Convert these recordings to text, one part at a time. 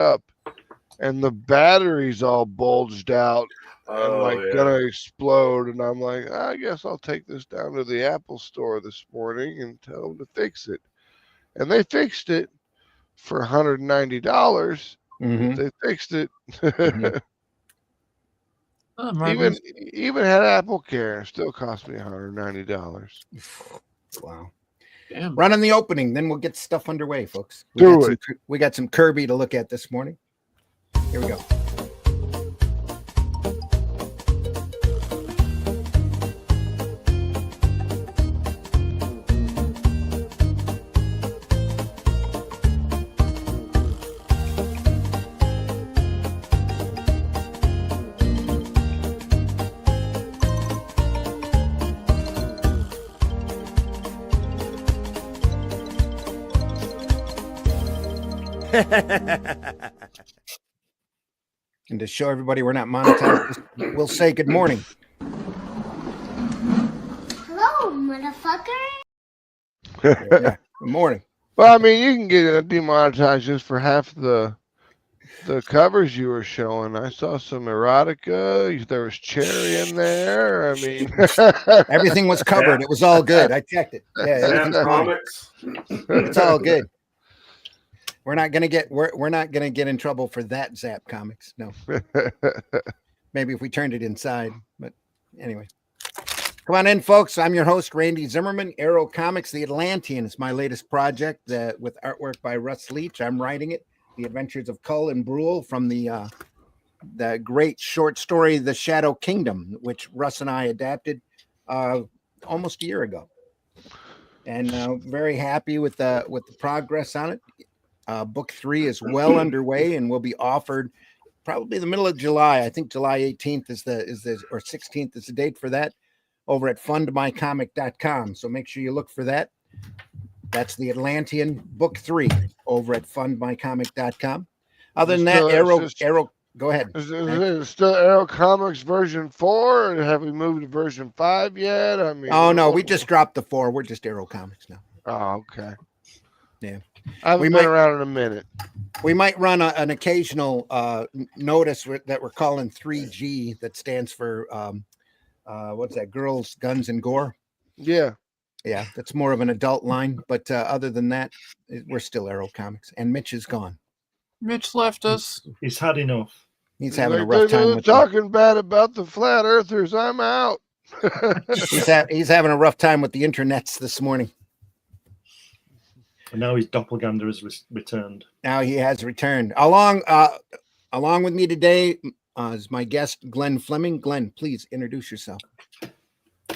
up, and the battery's all bulged out and gonna explode. And I'm like, I guess I'll take this down to the Apple store this morning and tell them to fix it. And they fixed it for $190. They fixed it. Even had Apple Care, still cost me $190. Wow. Damn. Running the opening, then we'll get stuff underway, folks. We got some Kirby to look at this morning. Here we go. And to show everybody we're not monetized, we'll say good morning. Hello, motherfucker. Yeah, good morning. Well, I mean, you can get demonetized just for half the covers you were showing. I saw some erotica. There was cherry in there. I mean, everything was covered. It was all good. I checked it. Yeah, everything's fine. It's all good. We're not gonna get in trouble for that, Zap Comics. No. Maybe if we turned it inside, but anyway. Come on in, folks. I'm your host, Randy Zimmerman. Arrow Comics, The Atlantean is my latest project with artwork by Russ Leach. I'm writing it. The Adventures of Cull and Brule from the great short story, The Shadow Kingdom, which Russ and I adapted almost a year ago. And very happy with the progress on it. Book 3 is well underway and will be offered probably the middle of July. I think July 18th or 16th is the date for that over at fundmycomic.com. So make sure you look for that. That's The Atlantean Book 3 over at fundmycomic.com. Other than that, Arrow, go ahead. Is it still Arrow Comics version 4? Or have we moved to version 5 yet? I mean, oh no, we just dropped the 4. We're just Arrow Comics now. Oh, okay. Yeah. I haven't been around in a minute. We might run an occasional notice that we're calling 3G, that stands for what's that? Girls, Guns, and Gore. Yeah. Yeah, that's more of an adult line. But other than that, we're still Arrow Comics. And Mitch is gone. Mitch left us. He's had enough. He's having a rough time with talking bad about the flat earthers. I'm out. He's having a rough time with the internets this morning. And now his doppelganger has returned. Now he has returned. Along with me today is my guest, Glenn Fleming. Glenn, please introduce yourself.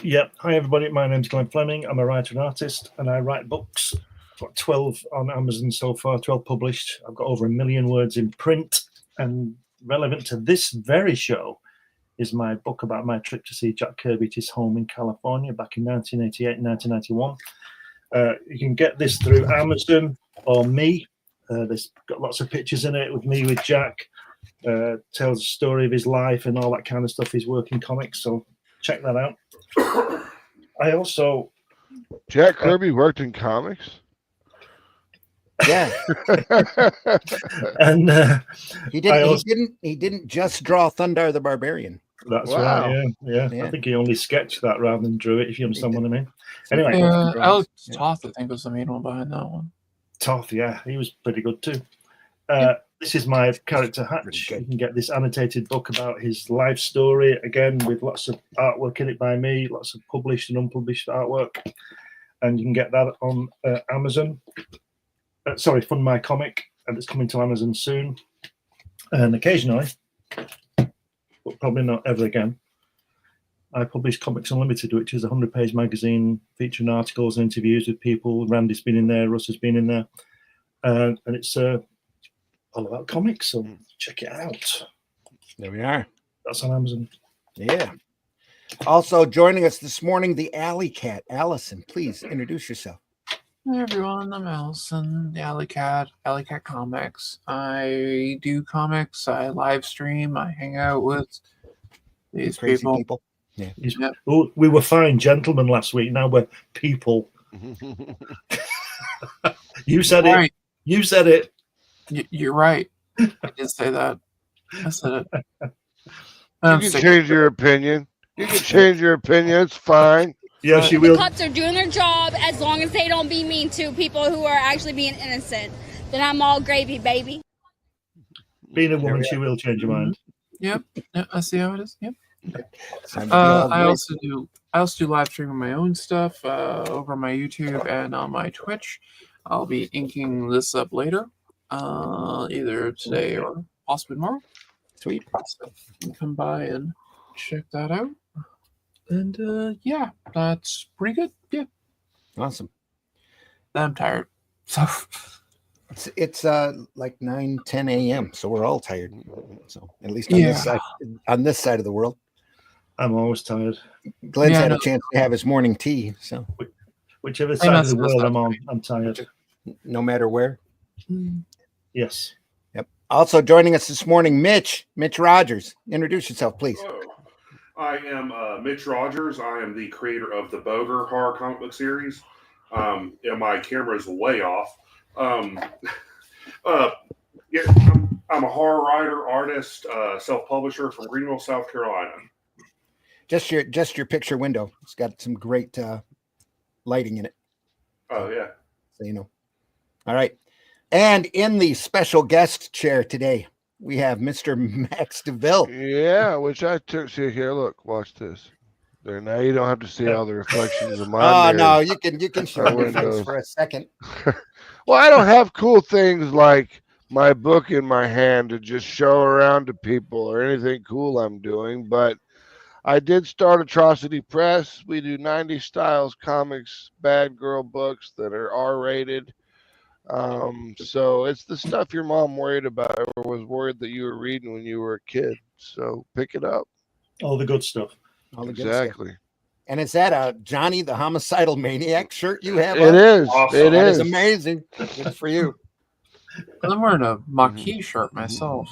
Yeah. Hi, everybody. My name's Glenn Fleming. I'm a writer and artist, and I write books. I've got 12 on Amazon so far, 12 published. I've got over 1 million words in print. And relevant to this very show is my book about my trip to see Jack Kirby at his home in California back in 1988 and 1991. You can get this through Amazon or me. There's got lots of pictures in it with me with Jack. Tells the story of his life and all that kind of stuff. His work in comics, so check that out. I also Jack Kirby worked in comics. Yeah, and he didn't just draw Thundar the Barbarian. That's wow. Right. Yeah. I think he only sketched that rather than drew it. If you understand what I mean. Anyway, Alex Toth, I think, was the main one behind that one. Toth, yeah, he was pretty good too. This is my character Hatch. You can get this annotated book about his life story, again with lots of artwork in it by me, lots of published and unpublished artwork, and you can get that on Amazon. Fund My Comic, and it's coming to Amazon soon. And occasionally, but probably not ever again, I publish Comics Unlimited, which is a 100-page magazine featuring articles and interviews with people. Randy's been in there, Russ has been in there, and it's all about comics, so check it out. There we are. That's on Amazon. Yeah. Also joining us this morning, the Alley Cat. Allison, please introduce yourself. Hey everyone, I'm Allison, the Alley Cat Comics. I do comics, I live stream, I hang out with these crazy people. Yeah. Yep. Oh, we were fine gentlemen last week, now we're people. You said it. You said it. You're right. I did say that. I said it. You I'm can sick. change your opinion. You can change your opinion. It's fine. Yeah, she The will. cops are doing their job as long as they don't be mean to people who are actually being innocent. Then I'm all gravy, baby. Being a woman, she will change her mind. Yep. I see how it is. Yep. Time to be all I great. also do live streaming my own stuff over my YouTube and on my Twitch. I'll be inking this up later, either today or possibly tomorrow. Sweet. So you can come by and check that out. And yeah, that's pretty good. Yeah, Awesome. I'm tired. So It's like 9-10 a.m. So we're all tired. So at least on this side of the world. I'm always tired. Glenn's had a chance to have his morning tea. So whichever side of the world I'm on, I'm tired. No matter where. Yes. Yep. Also joining us this morning, Mitch Rogers. Introduce yourself, please. Hello. I am Mitch Rogers. I am the creator of the Boger horror comic book series. And my camera is way off. Yeah, I'm a horror writer, artist, self-publisher from Greenville, South Carolina. Just your picture window. It's got some great lighting in it. Oh yeah. So you know. All right. And in the special guest chair today, we have Mr. Max DeVille. Yeah, which I took. See here, look, watch this. There, now you don't have to see all the reflections of my mirrors. No, you can show your face for a second. Well, I don't have cool things like my book in my hand to just show around to people or anything cool I'm doing, but I did start Atrocity Press. We do 90 styles comics, bad girl books that are R-rated. So it's the stuff your mom worried about or was worried that you were reading when you were a kid. So pick it up. All the good stuff. All the good Exactly. stuff. And is that a Johnny the Homicidal Maniac shirt you have? It is. Awesome. It That is. is amazing. Good for you. I'm wearing a Maquis shirt myself.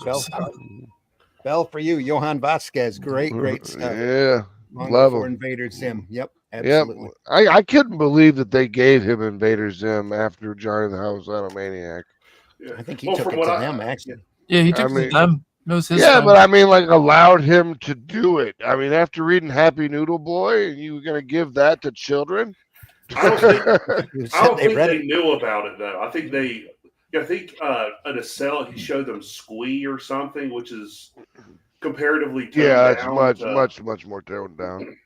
Bell for you, Johan Vasquez. Great stuff. Yeah. Long Love before him. Invader Zim. Yep, Yep. absolutely. I couldn't believe that they gave him Invader Zim after Johnny the Homicidal Maniac. Yeah. I think he Well, took from it what to I- them, actually. Yeah, he took I mean- them. It was his Yeah, time. but I mean, like, allowed him to do it. I mean, after reading Happy Noodle Boy, and you were going to give that to children? I don't think, You I said don't they think read they it. knew about it though. I think at a cell he showed them Squee or something, which is comparatively toned Yeah, it's down much more toned down.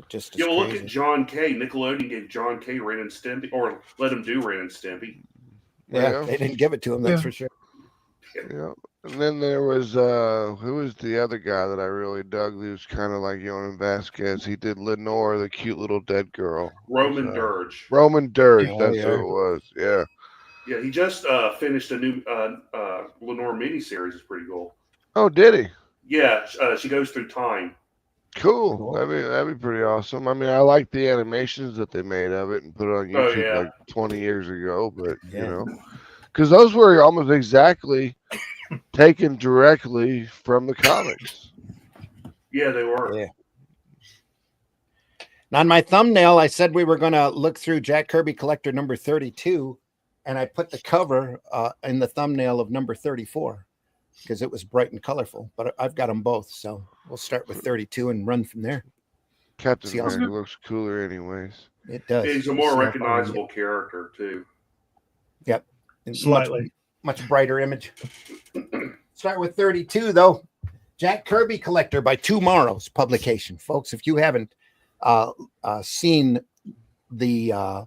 Just as Yeah, well, look crazy. at John K. Nickelodeon gave John K. Ren and Stimpy, or let him do Ren and Stimpy. Yeah, they didn't give it to him, that's Yeah. for sure. Yeah. And then there was who was the other guy that I really dug? He was kind of like Jonan Vasquez. He did Lenore, the cute little dead girl. Roman Dirge. Roman Dirge, Oh, that's yeah. who it was. Yeah. Yeah, he just finished a new Lenore miniseries. It's pretty cool. Oh, did he? Yeah, she goes through time. Cool. Cool. That'd be pretty awesome. I mean, I like the animations that they made of it and put it on Oh, YouTube yeah. like 20 years ago, but Yeah. you know, because those were almost exactly taken directly from the comics. Yeah, they were. Yeah. On my thumbnail, I said we were going to look through Jack Kirby Collector number 32, and I put the cover in the thumbnail of number 34 because it was bright and colorful. But I've got them both, so we'll start with 32 and run from there. Captain See how- America looks cooler, anyways. It does. He's a more recognizable character too. Yep. And Slightly. much brighter image. Start with 32, though. Jack Kirby Collector by Tomorrow's publication. Folks, if you haven't seen the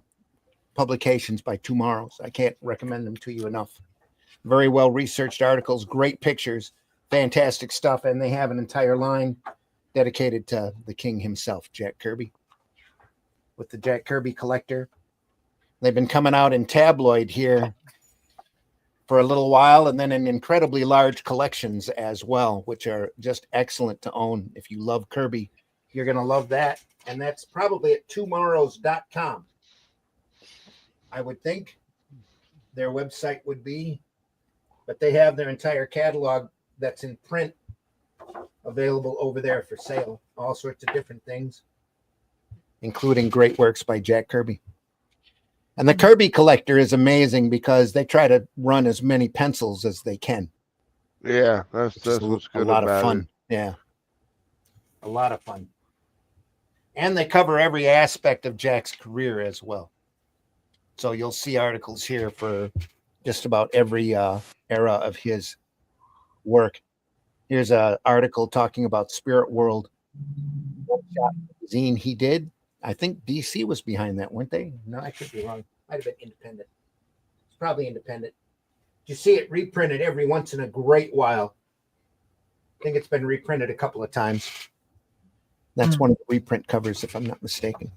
publications by Tomorrow's, I can't recommend them to you enough. Very well researched articles, great pictures, fantastic stuff, and they have an entire line dedicated to the king himself, Jack Kirby. With the Jack Kirby Collector. They've been coming out in tabloid here for a little while, and then in incredibly large collections as well, which are just excellent to own. If you love Kirby, you're going to love that. And that's probably at tomorrows.com. I would think their website would be, but they have their entire catalog that's in print available over there for sale. All sorts of different things, including great works by Jack Kirby. And the Kirby collector is amazing because they try to run as many pencils as they can. Yeah, that's what's good a lot about of fun. Yeah, a lot of fun. And they cover every aspect of Jack's career as well. So you'll see articles here for just about every era of his work. Here's an article talking about Spirit World one-shot magazine he did. I think DC was behind that, weren't they? No, I could be wrong. Might have been independent. It's probably independent. You see it reprinted every once in a great while. I think it's been reprinted a couple of times. That's one of the reprint covers, if I'm not mistaken.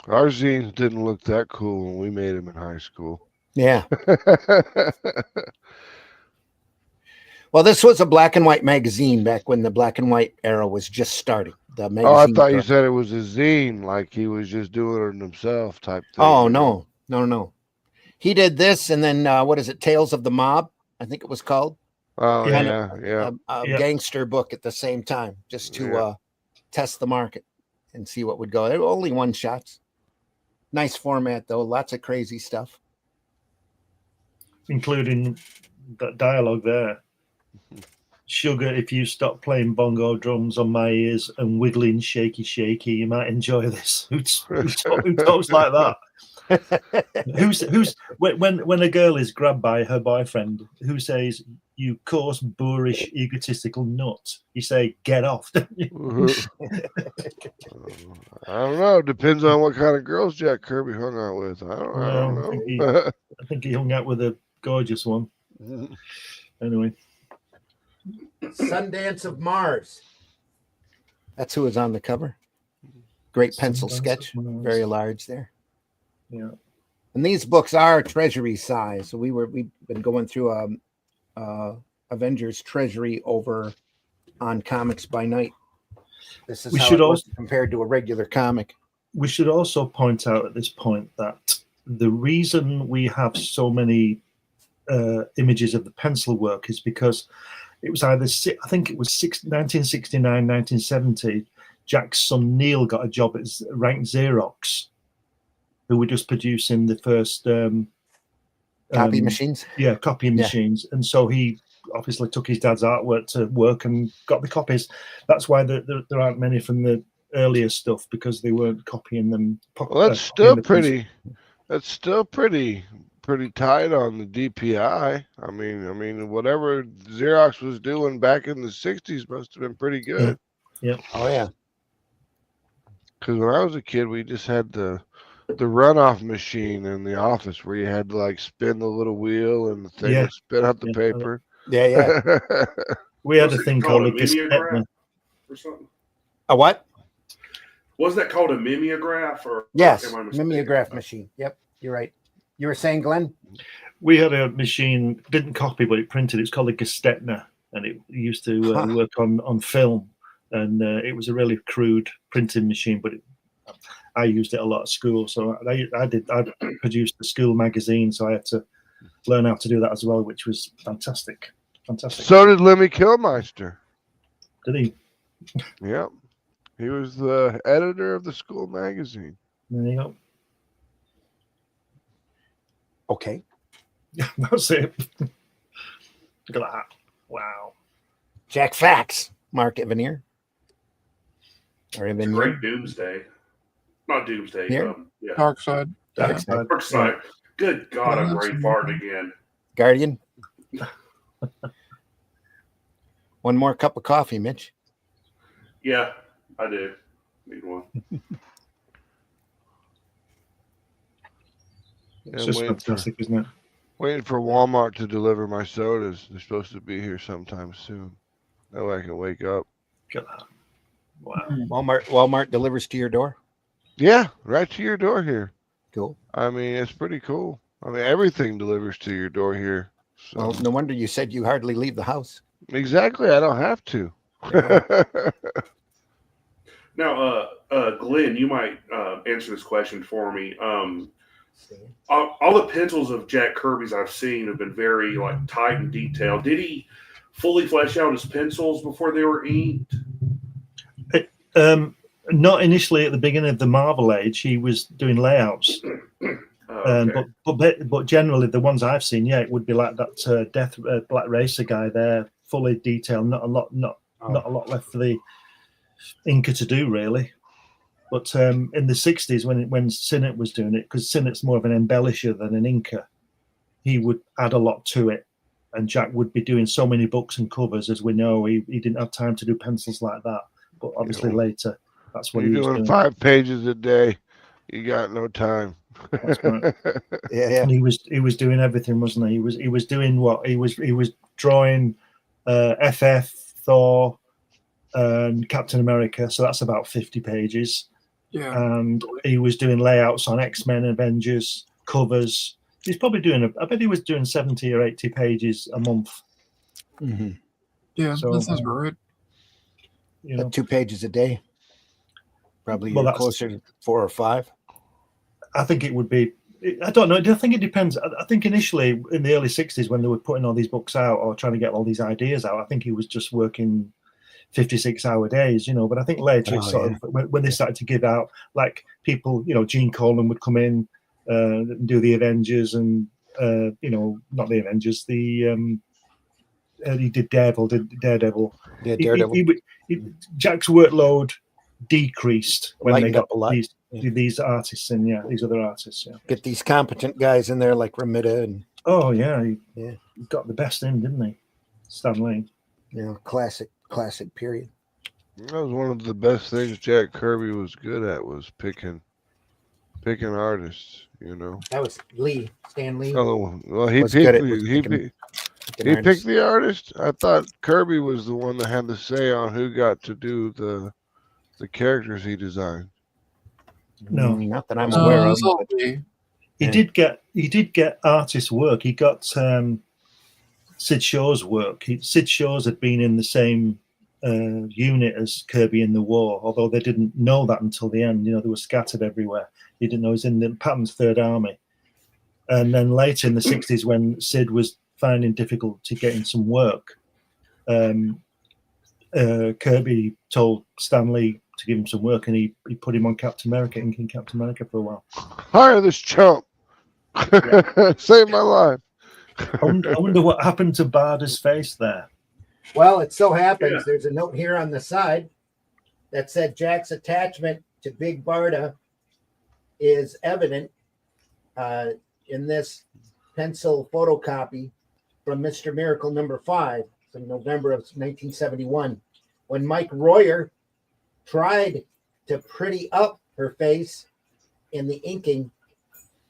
Our zines didn't look that cool when we made them in high school. Yeah. Well, this was a black and white magazine back when the black and white era was just starting. The magazine. Oh, I thought you said it was a zine, like he was just doing it himself type thing. Oh, no. He did this, and then what is it? Tales of the Mob, I think it was called. Oh, yeah. A gangster book at the same time, just to test the market and see what would go. They were only one shots. Nice format, though. Lots of crazy stuff. Including that dialogue there. Sugar, if you stop playing bongo drums on my ears and wiggling shaky, you might enjoy this. Who talks like that? Who's when a girl is grabbed by her boyfriend, who says, "You coarse, boorish, egotistical nut"? You say, "Get off." I don't know. Depends on what kind of girls Jack Kirby hung out with. I don't know. I think he hung out with a gorgeous one. Anyway. Sundance of Mars. That's who was on the cover. Great pencil sketch. Very large there. Yeah. And these books are treasury size. So we've been going through Avengers Treasury over on Comics by Night. This is how it looks compared to a regular comic. We should also point out at this point that the reason we have so many images of the pencil work is because it was either, I think it was 1969, 1970, Jack's son Neil got a job at Rank Xerox, who were just producing the first copy machines. Yeah, copying machines. And so he obviously took his dad's artwork to work and got the copies. That's why there aren't many from the earlier stuff, because they weren't copying them. Well, that's still pretty. That's still pretty tight on the DPI. I mean, whatever Xerox was doing back in the 60s must have been pretty good. Yeah. Oh, yeah. Because when I was a kid, we just had the runoff machine in the office where you had to like spin the little wheel and the thing would spit out the paper. Yeah. We had a thing called a mimeograph or something. A what? Was that called a mimeograph? Or yes, mimeograph machine. Yep, you're right. You were saying, Glenn? We had a machine, didn't copy, but it printed. It's called a Gestetner, and it used to work on film. And it was a really crude printing machine, but I used it a lot at school. So I produced the school magazine, so I had to learn how to do that as well, which was fantastic. So did Lemmy Kilmister. Did he? Yep. He was the editor of the school magazine. There you go. Okay. That's it. Look at that. Wow. Jack Fax, Mark Evanier. Or Evanier. Great Doomsday. Not Doomsday. Dark Side. Dark Side. Good God, I'm brain farting again. Guardian. One more cup of coffee, Mitch. Yeah, I do. Need one. It's just fantastic, isn't it? Waiting for Walmart to deliver my sodas. They're supposed to be here sometime soon. That way I can wake up. Look at that. Wow. Walmart delivers to your door? Yeah, right to your door here. Cool. I mean, it's pretty cool. I mean, everything delivers to your door here. So. Well, no wonder you said you hardly leave the house. Exactly. I don't have to. Now, Glenn, you might answer this question for me. All the pencils of Jack Kirby's I've seen have been very tight and detailed. Did he fully flesh out his pencils before they were inked? Not initially at the beginning of the Marvel Age. He was doing layouts. Okay. But generally, the ones I've seen, it would be like that Death Black Racer guy there, fully detailed. Not a lot left for the inker to do, really. But in the 60s, when Sinnott was doing it, because Sinnott's more of an embellisher than an inker, he would add a lot to it. And Jack would be doing so many books and covers, as we know. He didn't have time to do pencils like that. But obviously later, that's what he was doing. 5 pages a day. You got no time. That's right. Yeah. And he was doing everything, wasn't he? He was doing what? He was drawing FF, Thor, and Captain America. So that's about 50 pages. Yeah. And he was doing layouts on X-Men, Avengers, covers. He's probably I bet he was doing 70 or 80 pages a month. Mm-hmm. Yeah, So, that sounds right. 2 pages a day. Probably closer to 4 or 5. I think it would be. I don't know. I think it depends. I think initially in the early 60s, when they were putting all these books out or trying to get all these ideas out, I think he was just working 56-hour days, But I think later, when they started to give out, like people, Gene Colan would come in, do the Avengers, and not the Avengers. He did Daredevil. Yeah, Daredevil. Jack's workload decreased when Lightened they got up a lot. these artists in, these other artists. Get these competent guys in there like Ramita and. Oh yeah, he got the best in, didn't he? Stan Lee. Classic period. That was one of the best things Jack Kirby was good at, was picking artists. That was Stan Lee. Oh well, he picked the artist. I thought Kirby was the one that had the say on who got to do the characters he designed. No, not that I'm aware of. He did get artist work. He got Sid Shaw's work. Sid Shaw's had been in the same unit as Kirby in the war, although they didn't know that until the end. They were scattered everywhere. He didn't know he was in the Patton's Third Army. And then later in the 60s, when Sid was finding difficulty getting some work, Kirby told Stan Lee to give him some work, and he put him on Captain America, inking Captain America for a while. Hire this chump. Save my life. I wonder what happened to Barda's face there. Well, it so happens there's a note here on the side that said Jack's attachment to Big Barda is evident in this pencil photocopy from Mr. Miracle number 5 from November of 1971, when Mike Royer tried to pretty up her face in the inking.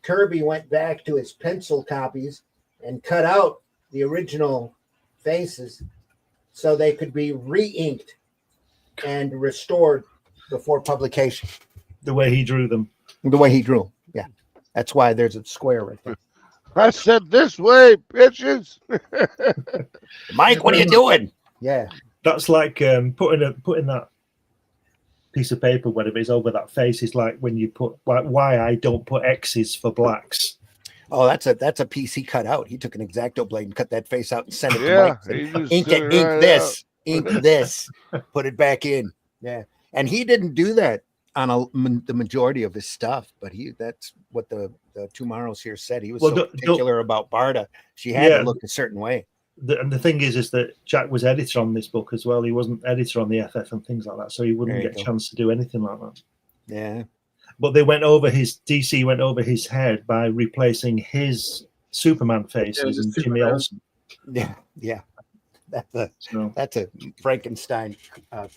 Kirby went back to his pencil copies and cut out the original faces so they could be re-inked and restored before publication. The way he drew them. The way he drew. Yeah. That's why there's a square right there. I said this way, bitches. Mike, what are you doing? Yeah. That's like putting that piece of paper, whatever it is, over that face is like when you put why I don't put X's for blacks. Oh, that's a piece he cut out. He took an X-Acto blade and cut that face out and sent it Yeah, to Mike. Ink this, put it back in. Yeah, and he didn't do that on the majority of his stuff, but that's what the Tomorrows here said. He was particular about Barda. She had to look a certain way. And the thing is that Jack was editor on this book as well. He wasn't editor on the FF and things like that, so he wouldn't get a chance to do anything like that. Yeah. But DC went over his head by replacing his Superman faces and Jimmy Olsen. Yeah. That's a Frankenstein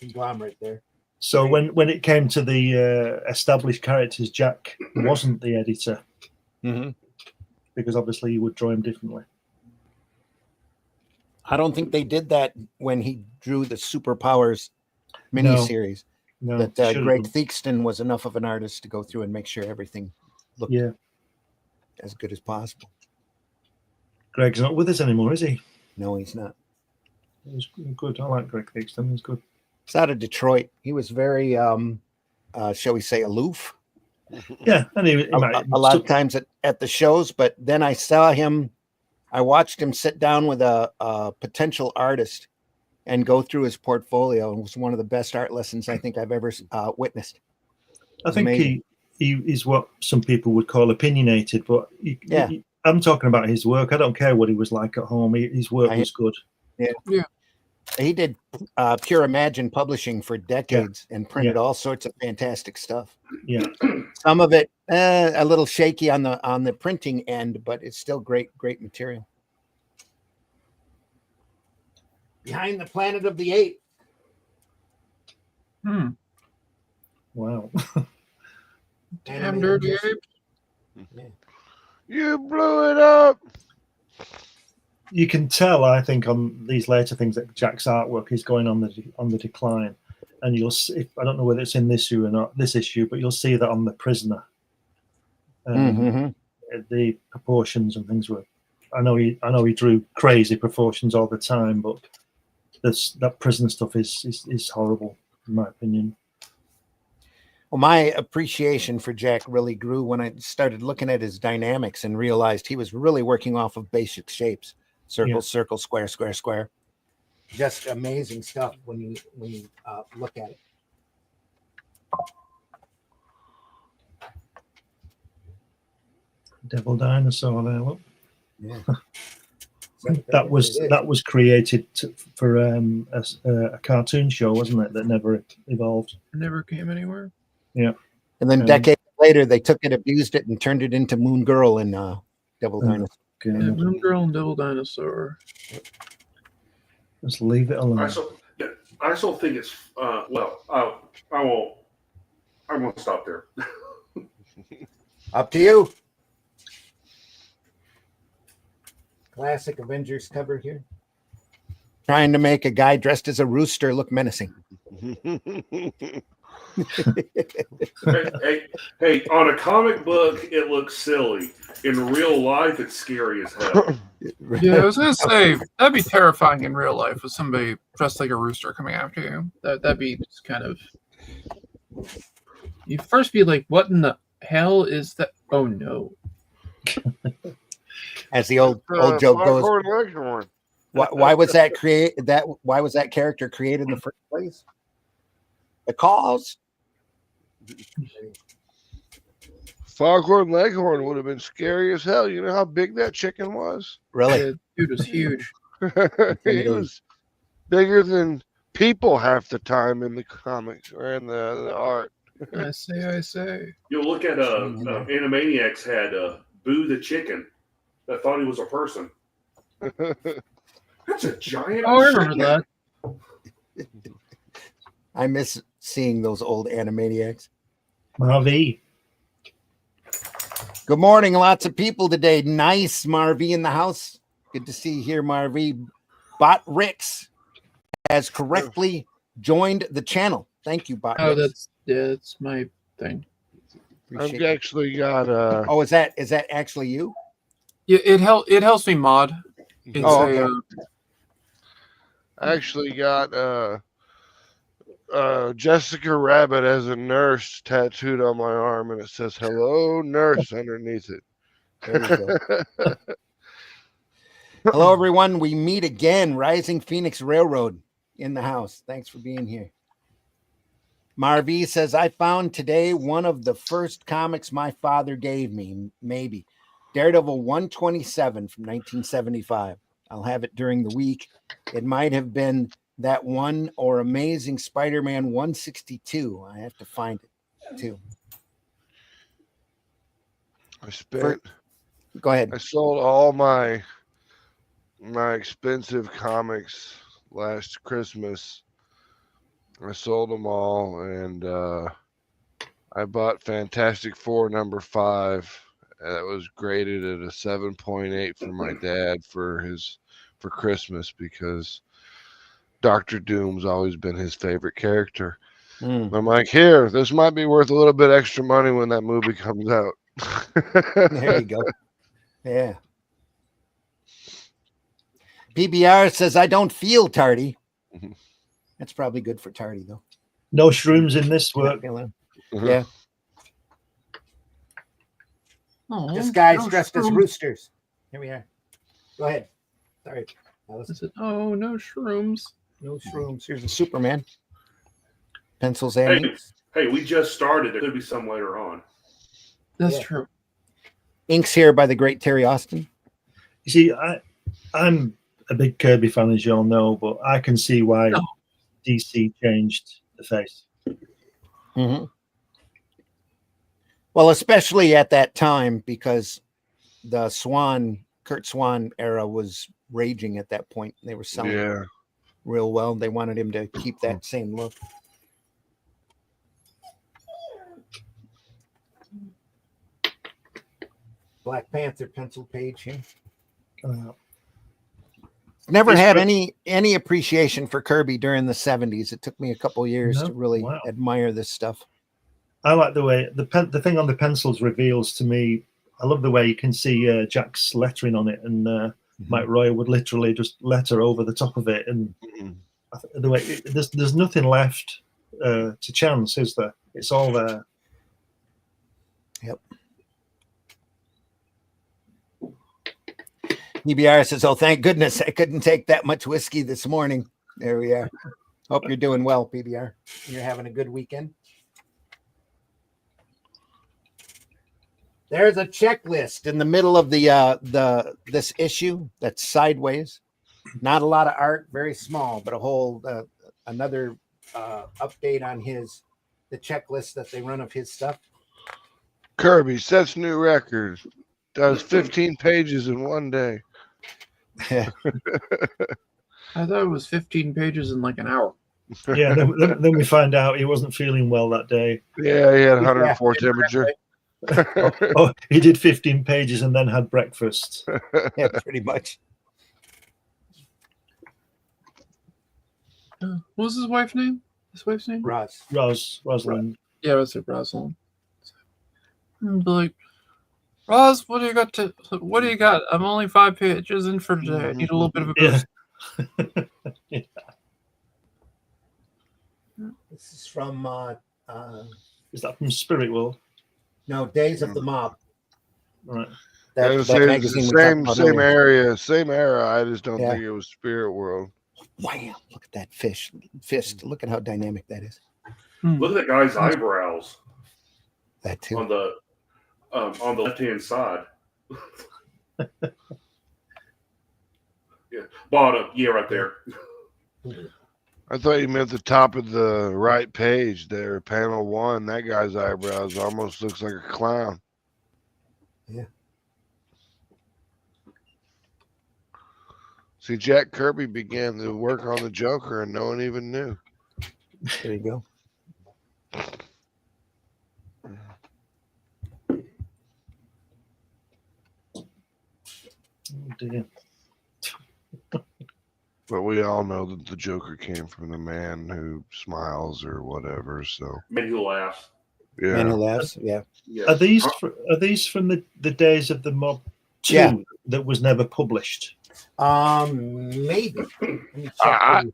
conglomerate there. So when it came to the established characters, Jack wasn't the editor, because obviously he would draw him differently. I don't think they did that when he drew the Superpowers miniseries. No, Greg Theakston was enough of an artist to go through and make sure everything looked as good as possible. Greg's not with us anymore, is he? No, he's not. He's good. I like Greg Theakston. He's good. He's out of Detroit. He was very, shall we say, aloof. Yeah, and a lot of times at the shows, but then I watched him sit down with a potential artist and go through his portfolio. It was one of the best art lessons I think I've ever witnessed. I think he's what some people would call opinionated, but I'm talking about his work. I don't care what he was like at home. His work was good. Yeah. He did Pure Imagine publishing for decades and printed all sorts of fantastic stuff. Yeah. Some of it a little shaky on the printing end, but it's still great material. Behind the Planet of the Apes. Wow. Damn dirty apes. Yeah. You blew it up. You can tell, I think, on these later things that Jack's artwork is going on the decline, and you'll see. I don't know whether it's in this issue or not, but you'll see that on the Prisoner. The proportions and things were. I know he drew crazy proportions all the time, but that Prisoner stuff is horrible in my opinion. Well, my appreciation for Jack really grew when I started looking at his dynamics and realized he was really working off of basic shapes: circle, circle, square, square, square. Just amazing stuff when you look at it. Devil Dinosaur there. Look. Yeah. that was created for a cartoon show, wasn't it? That never evolved. Never came anywhere. Yeah. And then decades later, they took it, abused it, and turned it into Moon Girl and Devil Dinosaur. Yeah, Moon Girl and Devil Dinosaur. Just leave it alone. I still think it's well. I won't stop there. Up to you. Classic Avengers cover here. Trying to make a guy dressed as a rooster look menacing. hey, on a comic book, it looks silly. In real life, it's scary as hell. Yeah, I was gonna say that'd be terrifying in real life with somebody dressed like a rooster coming after you. That'd be just kind of. You first be like, "What in the hell is that?" Oh no! As the old joke goes, why was that Why was that character created in the first place? The cause. Foghorn Leghorn would have been scary as hell. You know how big that chicken was? Really? Yeah, dude was huge. He was bigger than people half the time in the comics or in the art. I say. You'll look at Animaniacs had Boo the chicken that thought he was a person. That's a giant. Oh, I remember that. I miss seeing those old Animaniacs. Marvy. Good morning. Lots of people today. Nice, Marvy in the house. Good to see you here, Marvy. Bot Rix has correctly joined the channel. Thank you, Bot Oh, Rix. that's my thing. I've actually got Oh, is that actually you? Yeah, it helps me mod. It's I actually got Jessica Rabbit as a nurse tattooed on my arm, and it says "Hello, Nurse" underneath it. There we go. Hello, everyone. We meet again. Rising Phoenix Railroad in the house. Thanks for being here. Marvy says, I found today one of the first comics my father gave me, maybe. Daredevil 127 from 1975. I'll have it during the week. It might have been that one or Amazing Spider-Man 162. I have to find it too. Go ahead. I sold all my expensive comics last Christmas. I sold them all, and I bought Fantastic Four #5. That was graded at a 7.8 for my dad for Christmas, because Dr. Doom's always been his favorite character. I'm like, here, this might be worth a little bit extra money when that movie comes out. There you go. Yeah. PBR says, I don't feel tardy. That's probably good for tardy, though. No shrooms in this work. Yeah. Oh, this guy's dressed as roosters. Here we are. Go ahead. Sorry. Oh, no shrooms. No shrooms. Here's a Superman. Pencils and Hey, we just started. There could be some later on. That's true. Inks here by the great Terry Austin. You see, I'm a big Kirby fan, as you all know, but I can see why DC changed the face. Mm-hmm. Well, especially at that time, because the Kurt Swan era was raging at that point. They were selling real well. They wanted him to keep that same look. Black Panther pencil page here. Never had any appreciation for Kirby during the 70s. It took me a couple years to really admire this stuff. I like the way the thing on the pencils reveals to me. I love the way you can see Jack's lettering on it, and Mike Roy would literally just letter over the top of it, and the way there's nothing left to chance, is there? It's all there. Yep. EBR says, "Oh, thank goodness I couldn't take that much whiskey this morning." There we are. Hope you're doing well, PBR. You're having a good weekend. There's a checklist in the middle of this issue that's sideways. Not a lot of art, very small, but a whole another update on the checklist that they run of his stuff. Kirby sets new records. Does 15 pages in one day. Yeah. I thought it was 15 pages in like an hour. Yeah, then we find out he wasn't feeling well that day. Yeah, he had 104 temperature. He did 15 pages and then had breakfast. Yeah, pretty much. What was his wife's name? His wife's name? Rosalind. Yeah, it was Rosalind. And be like, Roz, what do you got? I'm only 5 pages in for today. I need a little bit of a boost. Yeah. This is from is that from Spirit World? No, Days of the Mob. Right. That magazine same era. I just don't think it was Spirit World. Wow, look at that fist. Look at how dynamic that is. Look at that guy's eyebrows. That too. On the left-hand side. Yeah. Bottom. Yeah, right there. I thought you meant the top of the right page there, panel 1. That guy's eyebrows almost looks like a clown. Yeah. See, Jack Kirby began to work on the Joker and no one even knew. There you go. Oh, dear. But we all know that the Joker came from the man who smiles or whatever. So Man who laughs. yeah, Man who laughs. Yeah. Are these from the Days of the Mob 2 that was never published? Maybe. Let me check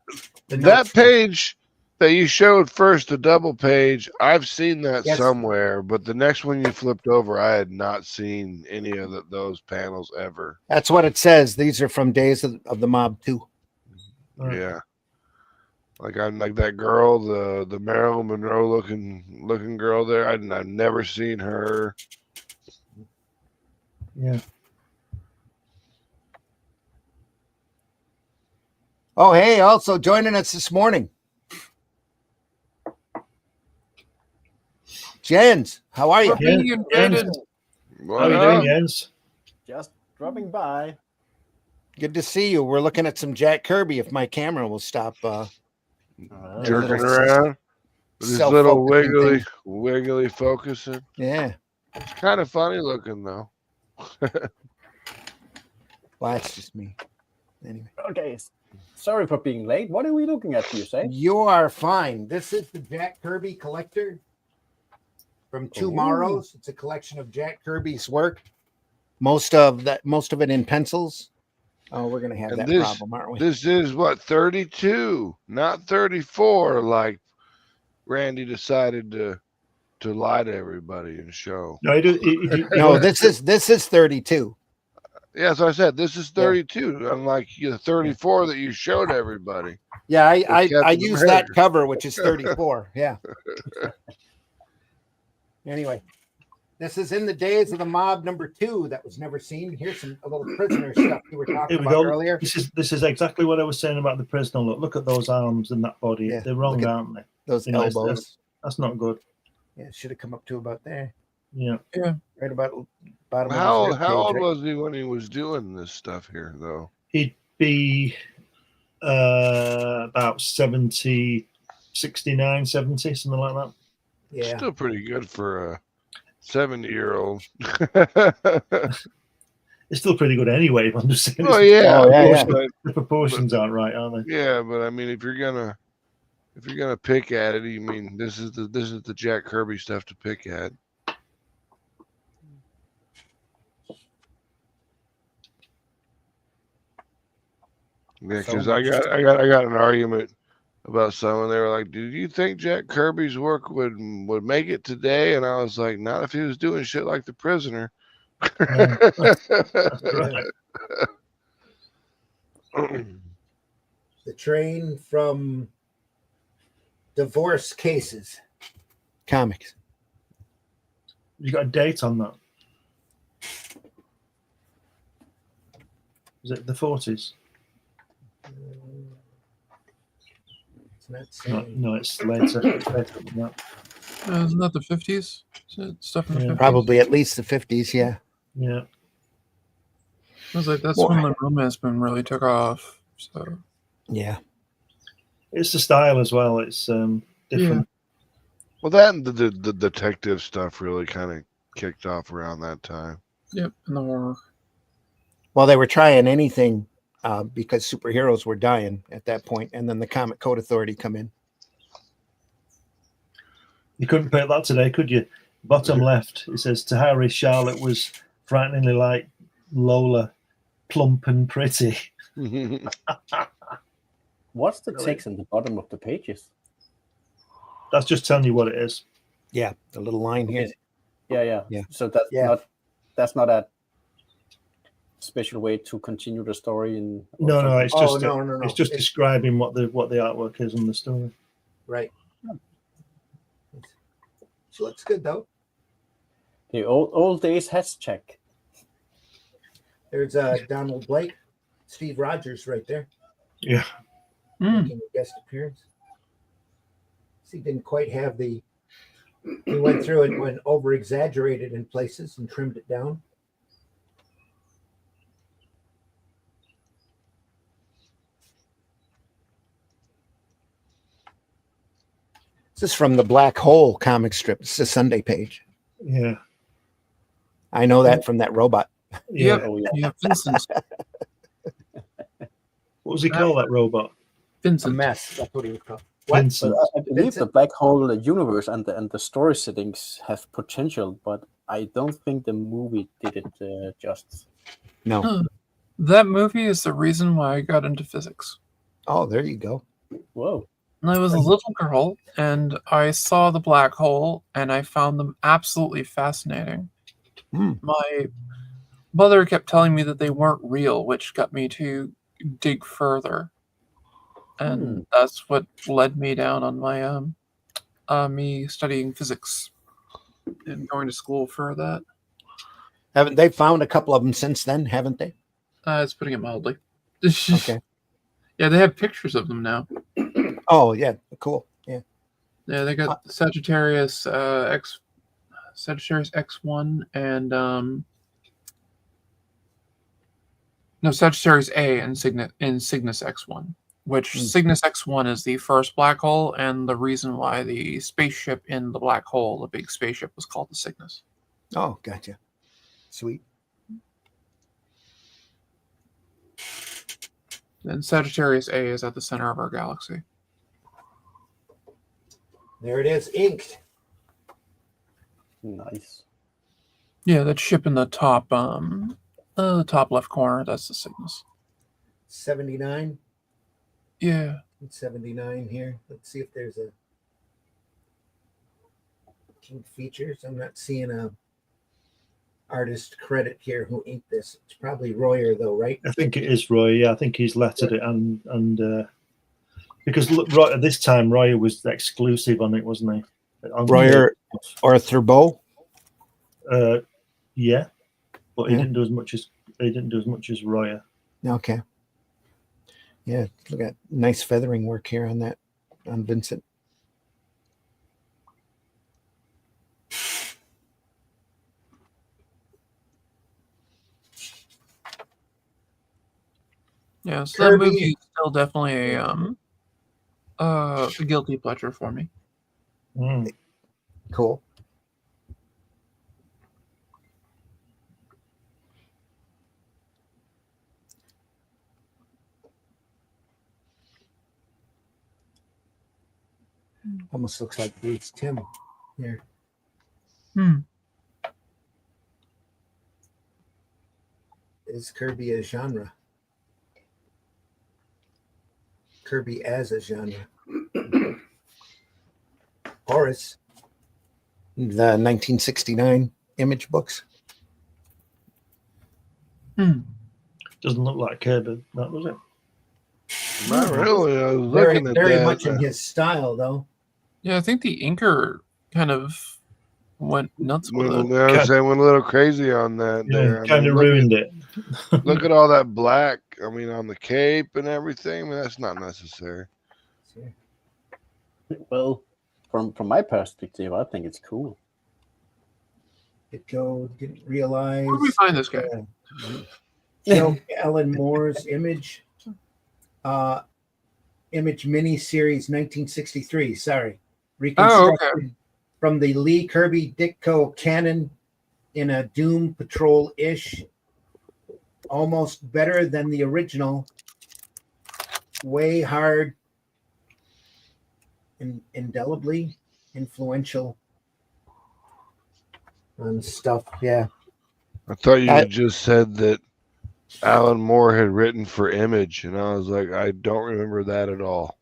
that page that you showed first, the double page, I've seen that somewhere, but the next one you flipped over, I had not seen any of those panels ever. That's what it says. These are from Days of the Mob 2. Yeah. Like I'm like that girl, the Marilyn Monroe looking girl there. I've never seen her. Yeah. Oh, hey, also joining us this morning. Jens, how are you? Jens. How are you doing, Jens? Just dropping by. Good to see you. We're looking at some Jack Kirby. If my camera will stop jerking around with his little wiggly focusing. Yeah. It's kind of funny looking though. Well, that's just me. Anyway. Okay. Sorry for being late. What are we looking at, you say? You are fine. This is the Jack Kirby collector from Tomorrow's. It's a collection of Jack Kirby's work. Most of it in pencils. Oh, we're gonna have that problem, aren't we? This is what 32, not 34, like Randy decided to lie to everybody and show. No, no, this is 32. Yeah, so I said this is 32. Unlike the 34 that you showed everybody. Yeah, I use that cover, which is 34. Yeah. Anyway, This is in the days of the mob #2 that was never seen. Here's a little prisoner stuff you were talking Here we about go. earlier. This is exactly what I was saying about the prisoner. Look at those arms and that body. Yeah, They're wrong, look at aren't they? Those elbows. That's not good. Yeah, should have come up to about there. Yeah. Right about bottom How of his rib old cage, right? was he when he was doing this stuff here, though? He'd be about 70, 69, 70, something like that. Yeah. Still pretty good for a 70-year-old. It's still pretty good anyway. I'm just saying. Oh yeah, Oh, yeah. The proportions aren't right, are they? Yeah, but I mean, if you're gonna pick at it, you mean this is the Jack Kirby stuff to pick at. Yeah, because I got an argument about someone. They were like, "Do you think Jack Kirby's work would make it today?" And I was like, "Not if he was doing shit like The Prisoner." That's right. The train from divorce cases. Comics. You got a date on that? Is it the 40s? It's not saying. No, it's later. It's later than that. Isn't that the 50s? Is it stuff in the 50s? Probably at least the 50s, yeah. Yeah. I was like, that's Well, when the romance boom really took off. So Yeah. It's the style as well. It's different. Well, that and the detective stuff really kind of kicked off around that time. yep, and the horror. Well, they were trying anything because superheroes were dying at that point, and then the Comic Code Authority come in. You couldn't put that today, could you? Bottom left, it says, to Harry, Charlotte was frighteningly like Lola, plump and pretty. What's the Really? text in the bottom of the pages? That's just telling you what it is. Yeah, the little line here. Yeah. Yeah. So that's Yeah. not a special way to continue the story. No, it's just no. it's just describing what the artwork is in the story. Right. She looks good though. The old days has check. There's Donald Blake, Steve Rogers right there, Yeah. making a guest appearance. He didn't quite have he went through and went over exaggerated in places and trimmed it down. This is from the Black Hole comic strip. It's a Sunday page. Yeah. I know that from that robot. Yeah. Yep. Oh, yeah. Yeah, Vincent. What was he called, that robot? A Vincent. mess. That's what he was called. What? Vincent. But I believe the black hole universe and the story settings have potential, but I don't think the movie did it justice. No. That movie is the reason why I got into physics. Oh, there you go. Whoa. And I was a little girl, and I saw the black hole, and I found them absolutely fascinating. My mother kept telling me that they weren't real, which got me to dig further. And that's what led me down on my me studying physics and going to school for that. Haven't they found a couple of them since then? Haven't they? It's putting it mildly. Okay. Yeah, they have pictures of them now. Oh yeah, cool. Yeah. Yeah, they got Sagittarius Sagittarius X1 and no, Sagittarius A and Cygnus X1. Which Cygnus X1 is the first black hole, and the reason why the spaceship in the black hole, the big spaceship, was called the Cygnus. Oh, gotcha. Sweet. And Sagittarius A is at the center of our galaxy. There it is, inked. Nice. Yeah, that ship in the top left corner, that's the Cygnus. 79. Yeah. It's 79 here. Let's see if there's a King Features. I'm not seeing a artist credit here who inked this. It's probably Royer though, right? I think it is Roy. Yeah, I think he's lettered it and because look, Roy, at this time Roy was exclusive on it, wasn't he? Royer or Thurbo. Yeah, but he didn't do as much as Royer. Okay. Yeah, look at nice feathering work here on that, on Vincent. Yeah, so that movie is still definitely a guilty pleasure for me. Cool. Almost looks like Bruce Tim here. Is Kirby a genre? Kirby as a genre. Horace, the 1969 Image books. Doesn't look like Kirby, that does it? Not really. I was Very, looking at very that. much in his style, though. Yeah, I think the inker kind of went nuts with it. Went a little crazy on that. Yeah, there. kind of ruined it. Look at all that black. I mean, on the cape and everything. I mean, that's not necessary. Well, from my perspective, I think it's cool. Didn't realize. Where do we find this guy? Alan Moore's Image. Image mini series 1963. Sorry. Reconstructed from the Lee Kirby Ditko canon in a Doom Patrol-ish. Almost better than the original. Way hard and indelibly influential on stuff. Yeah. I thought you just said that Alan Moore had written for Image, and I was like, I don't remember that at all.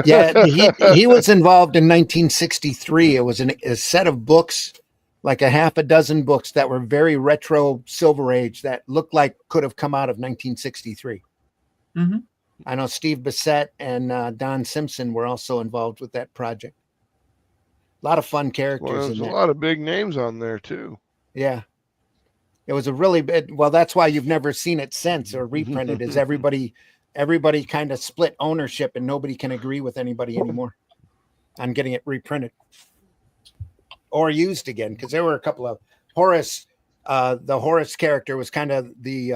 Yeah, he was involved in 1963. It was a set of books, like a half a dozen books that were very retro Silver Age that looked like could have come out of 1963. Mm-hmm. I know Steve Bissett and Don Simpson were also involved with that project. A lot of fun characters. Well, there's a lot of big names on there too. Yeah. It was a really big, well, that's why you've never seen it since or reprinted, is everybody kind of split ownership and nobody can agree with anybody anymore on getting it reprinted or used again. Because there were a couple of Horace, the Horace character was kind of the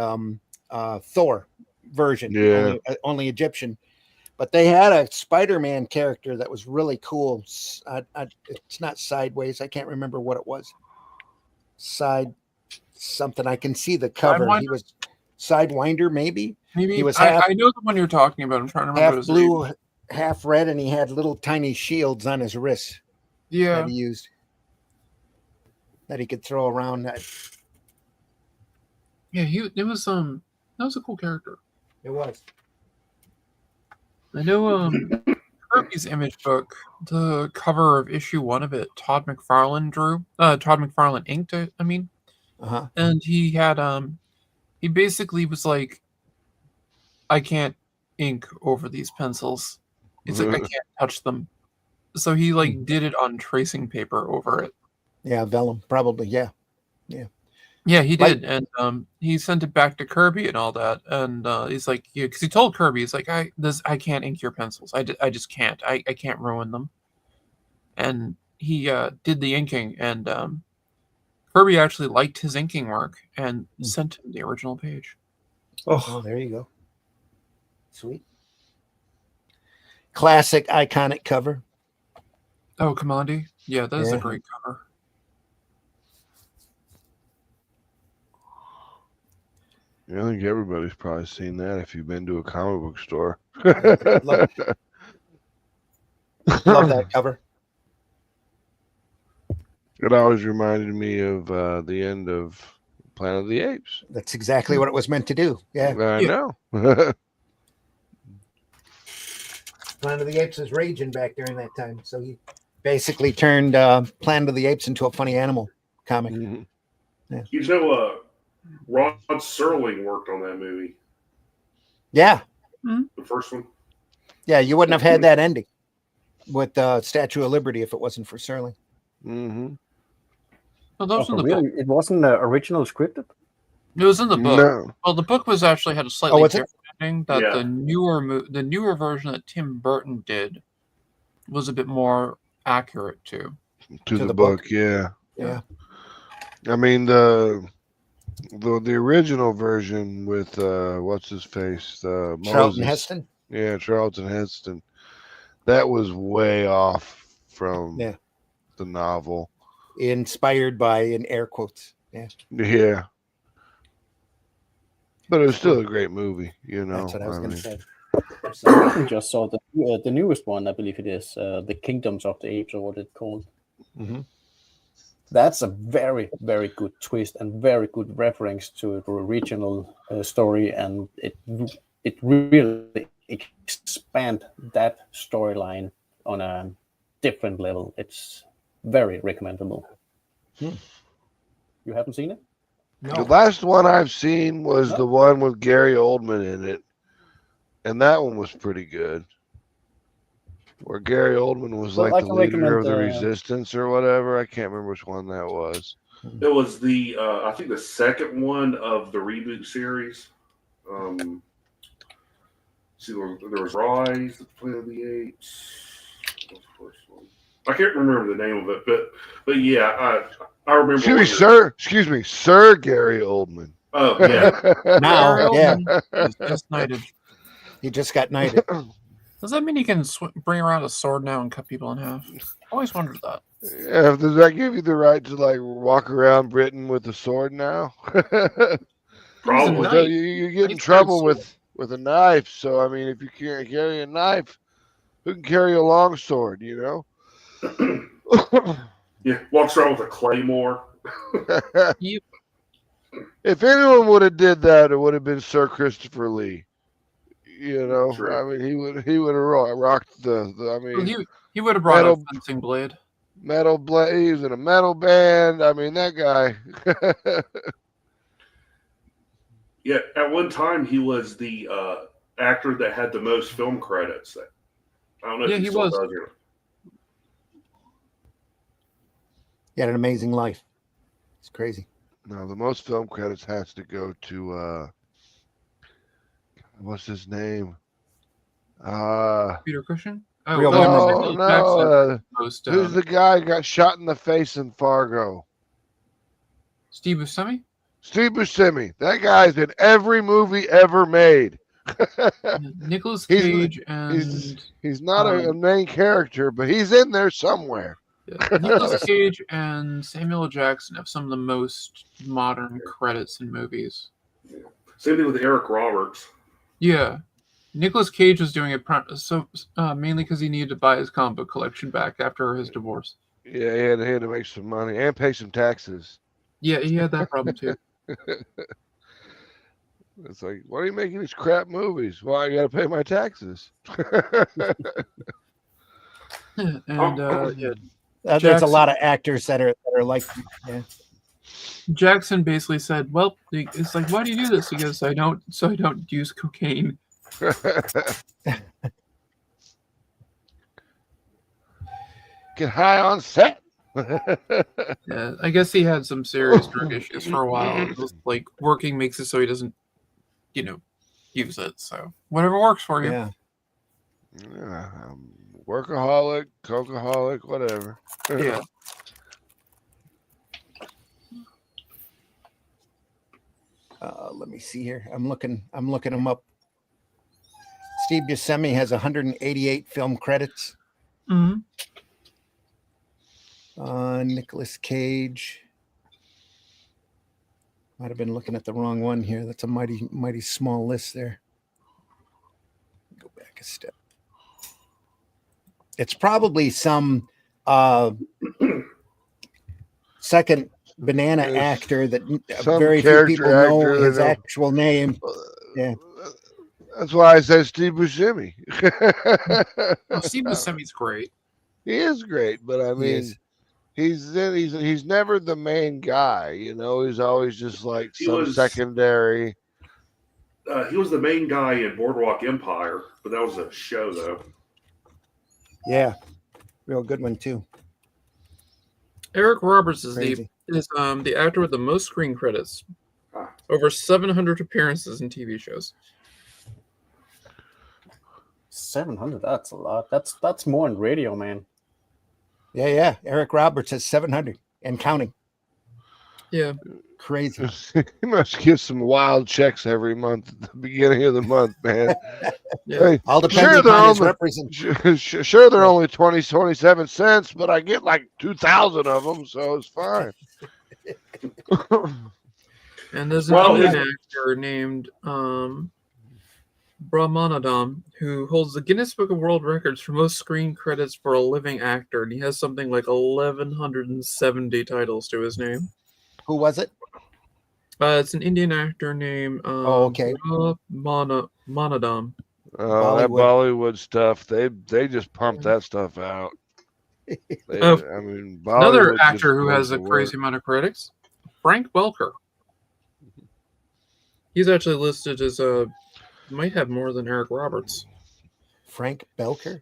Thor version, only Egyptian. But they had a Spider-Man character that was really cool. It's not Sideways. I can't remember what it was. Something. I can see the cover. He was Sidewinder, maybe. Maybe he was. I know the one you're talking about. I'm trying to remember. Half blue, half red, and he had little tiny shields on his wrists. Yeah, that he used. That he could throw around. Yeah, it was that was a cool character. It was. I know Kirby's Image book, the cover of issue 1 of it, Todd McFarlane drew. Todd McFarlane inked it, I mean. Uh-huh. And he had he basically was like, I can't ink over these pencils. It's like I can't touch them. So he like did it on tracing paper over it. Yeah, vellum, probably, yeah. Yeah, he did, and he sent it back to Kirby and all that, and he's like, yeah, because he told Kirby, he's like, I can't ink your pencils, I just can't, I can't ruin them, and he did the inking, and Kirby actually liked his inking work and sent him the original page. Oh, there you go, sweet, classic, iconic cover. Oh, Commandi, yeah, that is a great cover. I think everybody's probably seen that if you've been to a comic book store. Love that cover. It always reminded me of the end of Planet of the Apes. That's exactly what it was meant to do. Yeah, I know. Planet of the Apes was raging back during that time, so he basically turned Planet of the Apes into a funny animal comic. Mm-hmm. Yeah. You know, Rod Serling worked on that movie. Yeah. The first one. Yeah, you wouldn't have had that ending with Statue of Liberty if it wasn't for Serling. Mm-hmm. Oh, that was in the really? book. It wasn't original scripted? It was in the book. No. Well, the book was actually had a slightly was it? different ending. That Yeah. the newer version that Tim Burton did was a bit more accurate to To the book, yeah. Yeah. I mean the original version with what's his face? Charlton Moses. Heston. Yeah, Charlton Heston. That was way off from Yeah. the novel. Inspired by, in air quotes. Yeah. Yeah. But it was still a great movie, you know. That's what I was going to say. So I just saw the newest one, I believe it is, The Kingdoms of the Apes, or what it's called. Mm-hmm. That's a very, very good twist and very good reference to the original story, and it really expand that storyline on a different level. It's very recommendable. You haven't seen it? No. The last one I've seen was the one with Gary Oldman in it. And that one was pretty good. Where Gary Oldman was Well, like I the can leader of the recommend, resistance or whatever. I can't remember which one that was. It was the I think the second one of the reboot series. See, there was Rise, the Planet of the Apes. What was the first one? I can't remember the name of it, but yeah, I remember. Excuse me, Sir Gary Oldman. Oh yeah. Now, yeah. He's just knighted. He just got knighted. Does that mean he can bring around a sword now and cut people in half? I always wondered that. Yeah, does that give you the right to like walk around Britain with a sword now? Probably. So you get in trouble with a knife. So I mean, if you can't carry a knife, who can carry a long sword? You know. Yeah, walks around with a claymore. If anyone would have did that, it would have been Sir Christopher Lee. You know, True. I mean, he would have rocked the I mean, Well, he would have brought a fencing blade. Metal blade. He was in a metal band. I mean, that guy. Yeah, at one time he was the actor that had the most film credits. I don't know if he still does it. He had an amazing life. It's crazy. No, the most film credits has to go to what's his name? Peter Cushing? Oh, Real no. Most, Who's the guy who got shot in the face in Fargo? Steve Buscemi? Steve Buscemi. That guy's in every movie ever made. Nicolas Cage he's not a main character, but he's in there somewhere. Yeah. Nicolas Cage and Samuel L. Jackson have some of the most modern credits in movies. Yeah. Same thing with Eric Roberts. Yeah. Nicolas Cage was doing it mainly because he needed to buy his comic book collection back after his divorce. Yeah, he had to make some money and pay some taxes. Yeah, he had that problem too. It's like, why are you making these crap movies? Well, I got to pay my taxes. And yeah, there's a lot of actors that are like, yeah. Jackson basically said, "Well, it's like, why do you do this?" He goes, "I don't use cocaine." Get high on set. Yeah, I guess he had some serious drug issues for a while. It was like working makes it so he doesn't, use it. So whatever works for you. Yeah. Workaholic, cokeaholic, whatever. Yeah. Let me see here. I'm looking him up. Steve Buscemi has 188 film credits. Mm-hmm. Nicolas Cage. Might have been looking at the wrong one here. That's a mighty small list there. Go back a step. It's probably some second banana actor that very few people know his actual name. Yeah. That's why I said Steve Buscemi. Steve Buscemi's great. He is great, but I mean, he's never the main guy. He's always just like secondary. He was the main guy in Boardwalk Empire, but that was a show, though. Yeah, real good one too. Eric Roberts is the is the actor with the most screen credits. Ah. Over 700 appearances in TV shows. 700. That's a lot. That's more in radio, man. Yeah. Eric Roberts has 700 and counting. Yeah. Crazy. He must get some wild checks every month at the beginning of the month, man. Yeah. Hey, All depending upon his representation. Sure, they're only 27 cents, but I get like 2,000 of them, so it's fine. And there's an Indian actor named Brahmanadam who holds the Guinness Book of World Records for most screen credits for a living actor, and he has something like 1,170 titles to his name. Who was it? It's an Indian actor named okay. Brahmanadam. That Bollywood stuff, they just pump that stuff out. Another actor who has a crazy amount of critics, Frank Welker. He's actually listed as might have more than Eric Roberts. Frank Welker?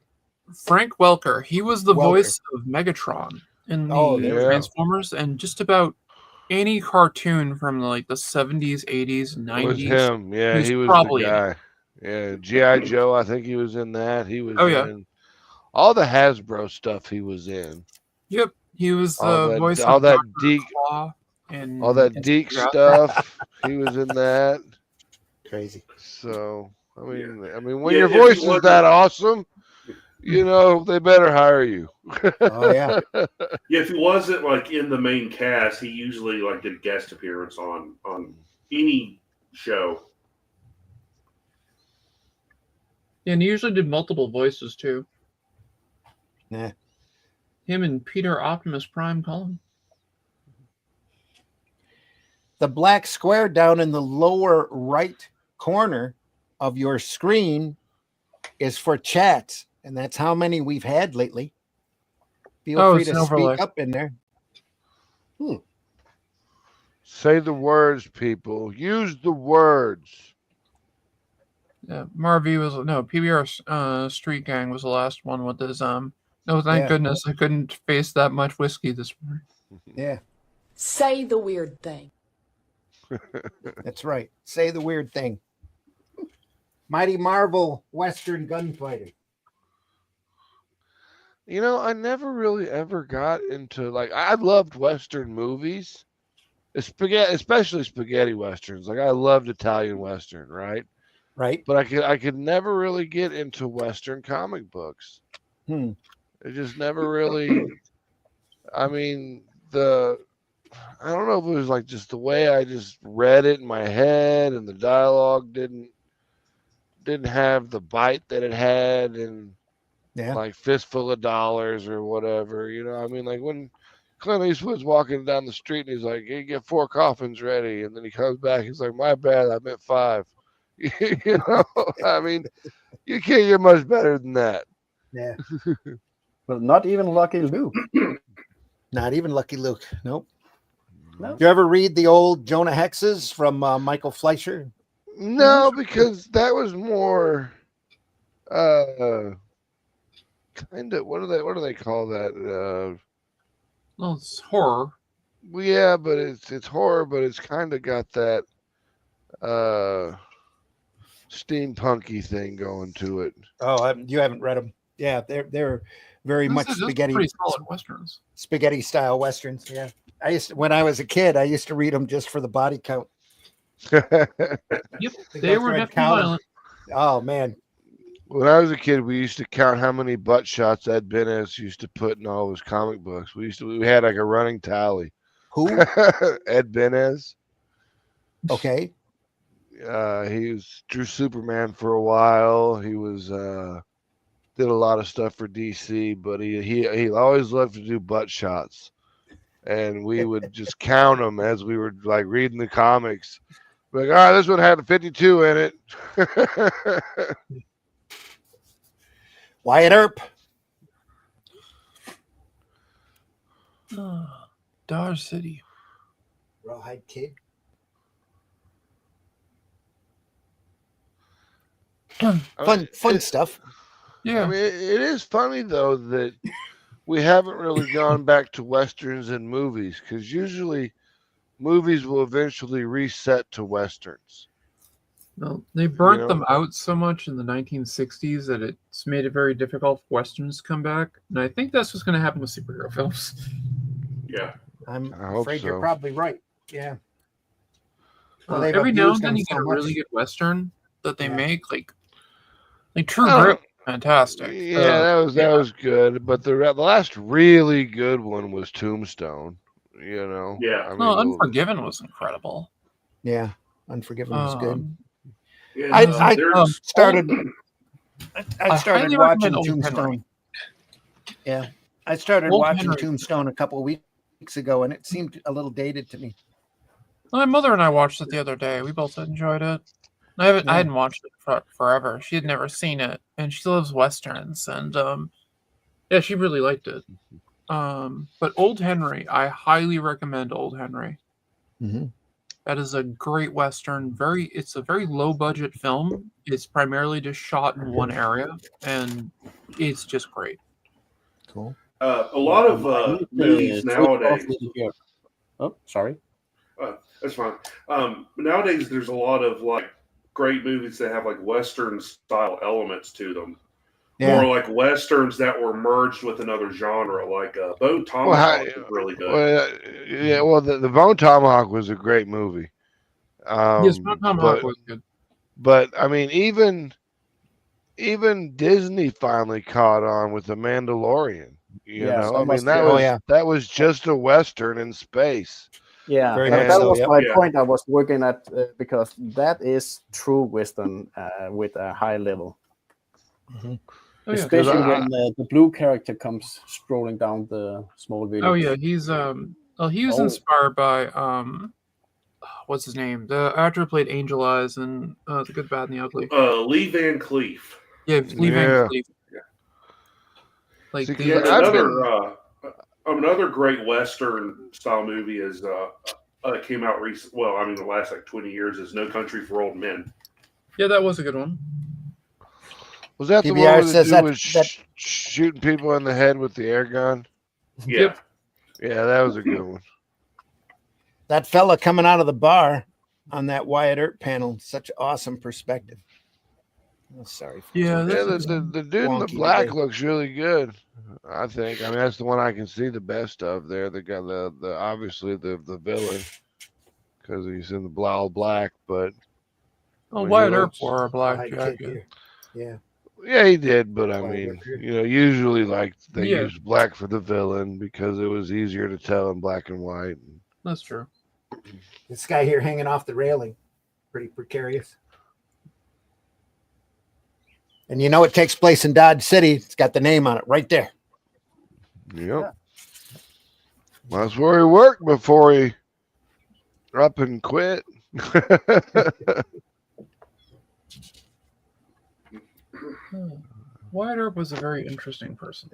Frank Welker. He was the voice of Megatron in the Transformers and just about any cartoon from like the 70s, 80s, 90s. It was him. Yeah, he was the guy. Yeah, G.I. Joe, I think he was in that. He was in all the Hasbro stuff he was in. Yep. He was the voice of all that Dr. Deke, Claw all that Deke stuff. He was in that. Crazy. So I mean, when your voice is that awesome, you know they better hire you. Oh yeah. Yeah, if he wasn't like in the main cast, he usually like did guest appearance on any show. Yeah, and he usually did multiple voices too. Yeah. Him and Peter Optimus Prime Cullen. The black square down in the lower right corner of your screen is for chats, and that's how many we've had lately. Feel free to speak up in there. Say the words, people. Use the words. Yeah, Marv was PBR Street Gang was the last one with his thank goodness I couldn't face that much whiskey this morning. Yeah. Say the weird thing. That's right. Say the weird thing. Mighty Marvel Western Gunfighter. You know, I never really ever got into I loved Western movies, especially spaghetti westerns. Like I loved Italian Western, right? Right. But I could never really get into Western comic books. It just never really. I mean, I don't know if it was like just the way I just read it in my head, and the dialogue didn't have the bite that it had in like Fistful of Dollars or whatever. You know, I mean, like when Clint Eastwood's walking down the street and he's like, "Hey, get 4 coffins ready," and then he comes back, he's like, "My bad, I meant 5." You know, I mean, you can't get much better than that. Yeah. Well, not even Lucky Luke. Not even Lucky Luke. Nope. No. Do you ever read the old Jonah Hexes from Michael Fleischer? No, because that was more kind of what do they call that? Well, it's horror. Well, yeah, but it's horror, but it's kind of got that steampunky thing going to it. Oh, you haven't read them? Yeah, they're very much spaghetti. Pretty solid westerns. Spaghetti style westerns. Yeah, when I was a kid, I used to read them just for the body count. Yep, they were definitely violent. Oh man. When I was a kid, we used to count how many butt shots Ed Benes used to put in all his comic books. We had like a running tally. Who? Ed Benes. Okay. He drew Superman for a while. He was did a lot of stuff for DC, but he always loved to do butt shots, and we would just count them as we were like reading the comics. Like, all right, this one had a 52 in it. Wyatt Earp. Dodge City. Rawhide Kid. Fun stuff. Yeah. I mean, it is funny though that we haven't really gone back to westerns in movies because usually movies will eventually reset to westerns. Well, they burnt them out so much in the 1960s that it's made it very difficult for westerns to come back, and I think that's what's going to happen with superhero films. Yeah, I'm I hope afraid you're so. probably right. Yeah. Well, they've Every now abused and then them you so get a really much. good western that they Yeah. make, like True Grit, fantastic. Yeah, that was good, but the last really good one was Tombstone. You know, Yeah. I mean, No, Unforgiven was incredible. Yeah, Unforgiven was good. Yeah, I started. I I started highly watching recommend Old Tombstone. Henry. Yeah, I started Old watching Henry. Tombstone a couple of weeks ago, and it seemed a little dated to me. My mother and I watched it the other day. We both enjoyed it. I hadn't watched it forever. She had never seen it, and she loves westerns, and yeah, she really liked it. But Old Henry, I highly recommend Old Henry. Mm-hmm. That is a great western. It's a very low budget film. It's primarily just shot in one area, and it's just great. Cool. A lot of movies nowadays. Oh, sorry. That's fine. Nowadays, there's a lot of like great movies that have like Western style elements to them. Yeah. More like Westerns that were merged with another genre, like Bone Tomahawk is really good. Well, the Bone Tomahawk was a great movie. Yes, Bone Tomahawk was good. But I mean, even Disney finally caught on with The Mandalorian. You know, I mean that was just a Western in space. Yeah, that was my point I was working at because that is true Western with a high level. Mm-hmm. Especially when the blue character comes strolling down the small village. Oh yeah, he was inspired by what's his name? The actor who played Angel Eyes and The Good, Bad, and the Ugly. Lee Van Cleef. Yeah, Lee Van Cleef. Yeah. Like another great Western style movie is came out recent. Well, I mean, the last like 20 years is No Country for Old Men. Yeah, that was a good one. Was that the one where the dude was shooting people in the head with the air gun? Yeah. Yeah, that was a good one. That fella coming out of the bar on that Wyatt Earp panel, such awesome perspective. Oh, sorry. The dude in the black looks really good. I think. I mean, that's the one I can see the best of there. The guy, the obviously the villain, because he's in the all black. But Wyatt Earp wore a black jacket. Yeah. Yeah, he did, but I mean, usually like they use black for the villain because it was easier to tell in black and white. That's true. This guy here hanging off the railing, pretty precarious. And it takes place in Dodge City. It's got the name on it right there. Yep. Well, that's where he worked before he up and quit. Wyatt Earp was a very interesting person.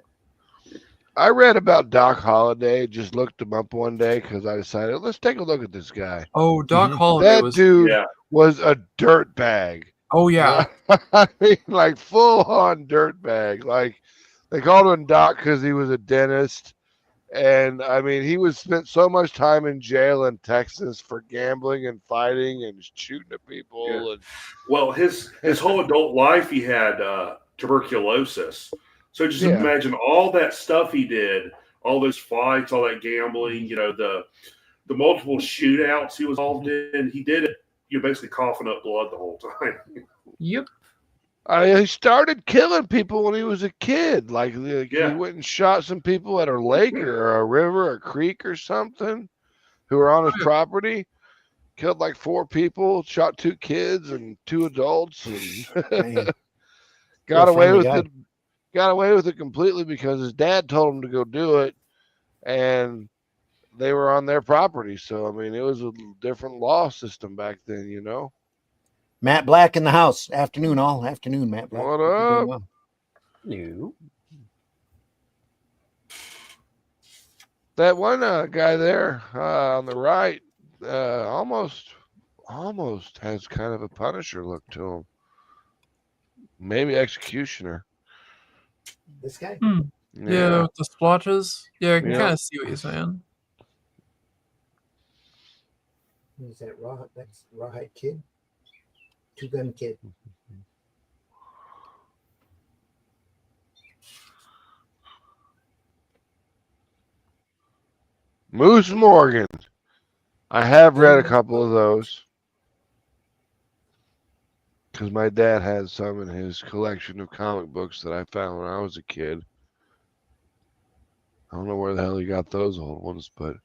I read about Doc Holliday. Just looked him up one day because I decided let's take a look at this guy. Oh, Doc Holliday was a dirt bag. Oh yeah, I mean, like full on dirt bag. Like they called him Doc because he was a dentist, and I mean he was spent so much time in jail in Texas for gambling and fighting and shooting at people. Yeah. And well, his whole adult life he had tuberculosis. So just imagine all that stuff he did, all those fights, all that gambling. The multiple shootouts he was involved in. He did it. You're basically coughing up blood the whole time. Yep. He started killing people when he was a kid. Like he went and shot some people at a lake or a river, or a creek or something, who were on his property. Killed like 4 people, shot 2 kids and 2 adults, and got away with it. Got away with it completely because his dad told him to go do it, and they were on their property. So, I mean, it was a different law system back then, Matt Black in the house. Afternoon, Matt Black. What up? Well. You. That one guy there on the right almost has kind of a Punisher look to him. Maybe Executioner. This guy? Yeah, with the splotches. Yeah, I can Yep. kind of see what you're saying. Is that raw? That's Rawhide Kid, Two Gun Kid. Moose Morgan. I have read a couple of those because my dad had some in his collection of comic books that I found when I was a kid. I don't know where the hell he got those old ones, but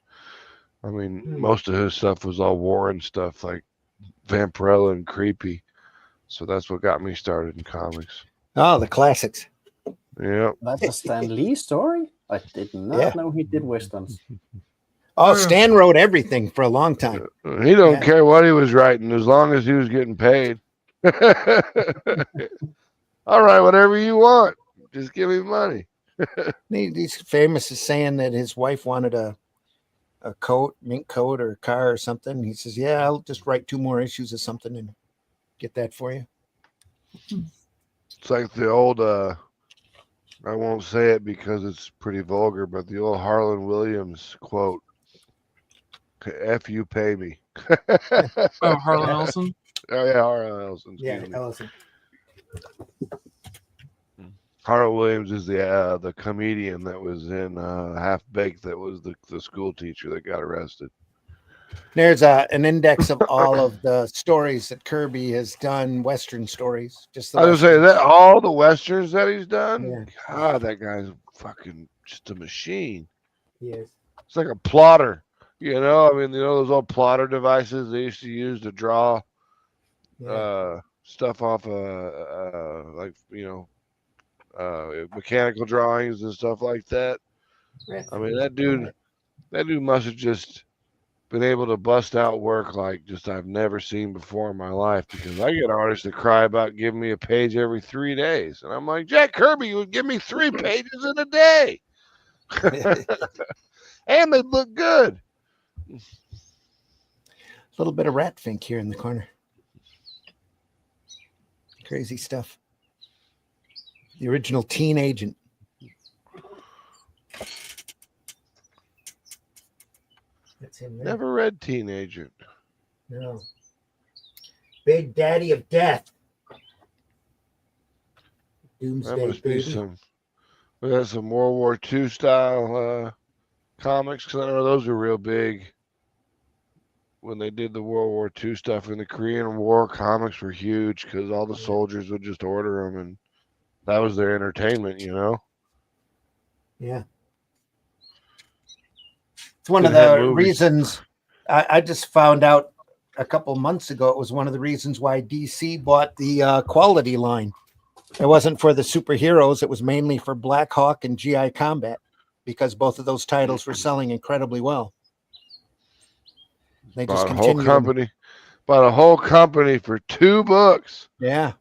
I mean, most of his stuff was all Warren stuff like Vampirella and Creepy. So that's what got me started in comics. Oh, the classics. Yeah. That's a Stan Lee story? I did not know he did westerns. Oh, Stan wrote everything for a long time. He don't care what he was writing as long as he was getting paid. All right, whatever you want. Just give me money. He's famous as saying that his wife wanted a coat, mink coat, or a car or something. He says, "Yeah, I'll just write 2 more issues of something and get that for you." It's like the old I won't say it because it's pretty vulgar, but the old Harlan Williams quote, "F you pay me." Oh, Harlan Ellison? Oh yeah, Harlan Ellison. Yeah, Ellison. Harlan Williams is the comedian that was in Half Baked. That was the school teacher that got arrested. There's an index of all of the stories that Kirby has done, Western stories. Just the I was gonna say that all the westerns that he's done. Yeah. God, that guy's fucking just a machine. Yes. It's like a plotter. You know, I mean, those old plotter devices they used to use to draw stuff off like mechanical drawings and stuff like that. I mean, that dude must have just been able to bust out work like just I've never seen before in my life, because I get artists that cry about giving me a page every 3 days, and I'm like, Jack Kirby, you would give me 3 pages in a day, and they'd look good. A little bit of rat fink here in the corner. Crazy stuff. The original Teen Agent. That's him there. Never read Teen Agent. No. Big Daddy of Death. Doomsday That must Baby. be some. We got some World War II style comics, because I know those were real big when they did the World War II stuff. In the Korean War, comics were huge because all the soldiers would just order them, and that was their entertainment, you know? Yeah. It's one of the reasons I just found out a couple months ago. It was one of the reasons why DC bought the Quality line. It wasn't for the superheroes. It was mainly for Black Hawk and GI Combat, because both of those titles were selling incredibly well. They just continued. Bought a whole company for 2 books. Yeah.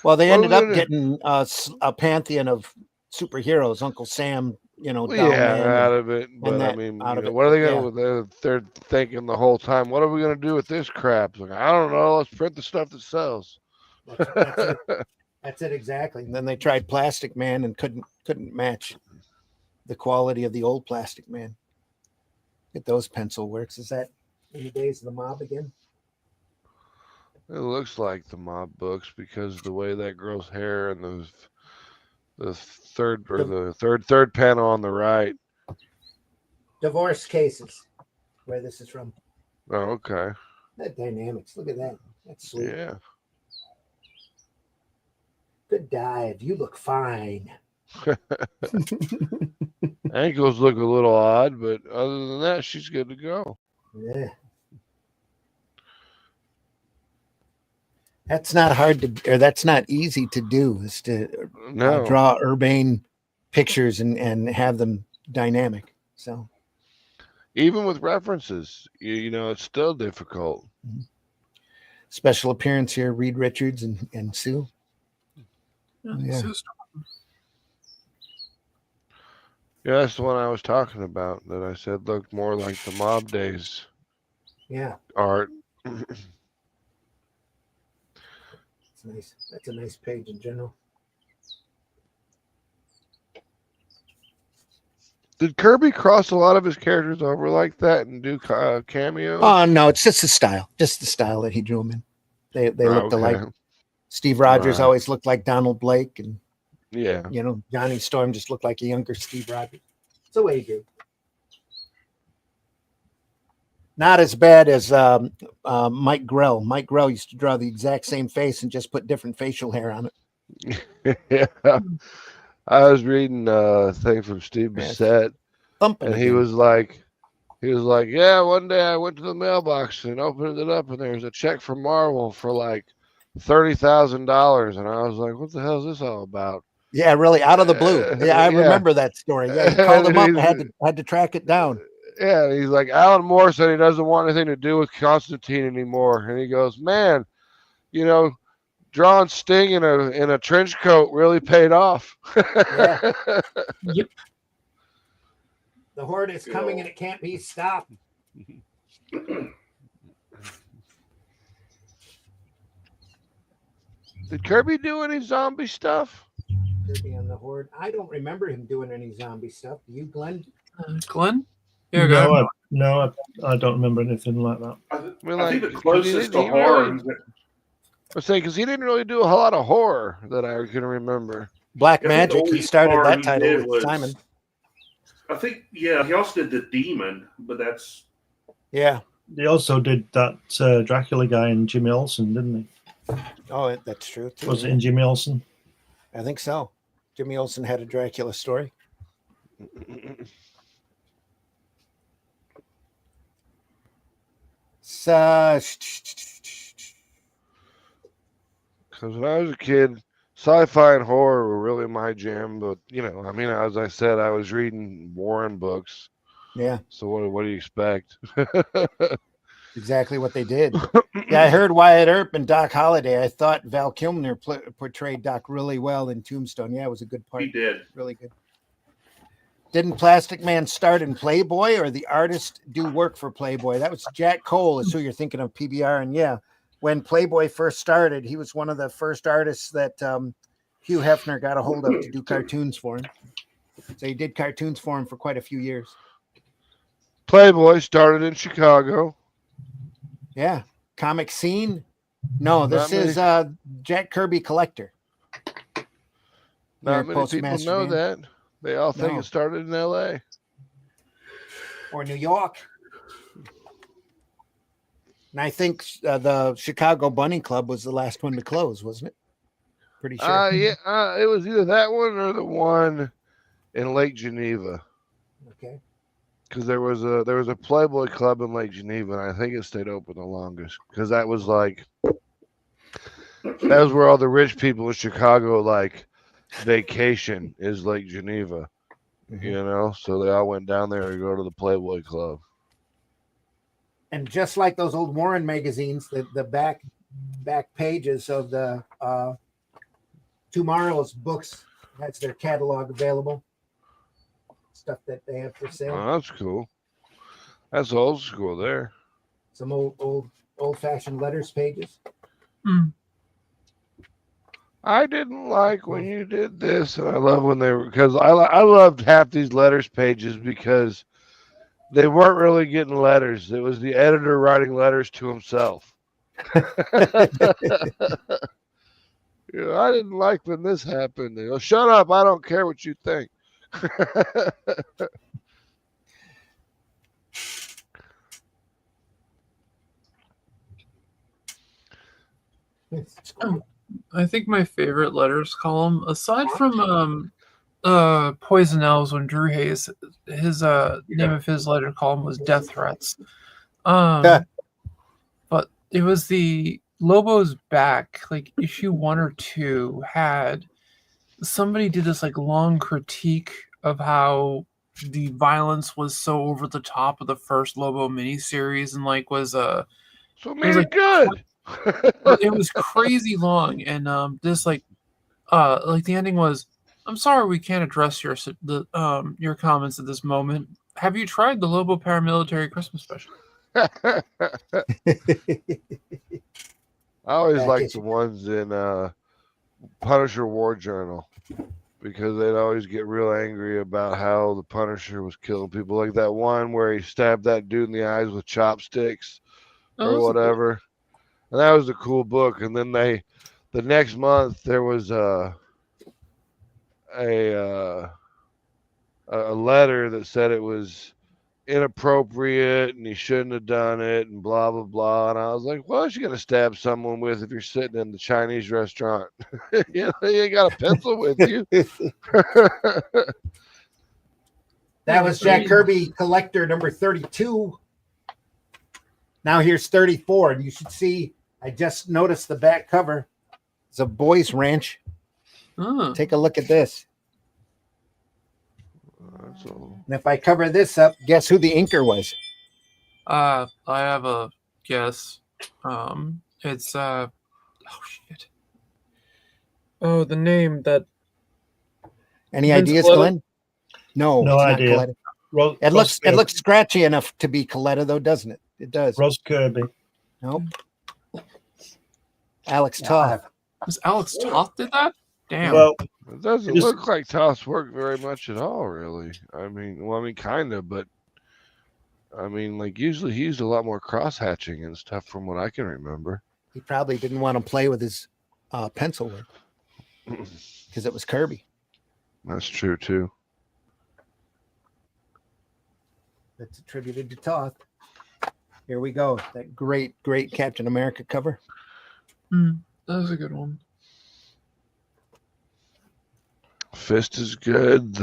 Well, they ended up getting a pantheon of superheroes. Uncle Sam, out of it. But I mean, what are they going to? They're thinking the whole time, what are we going to do with this crap? Like, I don't know. Let's print the stuff that sells. That's it exactly. And then they tried Plastic Man and couldn't match the quality of the old Plastic Man. Get those pencil works. Is that in the days of the Mob again? It looks like the Mob books because the way that girl's hair and the third panel on the right. Divorce Cases, where this is from. Oh, okay. That dynamics. Look at that. That's sweet. Yeah. Good dive. You look fine. Ankles look a little odd, but other than that, she's good to go. Yeah. That's not hard to, or that's not easy to do, is to draw urbane pictures and have them dynamic. So even with references, it's still difficult. Special appearance here, Reed Richards and Sue. Yeah. Yeah, that's the one I was talking about that I said looked more like the Mob days. Yeah. Art. It's nice. That's a nice page in general. Did Kirby cross a lot of his characters over like that and do cameos? Oh no, it's just the style that he drew them in. They looked alike. Steve Rogers always looked like Donald Blake, and yeah, Johnny Storm just looked like a younger Steve Rogers. It's the way he drew. Not as bad as Mike Grell. Mike Grell used to draw the exact same face and just put different facial hair on it. Yeah. I was reading a thing from Steve Bissett, and he was like, yeah, one day I went to the mailbox and opened it up, and there was a check from Marvel for like $30,000, and I was like, what the hell is this all about? Yeah, really, out of the blue. Yeah, I remember that story. Yeah, he called him up and had to track it down. Yeah, he's like, Alan Moore said he doesn't want anything to do with Constantine anymore, and he goes, man, drawing Sting in a trench coat really paid off. Yeah. Yep. The Horde is coming and it can't be stopped. Did Kirby do any zombie stuff? Kirby and the Horde. I don't remember him doing any zombie stuff. Do you, Glenn? Glenn? Here we go. No, I don't remember anything like that. I think the closest to horror. I was saying, because he didn't really do a whole lot of horror that I can remember. Black Magic, he started that title with Simon. I think, yeah, he also did The Demon, but that's... Yeah. He also did that Dracula guy in Jimmy Olsen, didn't he? Oh, that's true, too. Was it in Jimmy Olsen? I think so. Jimmy Olsen had a Dracula story. Because when I was a kid, sci-fi and horror were really my jam. But as I said, I was reading Warren books. Yeah. So what do you expect? Exactly what they did. Yeah, I heard Wyatt Earp and Doc Holliday. I thought Val Kilmer portrayed Doc really well in Tombstone. Yeah, it was a good part. He did. Really good. Didn't Plastic Man start in Playboy, or the artist do work for Playboy? That was Jack Cole is who you're thinking of, PBR. And yeah, when Playboy first started, he was one of the first artists that Hugh Hefner got a hold of to do cartoons for him. So he did cartoons for him for quite a few years. Playboy started in Chicago. Yeah. Comic Scene? No, this is Jack Kirby Collector. Not many people know that. They all think it started in L.A. or New York. And I think the Chicago Bunny Club was the last one to close, wasn't it? Pretty sure. Yeah, it was either that one or the one in Lake Geneva. Okay. Because there was a Playboy Club in Lake Geneva, and I think it stayed open the longest. Because that was where all the rich people in Chicago vacation is Lake Geneva. Mm-hmm. So they all went down there to go to the Playboy Club. And just like those old Warren magazines, the back pages of the Tomorrow's books, that's their catalog available. Stuff that they have for sale. Oh, that's cool. That's old school there. Some old-fashioned letters pages. I didn't like when you did this, and I love when they were, because I loved half these letters pages because they weren't really getting letters. It was the editor writing letters to himself. I didn't like when this happened. They go, shut up! I don't care what you think. I think my favorite letters column, aside from Poison Elves, when Drew Hayes, his name of his letter column was Death Threats. But it was the Lobo's Back, issue 1 or 2 had somebody did this long critique of how the violence was so over the top of the first Lobo miniseries and so made it good. It was crazy long, and the ending was, I'm sorry we can't address your comments at this moment. Have you tried the Lobo Paramilitary Christmas special? I always liked the ones in Punisher War Journal. because they'd always get real angry about how the Punisher was killing people, like that one where he stabbed that dude in the eyes with chopsticks or whatever. And that was a cool book. And then the next month there was a letter that said it was inappropriate and he shouldn't have done it and blah blah blah. And I was like, what else you gonna stab someone with if you're sitting in the Chinese restaurant? You ain't got a pencil with you. That was Jack Kirby Collector number 32. Now here's 34, and you should see, I just noticed the back cover. It's a boys' ranch. Take a look at this. And if I cover this up, guess who the inker was? I have a guess. It's oh shit. Oh, the name that. Any ideas, Glenn? No idea. It looks scratchy enough to be Coletta, though, doesn't it? It does. Ross Kirby. Nope. Alex Toth. Was Alex Toth did that? Damn. Well, it doesn't look like Toth's work very much at all, really. I mean, kind of, but I mean, like usually he used a lot more cross hatching and stuff, from what I can remember. He probably didn't want to play with his pencil work because it was Kirby. That's true too. That's attributed to Toth. Here we go. That great Captain America cover. That was a good one. Fist is good.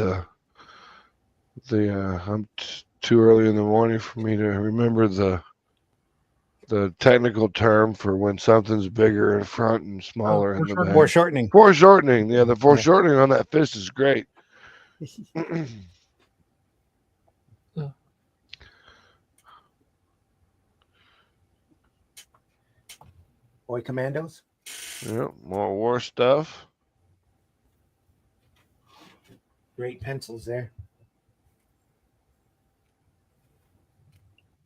I'm too early in the morning for me to remember the technical term for when something's bigger in front and smaller in the back. Foreshortening. Foreshortening. Yeah, the foreshortening on that fist is great. Boy Commandos. Yeah, more war stuff. Great pencils there.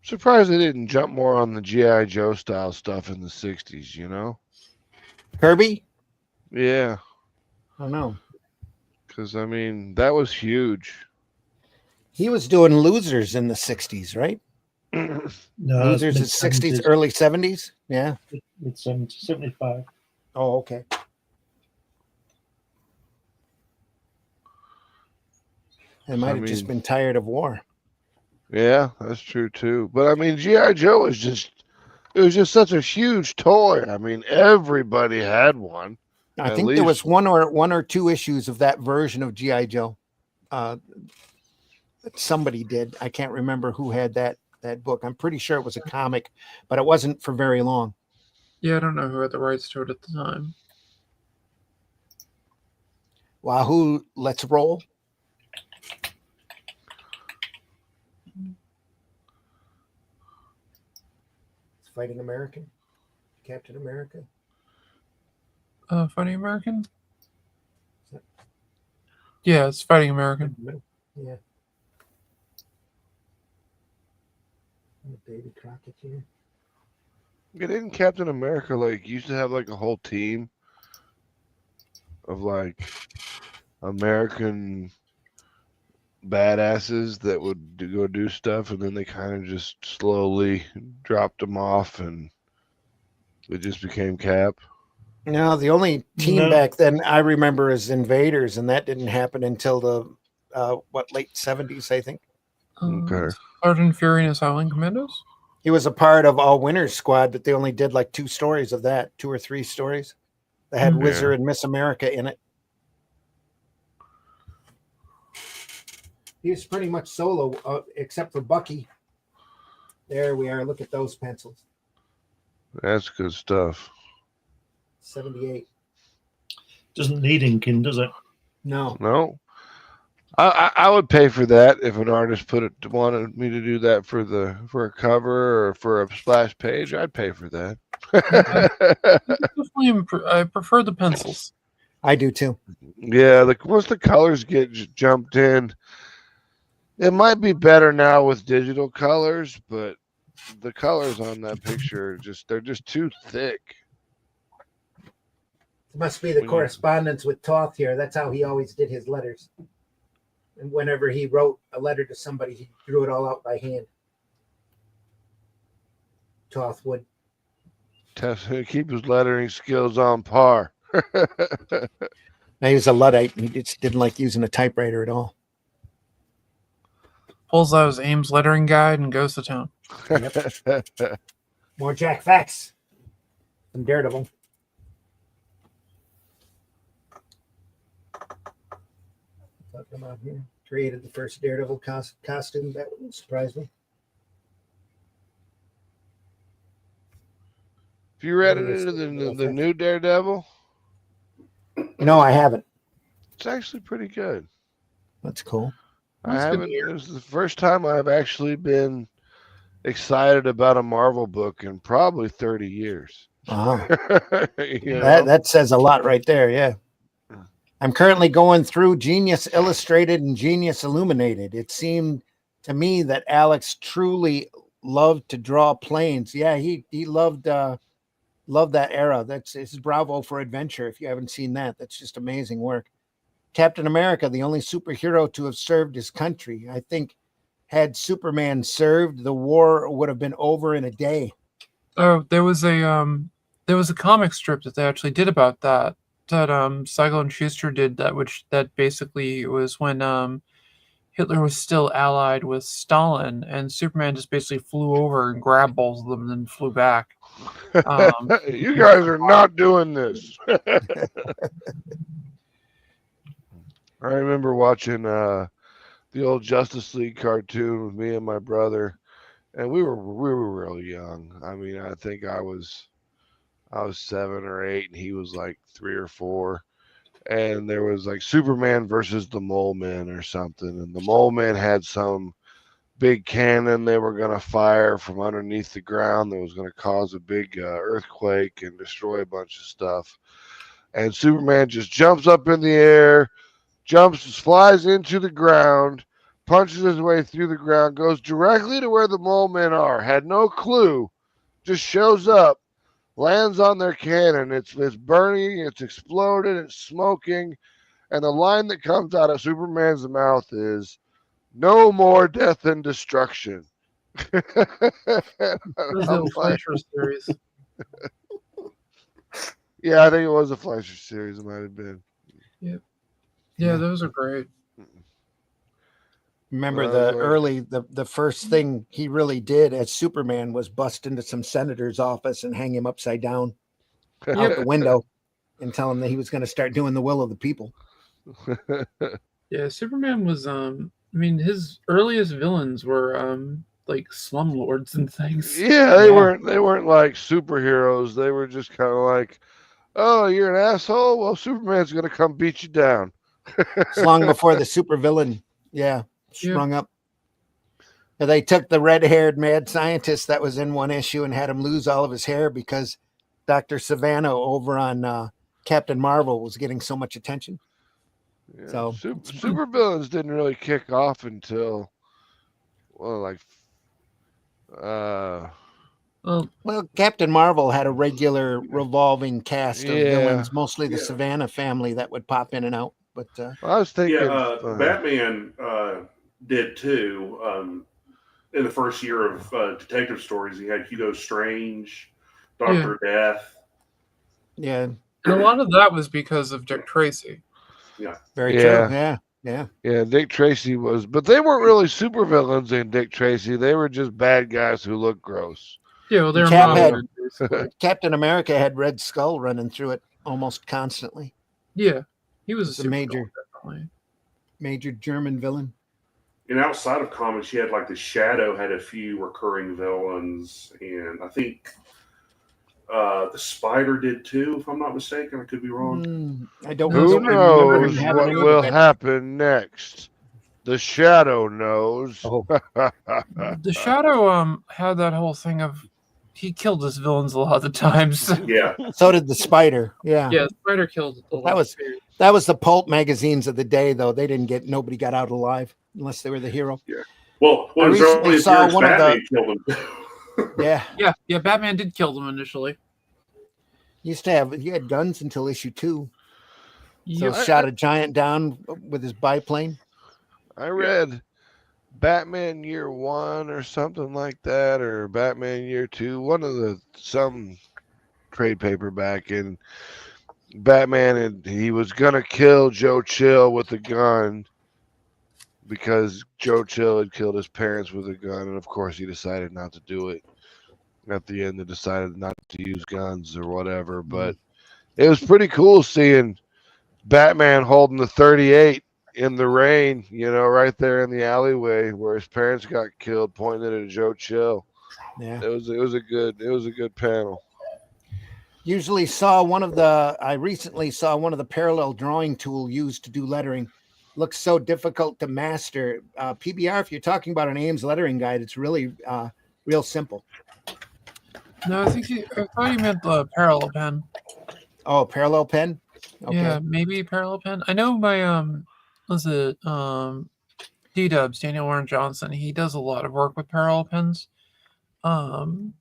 Surprised they didn't jump more on the G.I. Joe style stuff in the 60s, you know? Kirby? Yeah. I don't know. Because, I mean, that was huge. He was doing Losers in the 60s, right? No, Losers in 60s, early 70s? Yeah. It's 75. Oh, okay. They might have just been tired of war. Yeah, that's true too. But I mean, G.I. Joe was just such a huge toy. I mean, everybody had one. I think there was one or two issues of that version of G.I. Joe. Somebody did. I can't remember who had that book. I'm pretty sure it was a comic, but it wasn't for very long. Yeah, I don't know who had the rights to it at the time. Wahoo, let's roll. It's Fighting American. Captain America. Fighting American? Yeah, it's Fighting American. Yeah. Baby Crockett here. Yeah, didn't Captain America used to have a whole team of American badasses that would go do stuff, and then they kind of just slowly dropped them off, and it just became Cap. No, the only team back then I remember is Invaders, and that didn't happen until the late 70s, I think. Okay. Sergeant Fury and his Howling Commandos? He was a part of All Winners Squad, but they only did 2 stories of that, 2 or 3 stories. They had Wizard and Miss America in it. He was pretty much solo, except for Bucky. There we are. Look at those pencils. That's good stuff. 78. Doesn't need inking, does it? No. I would pay for that if an artist wanted me to do that for a cover or for a splash page. I'd pay for that. I prefer the pencils. I do too. Yeah, once the colors get jumped in, it might be better now with digital colors, but the colors on that picture they're just too thick. Must be the correspondence with Toth here. That's how he always did his letters. And whenever he wrote a letter to somebody, he drew it all out by hand. Toth would. Keep his lettering skills on par. Now, he was a Luddite, and he just didn't like using a typewriter at all. Pulls out his Ames lettering guide and goes to town. Yep. More Jack facts from Daredevil. Talking about here. Created the first Daredevil costume. That wouldn't surprise me. Have you read into the new Daredevil? No, I haven't. It's actually pretty good. That's cool. I haven't. It was the first time I've actually been excited about a Marvel book in probably 30 years. Wow. That says a lot right there. Yeah. I'm currently going through Genius Illustrated and Genius Illuminated. It seemed to me that Alex truly loved to draw planes. Yeah, he loved that era. It's Bravo for Adventure. If you haven't seen that, that's just amazing work. Captain America, the only superhero to have served his country. I think had Superman served, the war would have been over in a day. Oh, there was a comic strip that they actually did about that. That Seigel and Schuster did that basically was when Hitler was still allied with Stalin, and Superman just basically flew over and grabbed both of them and then flew back. You guys are not doing this. I remember watching the old Justice League cartoon with me and my brother, and we were really young. I mean, I think I was 7 or 8, and he was like 3 or 4. And there was like Superman versus the Mole Men or something, and the Mole Men had some big cannon they were going to fire from underneath the ground that was going to cause a big earthquake and destroy a bunch of stuff. And Superman just jumps up in the air, flies into the ground, punches his way through the ground, goes directly to where the Mole Men are, had no clue, just shows up, lands on their cannon. It's burning, it's exploded, it's smoking, and the line that comes out of Superman's mouth is, "No more death and destruction." The Fleischer series. Yeah, I think it was a Fleischer series. It might have been. Yep. Yeah, those are great. Remember the first thing he really did as Superman was bust into some senator's office and hang him upside down out the window and tell him that he was going to start doing the will of the people. Yeah, Superman was I mean, his earliest villains were like slumlords and things. Yeah, they weren't like superheroes. They were just kind of like, "Oh, you're an asshole? Well, Superman's going to come beat you down." It's long before the supervillain, sprung up. And they took the red-haired mad scientist that was in one issue and had him lose all of his hair because Dr. Savannah over on Captain Marvel was getting so much attention. Yeah. So supervillains didn't really kick off until, Captain Marvel had a regular revolving cast of villains, mostly the Savannah family that would pop in and out. But I was thinking, Batman did too. In the first year of detective stories, he had Hugo Strange, Dr. Death. Yeah, and a lot of that was because of Dick Tracy. Yeah, very true. Yeah. Dick Tracy was, but they weren't really supervillains in Dick Tracy. They were just bad guys who looked gross. Yeah, well, they're Captain America had Red Skull running through it almost constantly. Yeah, he was a major German villain. And outside of comics, you had like the Shadow had a few recurring villains, and I think the Spider did too, if I'm not mistaken. I could be wrong. I don't. Who knows what will happen next? The Shadow knows. The Shadow had that whole thing of he killed his villains a lot of the times. Yeah. So did the Spider. Yeah. Yeah, the Spider killed a lot. That was the pulp magazines of the day, though. Nobody got out alive unless they were the hero. Yeah. Well, I recently saw one of the. Killed him. Yeah. Yeah. Batman did kill them initially. He had guns until issue 2. So Yep. shot a giant down with his biplane. I read Batman Year 1 or something like that, or Batman Year 2, one of some trade paperback, and Batman he was gonna kill Joe Chill with a gun because Joe Chill had killed his parents with a gun, and of course he decided not to do it. At the end, they decided not to use guns or whatever, but it was pretty cool seeing Batman holding the 38 in the rain, right there in the alleyway where his parents got killed, pointing it at Joe Chill. Yeah, it was a good panel. I recently saw one of the parallel drawing tool used to do lettering. Looks so difficult to master. PBR, if you're talking about an Ames lettering guide, it's really real simple. No, I thought you meant the parallel pen. Oh, parallel pen? Okay. Yeah, maybe parallel pen. I know my D-Dubs, Daniel Warren Johnson, he does a lot of work with parallel pens. And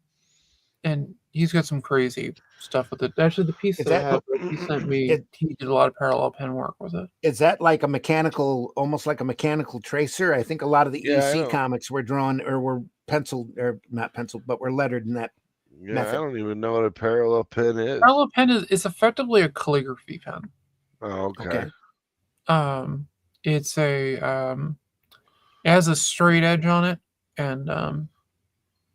he's got some crazy stuff with it. Actually, the piece that I have that he sent me, he did a lot of parallel pen work with it. Is that like almost like a mechanical tracer? I think a lot of the EC comics were drawn or were penciled, or not penciled, but were lettered in that method. I don't even know what a parallel pen is. Parallel pen is effectively a calligraphy pen. Oh, okay. It's it has a straight edge on it, and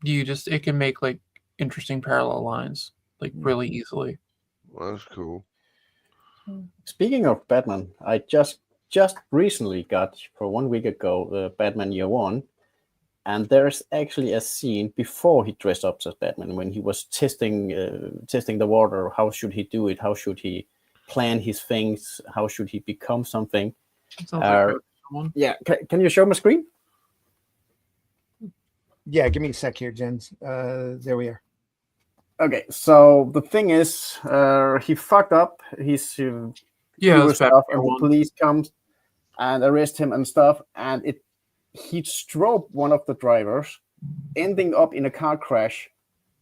it can make like interesting parallel lines like really easily. Well, that's cool. Speaking of Batman, I just recently got, for 1 week ago, Batman Year 1, and there's actually a scene before he dressed up as Batman when he was testing the water. How should he do it? How should he plan his things? How should he become something? Yeah, can you show my screen? Yeah, give me a sec here, Jens. There we are. Okay, so the thing is, he fucked up his stuff, and the police comes and arrest him and stuff, and he stroked one of the drivers, ending up in a car crash,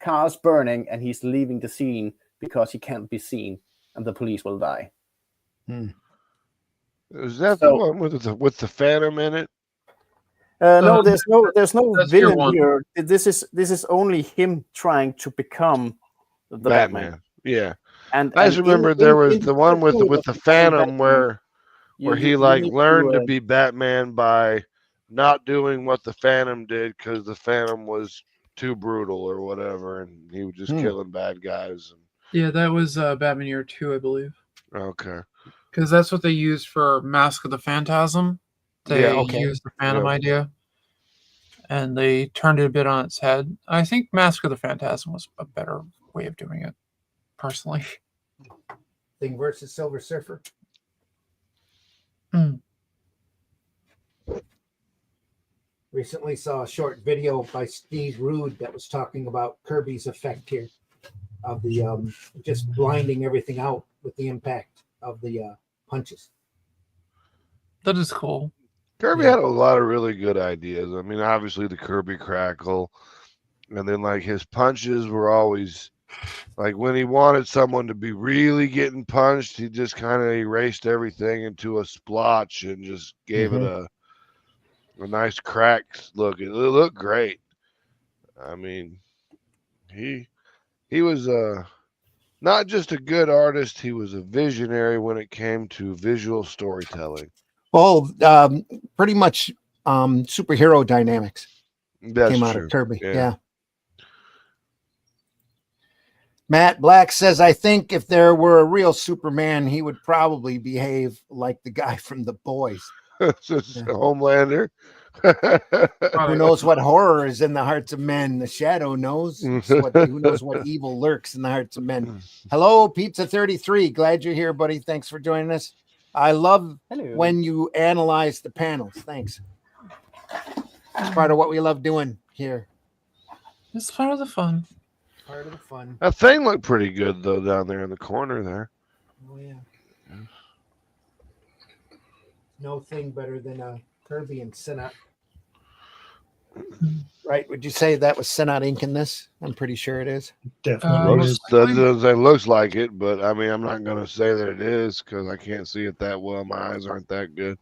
cars burning, and he's leaving the scene because he can't be seen, and the police will die. Is that the one with the Phantom in it? No, there's no villain here. This is only him trying to become the Batman. Yeah, and I just remember there was the one with the Phantom where he learned to be Batman by not doing what the Phantom did because the Phantom was too brutal or whatever, and he was just killing bad guys. Yeah, that was Batman Year 2, I believe. Okay, because that's what they used for Mask of the Phantasm. They used the Phantom idea, and they turned it a bit on its head. I think Mask of the Phantasm was a better way of doing it, personally. Thing versus Silver Surfer. Recently saw a short video by Steve Rude that was talking about Kirby's effect here of the just blinding everything out with the impact of the punches. That is cool. Kirby had a lot of really good ideas. I mean, obviously the Kirby crackle, and then his punches were always when he wanted someone to be really getting punched, he just kind of erased everything into a splotch and just gave it a nice crack look. It looked great. I mean, he was not just a good artist, he was a visionary when it came to visual storytelling. Well, pretty much superhero dynamics came out of Kirby. Yeah. Matt Black says, I think if there were a real Superman, he would probably behave like the guy from The Boys. Homelander. Who knows what horror is in the hearts of men? The Shadow knows. Who knows what evil lurks in the hearts of men? Hello, Pizza 33. Glad you're here, buddy. Thanks for joining us. I love when you analyze the panels. Thanks. It's part of what we love doing here. It's part of the fun. Part of the fun. That thing looked pretty good, though, down there in the corner there. Oh, yeah. No thing better than a Kirby and Sinnoh. right? Would you say that was sent out ink in this? I'm pretty sure it is. Definitely. Looks like it, but I mean, I'm not going to say that it is because I can't see it that well. My eyes aren't that good.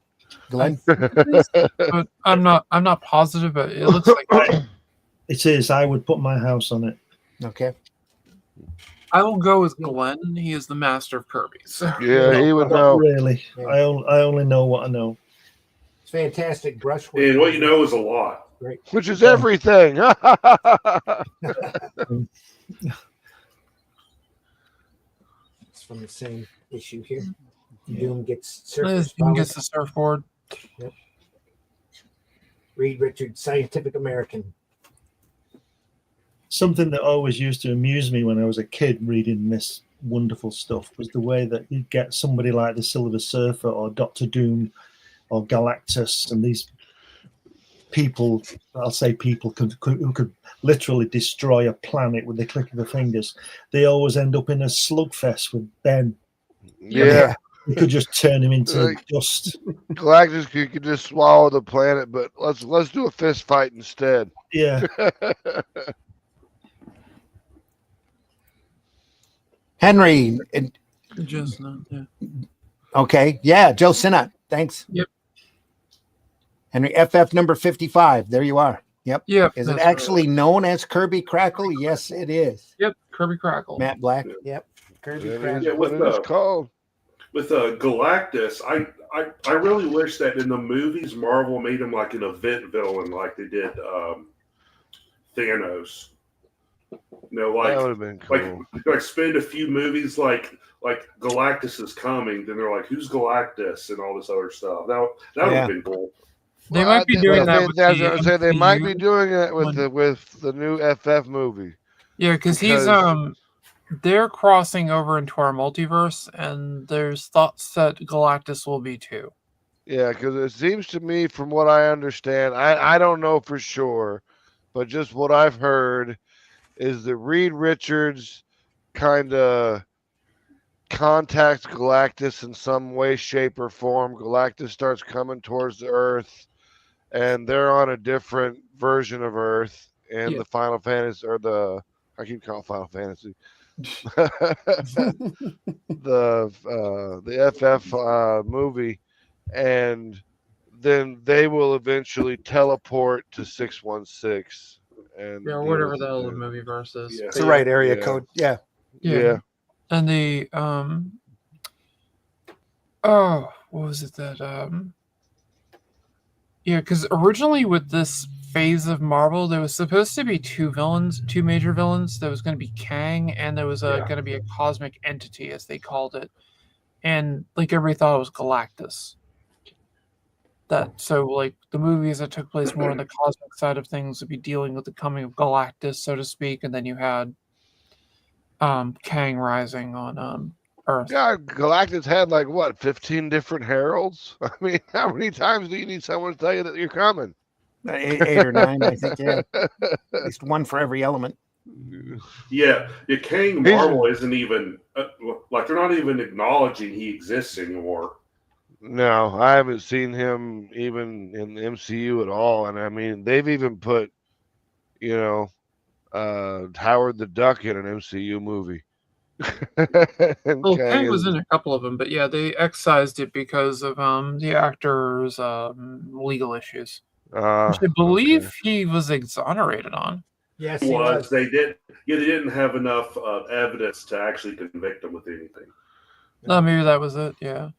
Glenn? But I'm not positive, but it looks like it is. I would put my house on it. Okay. I will go with Glenn. He is the master of Kirby's. Yeah, he would Not know. really. Yeah. I only know what I know. It's fantastic brushwork. And what you know is a lot. Great. Which is everything. It's from the same issue here. Doom gets Doom gets the surfboard. Yep. Reed Richards, Scientific American. Something that always used to amuse me when I was a kid reading this wonderful stuff was the way that you'd get somebody like the Silver Surfer or Doctor Doom or Galactus and these people, I'll say people who could literally destroy a planet with the click of the fingers. They always end up in a slugfest with Ben. Yeah. You could just turn him into dust. Galactus, you could just swallow the planet, but let's do a fist fight instead. Yeah. Henry. Just not, yeah. Okay. Yeah. Joe Sinnott. Thanks. Yep. Henry, FF number 55. There you are. Yep. Yep. Is it actually known as Kirby Crackle? Yes, it is. Yep. Kirby Crackle. Matt Black. Yep. Kirby Crackle. Yeah, What it is called. With Galactus, I really wish that in the movies Marvel made him like an event villain, like they did Thanos. You know, like That would have been cool. Like spend a few movies like Galactus is coming, then they're like, who's Galactus and all this other stuff. That would have been cool. They might be doing that. They might be doing it with the new FF movie. Yeah, because he's they're crossing over into our multiverse, and there's thoughts that Galactus will be too. Yeah, because it seems to me, from what I understand, I don't know for sure, but just what I've heard is that Reed Richards kind of contacts Galactus in some way, shape, or form. Galactus starts coming towards the Earth, and they're on a different version of Earth in the Final Fantasy, or I keep calling it Final Fantasy. the FF movie, and then they will eventually teleport to 616 and whatever the hell the movie verse is. It's the right area code. Yeah. And the what was it that because originally with this phase of Marvel, there was supposed to be two major villains. There was going to be Kang, and there was going to be a cosmic entity, as they called it. And like everybody thought it was Galactus. So like the movies that took place more on the cosmic side of things would be dealing with the coming of Galactus, so to speak, and then you had Kang rising on Earth. Yeah, Galactus had like what, 15 different heralds? I mean, how many times do you need someone to tell you that you're coming? 8 or 9, I think. Yeah, at least one for every element. Yeah, King Marvel isn't even like they're not even acknowledging he exists anymore. No, I haven't seen him even in the MCU at all, and I mean they've even put, Howard the Duck in an MCU movie. Well, Kang was in a couple of them, but yeah, they excised it because of the actor's legal issues. Which I believe he was exonerated on. Yes, he was. They didn't have enough evidence to actually convict him with anything. No, maybe that was it. Yeah.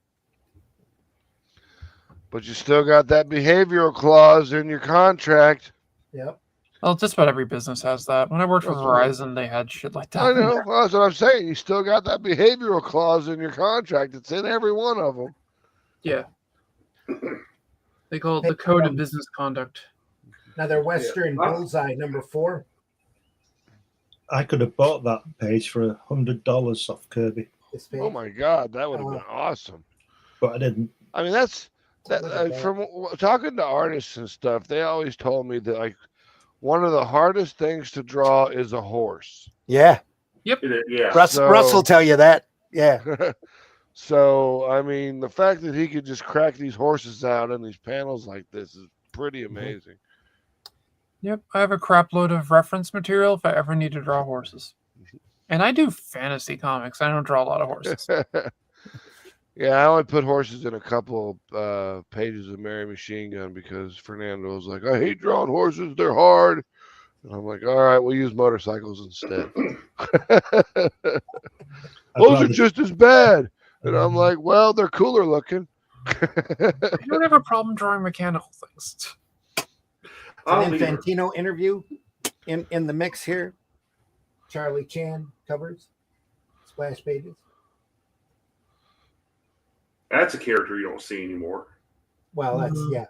But you still got that behavioral clause in your contract. Yep. Well, just about every business has that. When I worked for Verizon, they had shit like that. I know. Well, that's what I'm saying. You still got that behavioral clause in your contract. It's in every one of them. Yeah. They call it the Code of Business Conduct. Another Western Bullseye, number 4. I could have bought that page for $100 off Kirby. Oh my God, that would have been awesome. But I didn't. I mean, from talking to artists and stuff, they always told me that like one of the hardest things to draw is a horse. Yeah. Yep. Yeah. Russ will tell you that. Yeah. So, I mean, the fact that he could just crack these horses out in these panels like this is pretty amazing. Yep, I have a crap load of reference material if I ever need to draw horses. And I do fantasy comics. I don't draw a lot of horses. Yeah, I only put horses in a couple pages of Mary Machine Gun because Fernando was like, I hate drawing horses. They're hard. And I'm like, all right, we'll use motorcycles instead. Those are just as bad. And I'm like, well, they're cooler looking. I don't have a problem drawing mechanical things. An Infantino interview in the mix here. Charlie Chan covers splash pages. That's a character you don't see anymore. Well, that's yeah.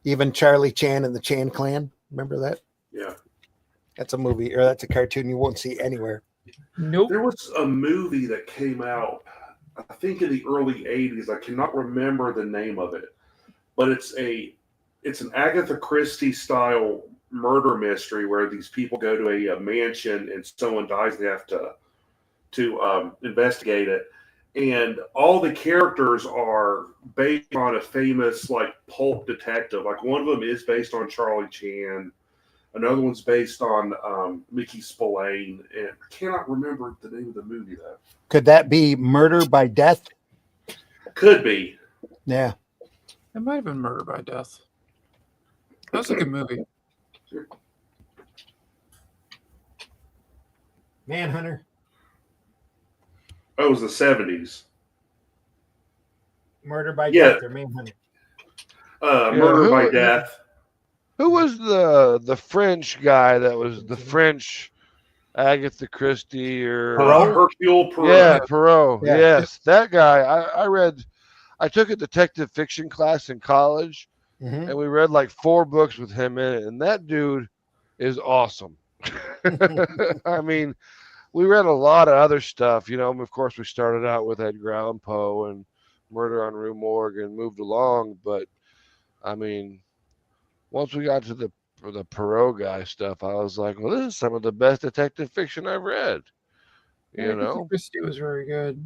Even Charlie Chan and the Chan Clan. Remember that? Yeah. That's a movie, or that's a cartoon you won't see anywhere. Nope. There was a movie that came out, I think in the early 80s. I cannot remember the name of it. But it's an Agatha Christie style murder mystery where these people go to a mansion and someone dies. They have to investigate it, and all the characters are based on a famous like pulp detective. Like one of them is based on Charlie Chan, another one's based on Mickey Spillane, and I cannot remember the name of the movie though. Could that be Murder by Death? Could be. Yeah. It might have been Murder by Death. That was a good movie. Manhunter. Oh, it was the 70s. Murder by Death or Manhunter? Murder by Death. Who was the French guy that was the French Agatha Christie or Hercule Poirot? Yeah, Poirot. Yeah. Yes, that guy. I took a detective fiction class in college, and we read like 4 books with him in it, and that dude is awesome. I mean, we read a lot of other stuff. You know, of course, we started out with Edgar Allan Poe and Murder on Rue Morgue and moved along. But, I mean, once we got to the Poirot guy stuff, I was like, well, this is some of the best detective fiction I've read. You know? Christie was very good.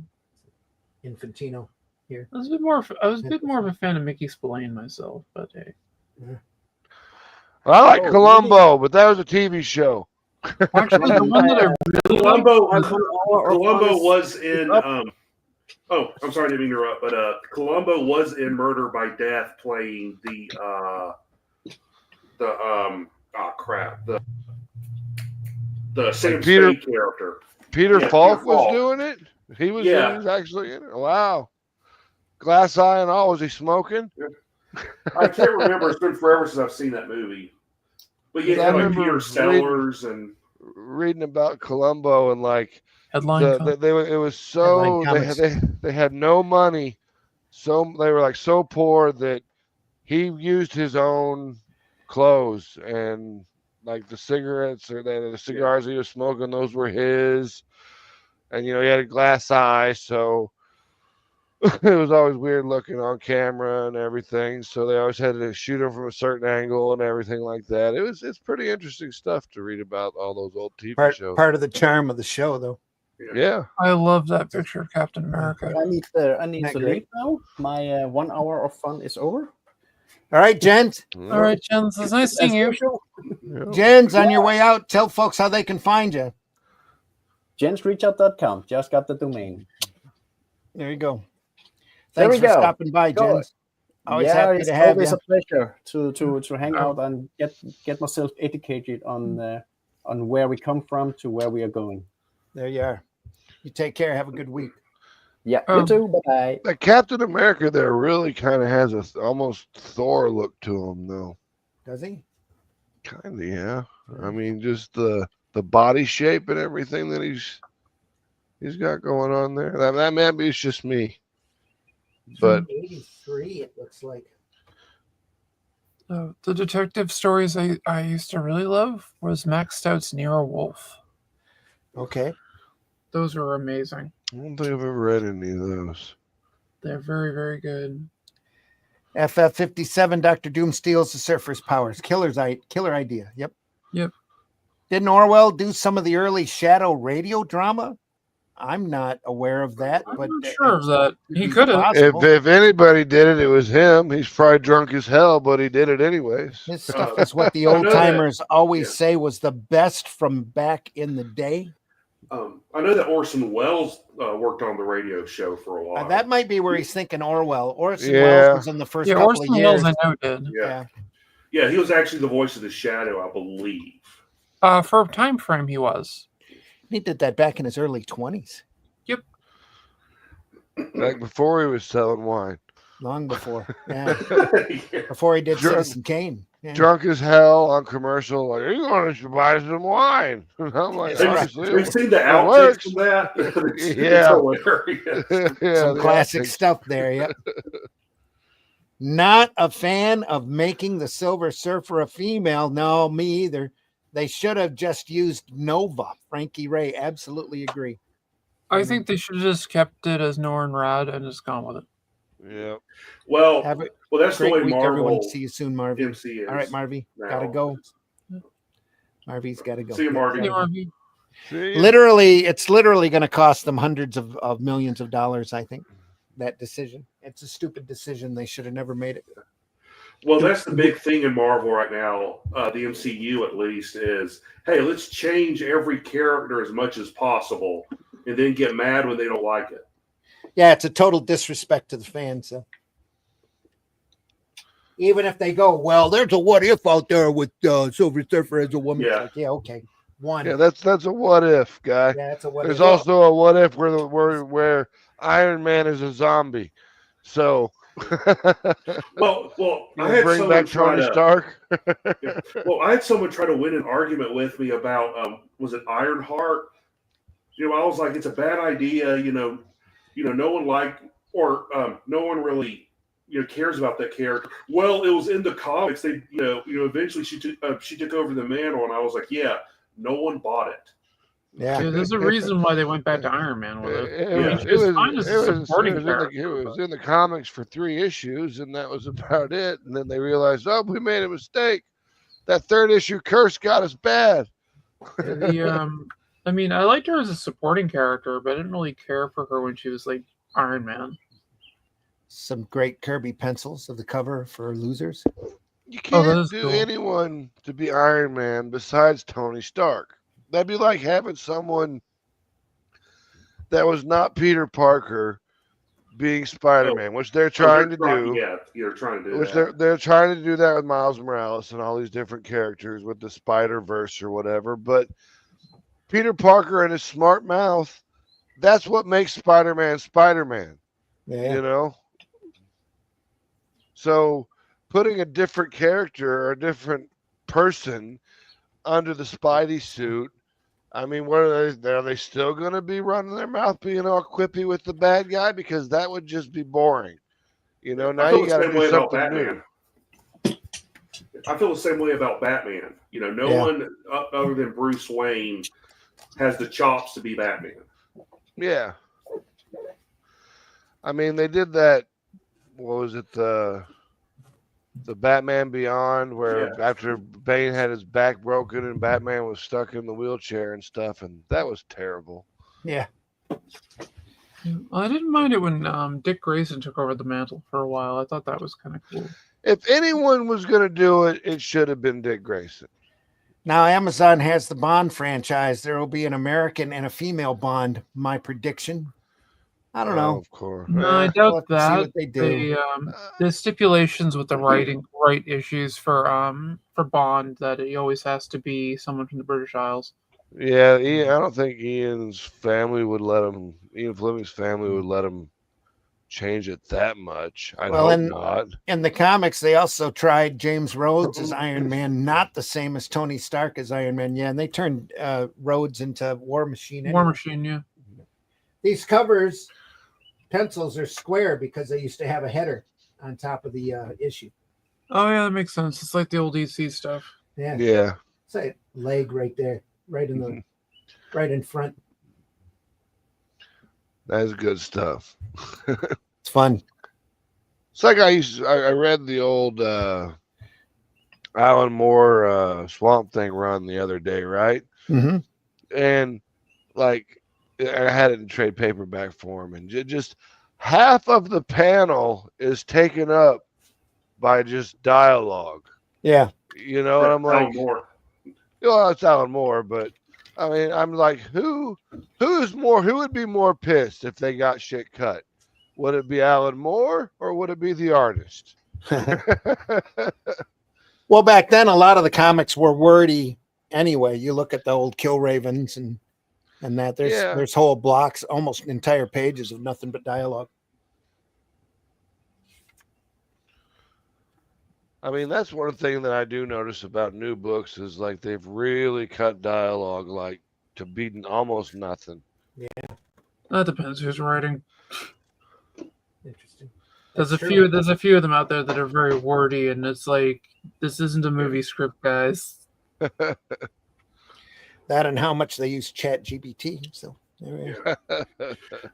Infantino here. I was a bit more of a fan of Mickey Spillane myself, but hey. I like Columbo, but that was a TV show. Actually, the one that I really Columbo was in. I'm sorry to interrupt, but Columbo was in Murder by Death, playing the Sam Spade character. Peter Falk was doing it. He was actually in it. Wow. Glass eye and all. Was he smoking? I can't remember. It's been forever since I've seen that movie. But yeah, I like remember Peter Sellers and reading about Columbo and like headline. It was so they had no money, so they were like so poor that he used his own clothes and like the cigarettes or the cigars he was smoking, those were his, and you know he had a glass eye, so it was always weird looking on camera and everything. So they always had to shoot him from a certain angle and everything like that. It's pretty interesting stuff to read about all those old TV shows. Part of the charm of the show, though. Yeah. I love that picture of Captain America. I need to leave now. My 1 hour of fun is over. All right, Jens. All right, Jens. It's nice seeing you. Jens, on your way out, tell folks how they can find you. JensReachout.com. Just got the domain. There you go. There Thanks we for go. stopping by, Jens. Always happy to have you. It's always a pleasure to hang out and get myself educated on where we come from to where we are going. There you are. You take care. Have a good week. Yeah, you too. Bye. That Captain America there really kind of has a almost Thor look to him, though. Does he? Kind of, yeah. I mean, just the body shape and everything that he's got going on there. That maybe it's just me. But 83, it looks like. The detective stories I used to really love was Max Stout's Nero Wolf. Okay. Those were amazing. I don't think I've ever read any of those. They're very, very good. FF57, Dr. Doom steals the Surfer's powers. Killer idea. Yep. Yep. Didn't Orwell do some of the early Shadow radio drama? I'm not aware of that, I'm but not sure of that. could He be could have. possible. If anybody did it, it was him. He's probably drunk as hell, but he did it anyways. This stuff is what the I old know that- timers always yeah. say was the best from back in the day. I know that Orson Welles worked on the radio show for a while. That might be where he's thinking Orwell. Orson Yeah. Welles was in the first couple Orson of years. Welles I know did. Yeah, he was actually the voice of the Shadow, I believe. For a time frame, he was. He did that back in his early 20s. Yep. Like before he was selling wine. Long before. Yeah. Before he did Citizen Kane. Yeah. Drunk as hell on commercial, like, you want to buy some wine? I'm like, We've seen the outtakes from that. Yeah. Some classic stuff there. Yep. Not a fan of making the Silver Surfer a female. No, me either. They should have just used Nova. Frankie Ray, absolutely agree. I think they should have just kept it as Norrin Rad and just gone with it. Yeah. Well, Have a that's the great way week, Marvel. everyone. See you soon, Marvy. MC is All right, Marvy. now. Gotta go. Marvy's got to go. See you, Marvy. Yeah, Marvy. Literally, it's literally going to cost them hundreds of millions of dollars, I think, that decision. It's a stupid decision. They should have never made it. Well, that's the big thing in Marvel right now, the MCU at least, is, hey, let's change every character as much as possible and then get mad when they don't like it. Yeah, it's a total disrespect to the fans. So. Even if they go, well, there's a what if out there with Silver Surfer as a woman. Yeah. Like, yeah, okay. One. Yeah, that's a what if, guy. Yeah, that's a what There's if. also a what if where Iron Man is a zombie. So Well, you I had bring someone back try Tony to. Stark. Yeah. Well, I had someone try to win an argument with me about was it Ironheart? You know, I was like, it's a bad idea. You know, no one liked or no one really cares about that character. Well, it was in the comics. They eventually she took over the mantle, and I was like, yeah, no one bought it. Yeah, there's a reason why they went back to Iron Man with it. It was in the comics for 3 issues, and that was about it. And then they realized, oh, we made a mistake. That 3rd issue curse got us bad. I mean, I liked her as a supporting character, but I didn't really care for her when she was like Iron Man. Some great Kirby pencils of the cover for losers. You can't do anyone to be Iron Man besides Tony Stark. That'd be like having someone that was not Peter Parker being Spider-Man, which they're trying to do. Yeah, you're trying to do which that. They're trying to do that with Miles Morales and all these different characters with the Spider-Verse or whatever. But Peter Parker and his smart mouth, that's what makes Spider-Man Spider-Man. Yeah. You know? So putting a different character or a different person under the Spidey suit, I mean, what are they still going to be running their mouth being all quippy with the bad guy? Because that would just be boring. You know, now you got to do something new. I feel the same way about Batman. No one other than Bruce Wayne has the chops to be Batman. Yeah. I mean, they did that. What was it? The Batman Beyond, where after Bane had his back broken and Batman was stuck in the wheelchair and stuff, and that was terrible. Yeah. I didn't mind it when Dick Grayson took over the mantle for a while. I thought that was kind of cool. If anyone was going to do it, it should have been Dick Grayson. Now Amazon has the Bond franchise. There will be an American and a female Bond. My prediction. I don't know. Of course. No, I doubt We'll have to see that. what they do. The stipulations with the right issues for Bond that he always has to be someone from the British Isles. Yeah, I don't think Ian's family would let him. Ian Fleming's family would let him change it that much. I hope not. In the comics, they also tried James Rhodes as Iron Man, not the same as Tony Stark as Iron Man. Yeah, and they turned Rhodes into War Machine. War Machine, yeah. These covers. Pencils are square because they used to have a header on top of the issue. Oh yeah, that makes sense. It's like the old DC stuff. Yeah. Yeah. It's a leg right there, right in front. That's good stuff. It's fun. It's like I read the old Alan Moore Swamp Thing run the other day, right? Mm-hmm. And like I had it in trade paperback form, and just half of the panel is taken up by just dialogue. Yeah. You know, and I'm like, Alan Moore. well, it's Alan Moore, but I mean, I'm like, who would be more pissed if they got shit cut? Would it be Alan Moore or would it be the artist? Well, back then, a lot of the comics were wordy anyway. You look at the old Kill Ravens and that there's whole blocks, almost entire pages of nothing but dialogue. I mean, that's one thing that I do notice about new books is like they've really cut dialogue like to beating almost nothing. Yeah. That depends who's writing. Interesting. There's a few of them out there that are very wordy, and it's like, this isn't a movie script, guys. That and how much they use Chat GPT. So there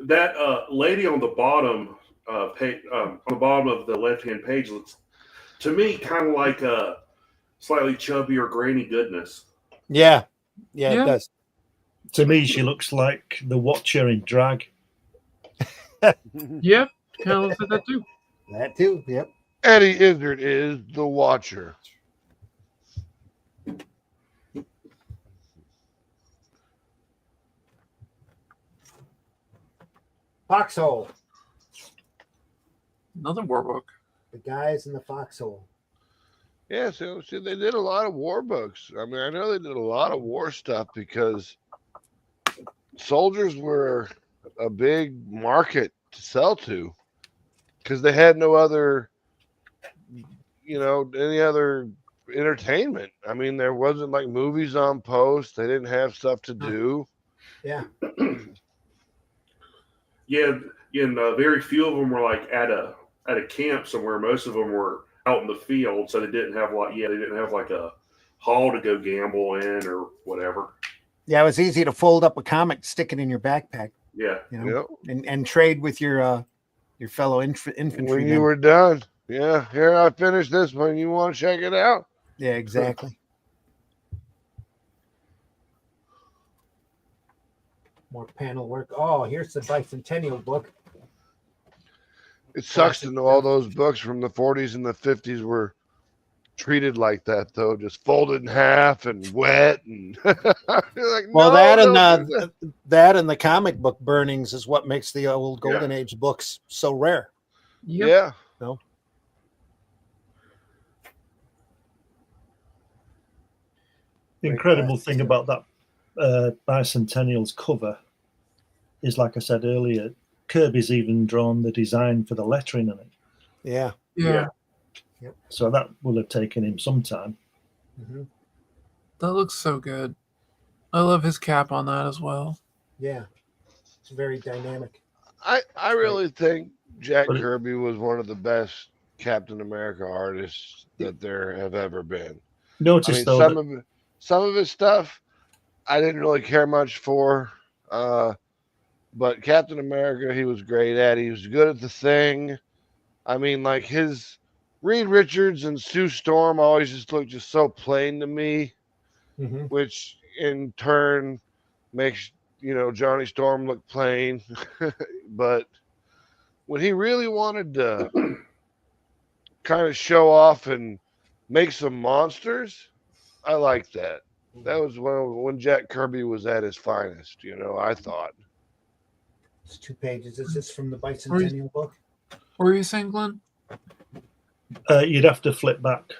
That lady on the bottom page, on the bottom of the left-hand page looks to me kind of like a slightly chubbier Granny Goodness. Yeah, it does. To me, she looks like the Watcher in drag. Yeah, kind of looks like that too. That too. Yep. Eddie Izzard is the Watcher. Foxhole. Another war book. The guys in the foxhole. Yeah, so see, they did a lot of war books. I mean, I know they did a lot of war stuff because soldiers were a big market to sell to because they had no other, any other entertainment. I mean, there wasn't like movies on post. They didn't have stuff to do. Yeah. Yeah, and very few of them were like at a camp somewhere. Most of them were out in the field, so they didn't have like a hall to go gamble in or whatever. Yeah, it was easy to fold up a comic, stick it in your backpack. Yeah, and trade with your fellow infantry when you were done. Yeah, here, I finished this one. You want to check it out? Yeah, exactly. More panel work. Oh, here's the bicentennial book. It sucks to know all those books from the 40s and the 50s were treated like that, though, just folded in half and wet. And like, well, that and the comic book burnings is what makes the old Golden Age books so rare. Yep. Yeah. No. The incredible thing about that bicentennial's cover is, like I said earlier, Kirby's even drawn the design for the lettering in it. Yeah. Yeah. Yep. So that will have taken him some time. Mm-hmm. That looks so good. I love his cap on that as well. Yeah. It's very dynamic. I really think Jack Kirby was one of the best Captain America artists that there have ever been. Notice though, some of his stuff I didn't really care much for, but Captain America he was great at. He was good at the Thing. I mean, like his Reed Richards and Sue Storm always just looked just so plain to me, which in turn makes Johnny Storm look plain. But when he really wanted to kind of show off and make some monsters, I liked that. That was when Jack Kirby was at his finest, I thought. It's 2 pages. Is this from the bicentennial book? What were you saying, Glenn? You'd have to flip back.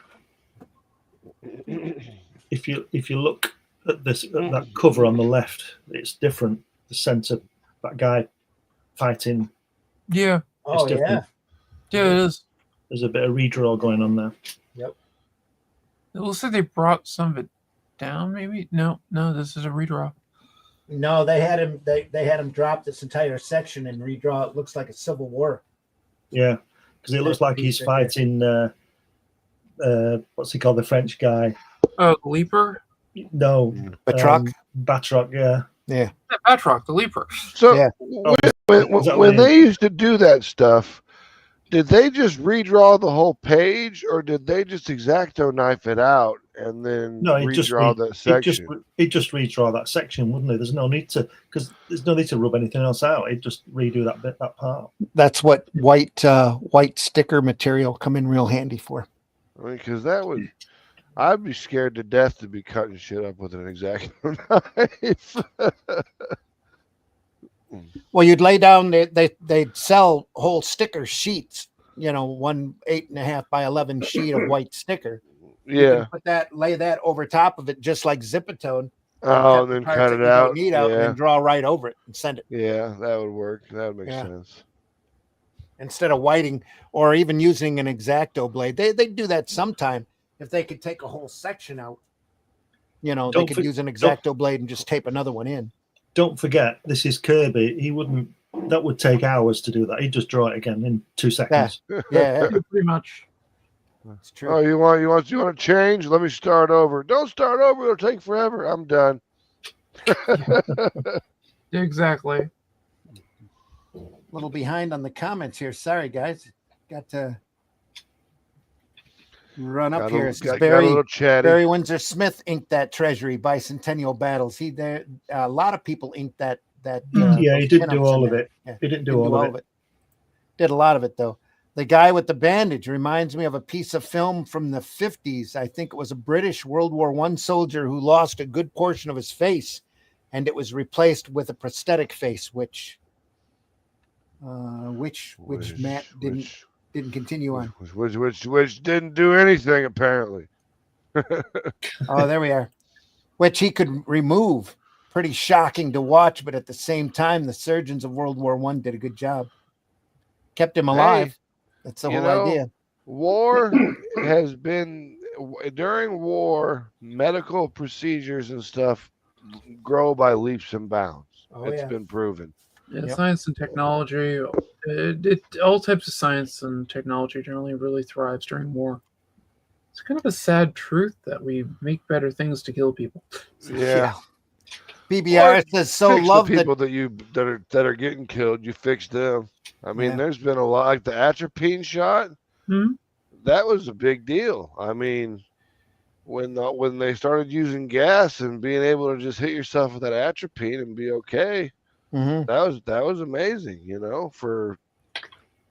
If you look at this that cover on the left, it's different. The center, that guy fighting. Yeah. Oh yeah. Yeah, it is. There's a bit of redraw going on there. Yep. It looks like they brought some of it down. Maybe no. This is a redraw. No, they had him. They had him drop this entire section and redraw. It looks like a Civil War. Yeah, because it looks like he's fighting. What's he called? The French guy. Oh, the Leaper. No, Batroc. Batroc. Yeah. Yeah. Batroc, the Leaper. So when they used to do that stuff, Did they just redraw the whole page, or did they just X-Acto knife it out and then redraw that section? It just redraw that section, wouldn't it? There's no need to, because there's no need to rub anything else out. It just redo that part. That's what white sticker material come in real handy for. I mean, because I'd be scared to death to be cutting shit up with an X-Acto knife. Well, you'd lay down. They'd sell whole sticker sheets. You know, 1 8.5 by 11 sheet of white sticker. Yeah. Lay that over top of it, just like Zipatone. Oh, and then cut it out. And then draw right over it and send it. Yeah, that would work. That would make sense. Instead of whiting or even using an X-Acto blade, they do that sometime. If they could take a whole section out, you know, they could use an X-Acto blade and just tape another one in. Don't forget, this is Kirby. That would take hours to do that. He'd just draw it again in 2 seconds. Yeah, pretty much. That's true. Oh, you want to change? Let me start over. Don't start over. It'll take forever. I'm done. Exactly. A little behind on the comments here. Sorry, guys. Got to run up here. Barry Windsor Smith inked that Treasury Bicentennial Battles. A lot of people inked that. He didn't do all of it. Yeah, he didn't do all of it. Did a lot of it though. The guy with the bandage reminds me of a piece of film from the 50s. I think it was a British World War I soldier who lost a good portion of his face, and it was replaced with a prosthetic face, which Matt didn't continue on. Which didn't do anything apparently. Oh, there we are. Which he could remove. Pretty shocking to watch, but at the same time, the surgeons of World War I did a good job. Kept him alive. Hey, that's the whole idea. War has been, during war, medical procedures and stuff grow by leaps and bounds. It's been proven. Yeah, science and technology, all types of science and technology generally really thrives during war. It's kind of a sad truth that we make better things to kill people. Yeah. BBR says love the people that are getting killed. You fix them. I mean, there's been a lot, like the atropine shot. Hmm? That was a big deal. I mean, when they started using gas and being able to just hit yourself with that atropine and be okay, that was amazing. You know, for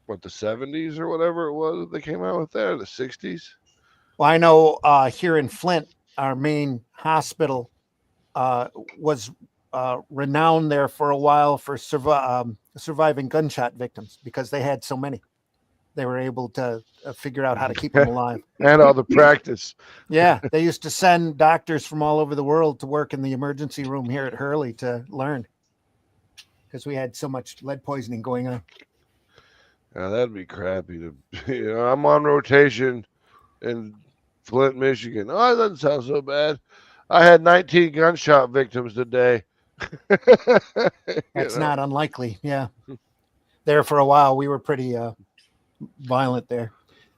what, the 70s or whatever it was that they came out with there, the 60s. Well, I know here in Flint, our main hospital was renowned there for a while for surviving gunshot victims because they had so many. They were able to figure out how to keep them alive. And all the practice. Yeah, they used to send doctors from all over the world to work in the emergency room here at Hurley to learn because we had so much lead poisoning going on. Yeah, that'd be crappy. I'm on rotation in Flint, Michigan. Oh, that doesn't sound so bad. I had 19 gunshot victims today. That's not unlikely. Yeah. There for a while, we were pretty violent there.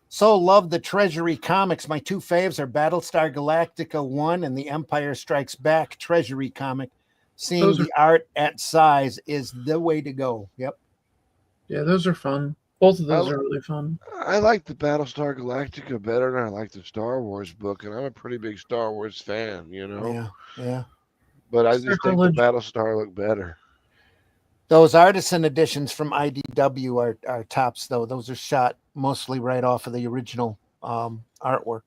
So love the Treasury comics. My 2 faves are Battlestar Galactica 1 and the Empire Strikes Back Treasury comic. Seeing the art at size is the way to go. Yep. Yeah, those are fun. Both of those are really fun. I like the Battlestar Galactica better than I like the Star Wars book, and I'm a pretty big Star Wars fan, you know? Yeah. But I just think the Battlestar looked better. Those artisan editions from IDW are tops, though. Those are shot mostly right off of the original artwork.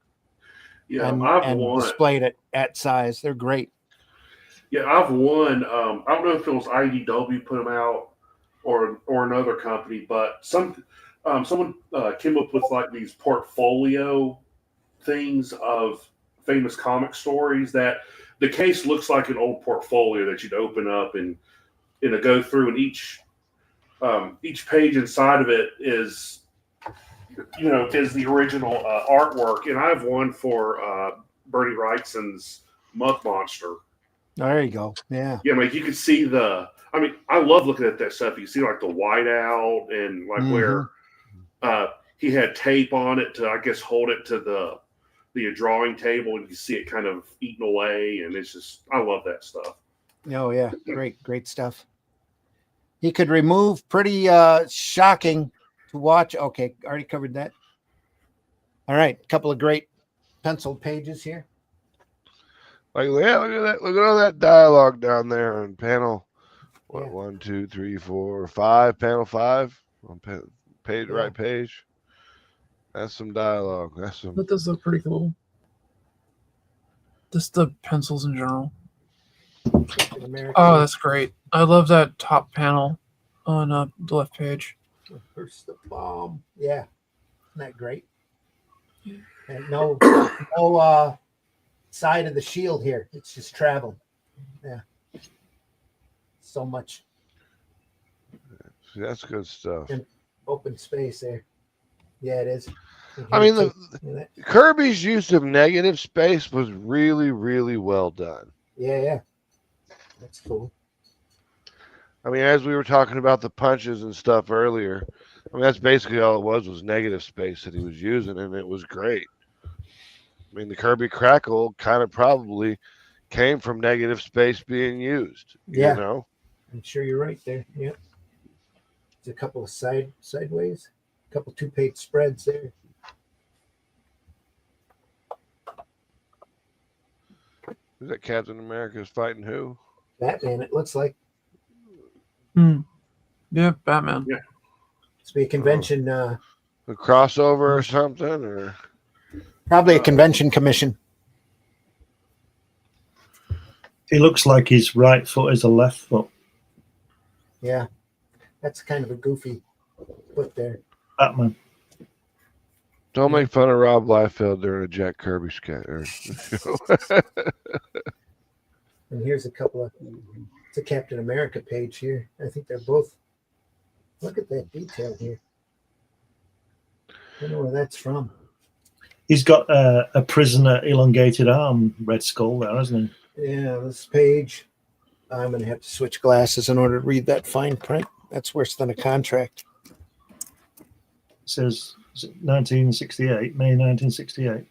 Yeah, and displayed at size. They're great. Yeah, I've won. I don't know if it was IDW put them out or another company, but someone came up with like these portfolio things of famous comic stories that the case looks like an old portfolio that you'd open up and go through, and each page inside of it is the original artwork. And I've won for Bernie Wrightson's Muck Monster. There you go. Yeah. Yeah, like you can see I love looking at that stuff. You can see like the whiteout and like where he had tape on it to, I guess, hold it to the drawing table, and you can see it kind of eaten away. And it's just, I love that stuff. Oh yeah, great stuff. He could remove pretty shocking to watch. Okay, already covered that. All right, a couple of great penciled pages here. Like, yeah, look at that. Look at all that dialogue down there on panel. What? Yeah. 1, 2, 3, 4, 5. Panel 5 on page, right page. That's some dialogue. That's some. That does look pretty cool. Just the pencils in general. Oh, that's great. I love that top panel on the left page. First the bomb. Yeah. Isn't that great? And no side of the shield here. It's just traveling. Yeah. So much. See, that's good stuff. And open space there. Yeah, it is. I mean, Kirby's use of negative space was really, really well done. Yeah. That's cool. I mean, as we were talking about the punches and stuff earlier, I mean, that's basically all it was negative space that he was using, and it was great. I mean, the Kirby crackle kind of probably came from negative space being used. Yeah. You know? I'm sure you're right there. Yeah. There's a couple of sideways, a couple 2-page spreads there. Is that Captain America's fighting who? Batman, it looks like. Yeah, Batman. Yeah. It's be a convention. A crossover or something, or probably a convention commission. He looks like his right foot is a left foot. Yeah, that's kind of a goofy foot there. Batman. Don't make fun of Rob Liefeld during a Jack Kirby sketch. And here's a couple of. It's a Captain America page here. I think they're both. Look at that detail here. I don't know where that's from. He's got a prisoner elongated arm, Red Skull there, hasn't he? Yeah, this page. I'm going to have to switch glasses in order to read that fine print. That's worse than a contract. It says 1968, May 1968.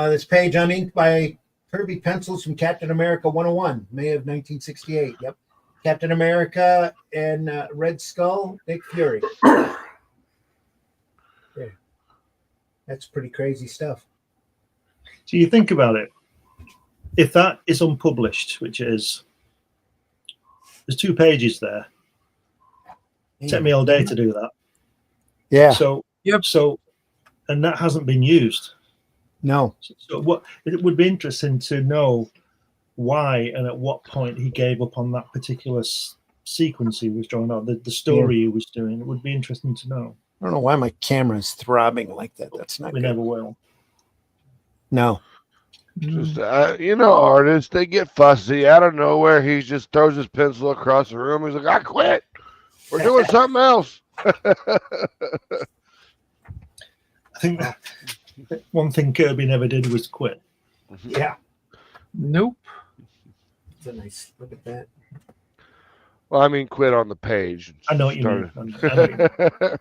This page uninked by Kirby pencils from Captain America 101, May of 1968. Yep. Captain America and Red Skull, Nick Fury. Yeah. That's pretty crazy stuff. So you think about it. If that is unpublished, which it is, there's 2 pages there. It took me all day to do that. Yeah. So, and that hasn't been used. No. So what it would be interesting to know why and at what point he gave up on that particular sequence he was drawing out, the story he was doing. It would be interesting to know. I don't know why my camera is throbbing like that. That's not We good. never will. No. Just artists, they get fussy out of nowhere. He just throws his pencil across the room. He's like, I quit. We're doing something else. I think one thing Kirby never did was quit. Yeah. Nope. It's a nice look at that. Well, I mean, quit on the page. I know what you mean. I know what you mean.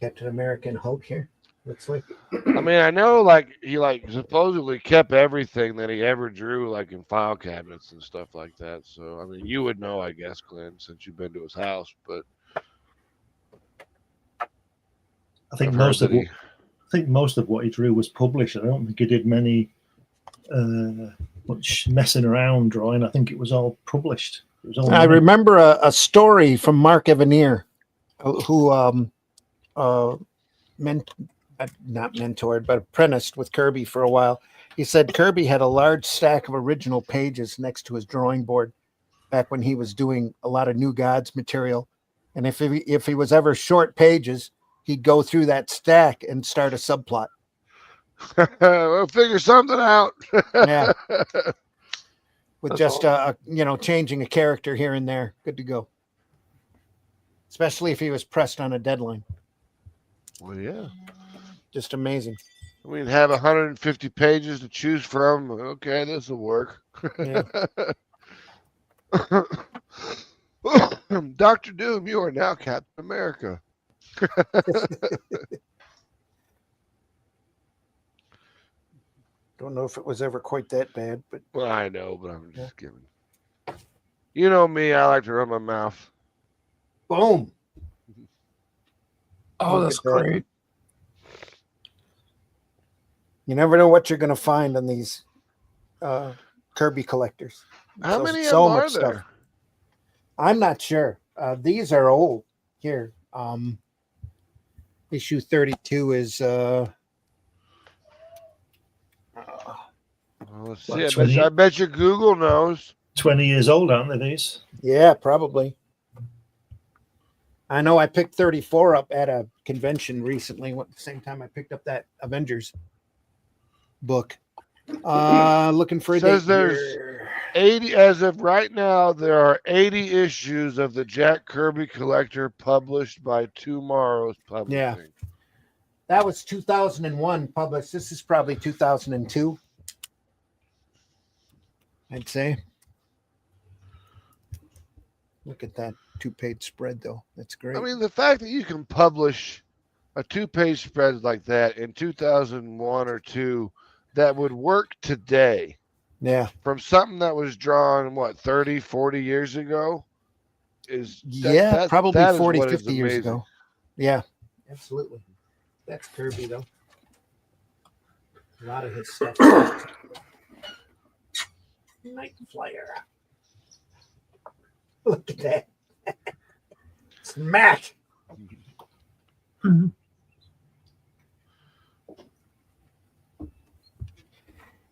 Captain America and Hulk here. Looks like. I mean, I know, he supposedly kept everything that he ever drew, in file cabinets and stuff like that. So, I mean, you would know, I guess, Glenn, since you've been to his house. But I think most of what he drew was published. I don't think he did much messing around drawing. I think it was all published. It was all. I remember a story from Mark Evanier, who not mentored, but apprenticed with Kirby for a while. He said Kirby had a large stack of original pages next to his drawing board back when he was doing a lot of New Gods material. And if he was ever short pages, he'd go through that stack and start a subplot. We'll figure something out. Yeah. With just changing a character here and there. Good to go. Especially if he was pressed on a deadline. Well, yeah. Just amazing. We'd have 150 pages to choose from. Okay, this will work. Yeah. Dr. Doom, you are now Captain America. Don't know if it was ever quite that bad, but well, I know, but I'm just giving. You know me, I like to run my mouth. Boom. Oh, Look that's at that. great. You never know what you're going to find on these Kirby collectors. How many of them are much there? stuff. I'm not sure. These are old. Here, issue 32 is. Well, let's see. Like I bet you Google knows. 20 years old, aren't they, these? Yeah, probably. I know I picked 34 up at a convention recently. At the same time I picked up that Avengers book. Looking for a Says date there's here. 80 as of right now. There are 80 issues of the Jack Kirby Collector published by Tomorrow's Publishing. Yeah. That was 2001 published. This is probably 2002. I'd say. Look at that 2-page spread, though. That's great. I mean, the fact that you can publish a 2-page spread like that in 2001 or 2 that would work today. Yeah. From something that was drawn, 30, 40 years ago? Probably that 40, is 50 years amazing. ago. Yeah, absolutely. That's Kirby, though. A lot of his stuff. Night Flyer. Look at that. Smash. Mm-hmm.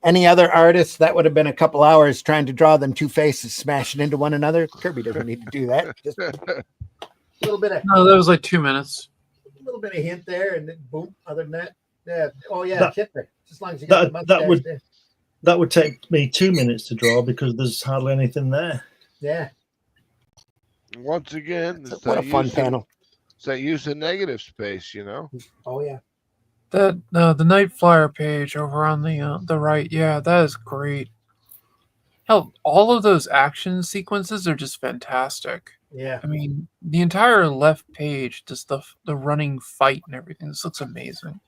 Any other artists, that would have been a couple hours trying to draw them two faces smashing into one another. Kirby doesn't need to do that. Just a little bit of No, that was like 2 minutes. a little bit of hint there, and then boom. Other than that, yeah. Oh yeah, Hitler. As long as you That- got the that mustache would- there. That would take me 2 minutes to draw because there's hardly anything there. Yeah. Once again, it's What a that fun use of- panel. It's that use of negative space, Oh yeah. That the Night Flyer page over on the right, yeah, that is great. Hell, all of those action sequences are just fantastic. Yeah. I mean, the entire left page, just the running fight and everything. This looks amazing.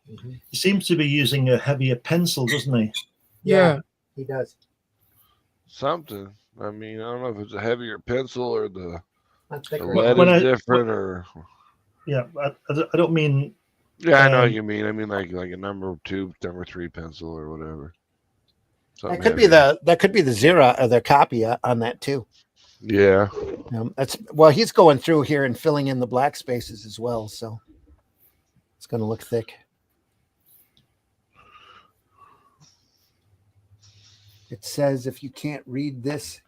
He seems to be using a heavier pencil, doesn't he? Yeah. He does. Something. I mean, I don't know if it's a heavier pencil or the Not thicker. lead When is I- different or. Yeah, I don't mean. Yeah, I know what Um, you mean. I mean like a number 2, number 3 pencil or whatever. That Something could be heavier. the Zero or the copy on that too. Yeah. He's going through here and filling in the black spaces as well, so it's going to look thick. It says if you can't read this,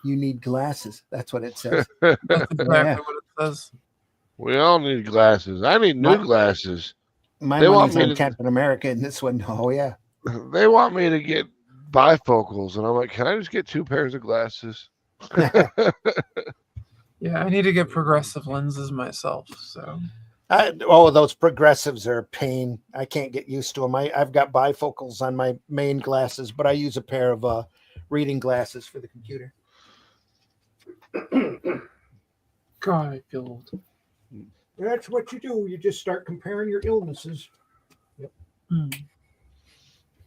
you need glasses. That's what it says. That's exactly Yeah. what it says. We all need glasses. I need new My- glasses. My They want money's me on to- Captain America in this one. Oh yeah. They want me to get bifocals, and I'm like, can I just get 2 pairs of glasses? Yeah, I need to get progressive lenses myself. So Those progressives are a pain. I can't get used to them. I've got bifocals on my main glasses, but I use a pair of reading glasses for the computer. God, I feel old. That's what you do. You just start comparing your illnesses.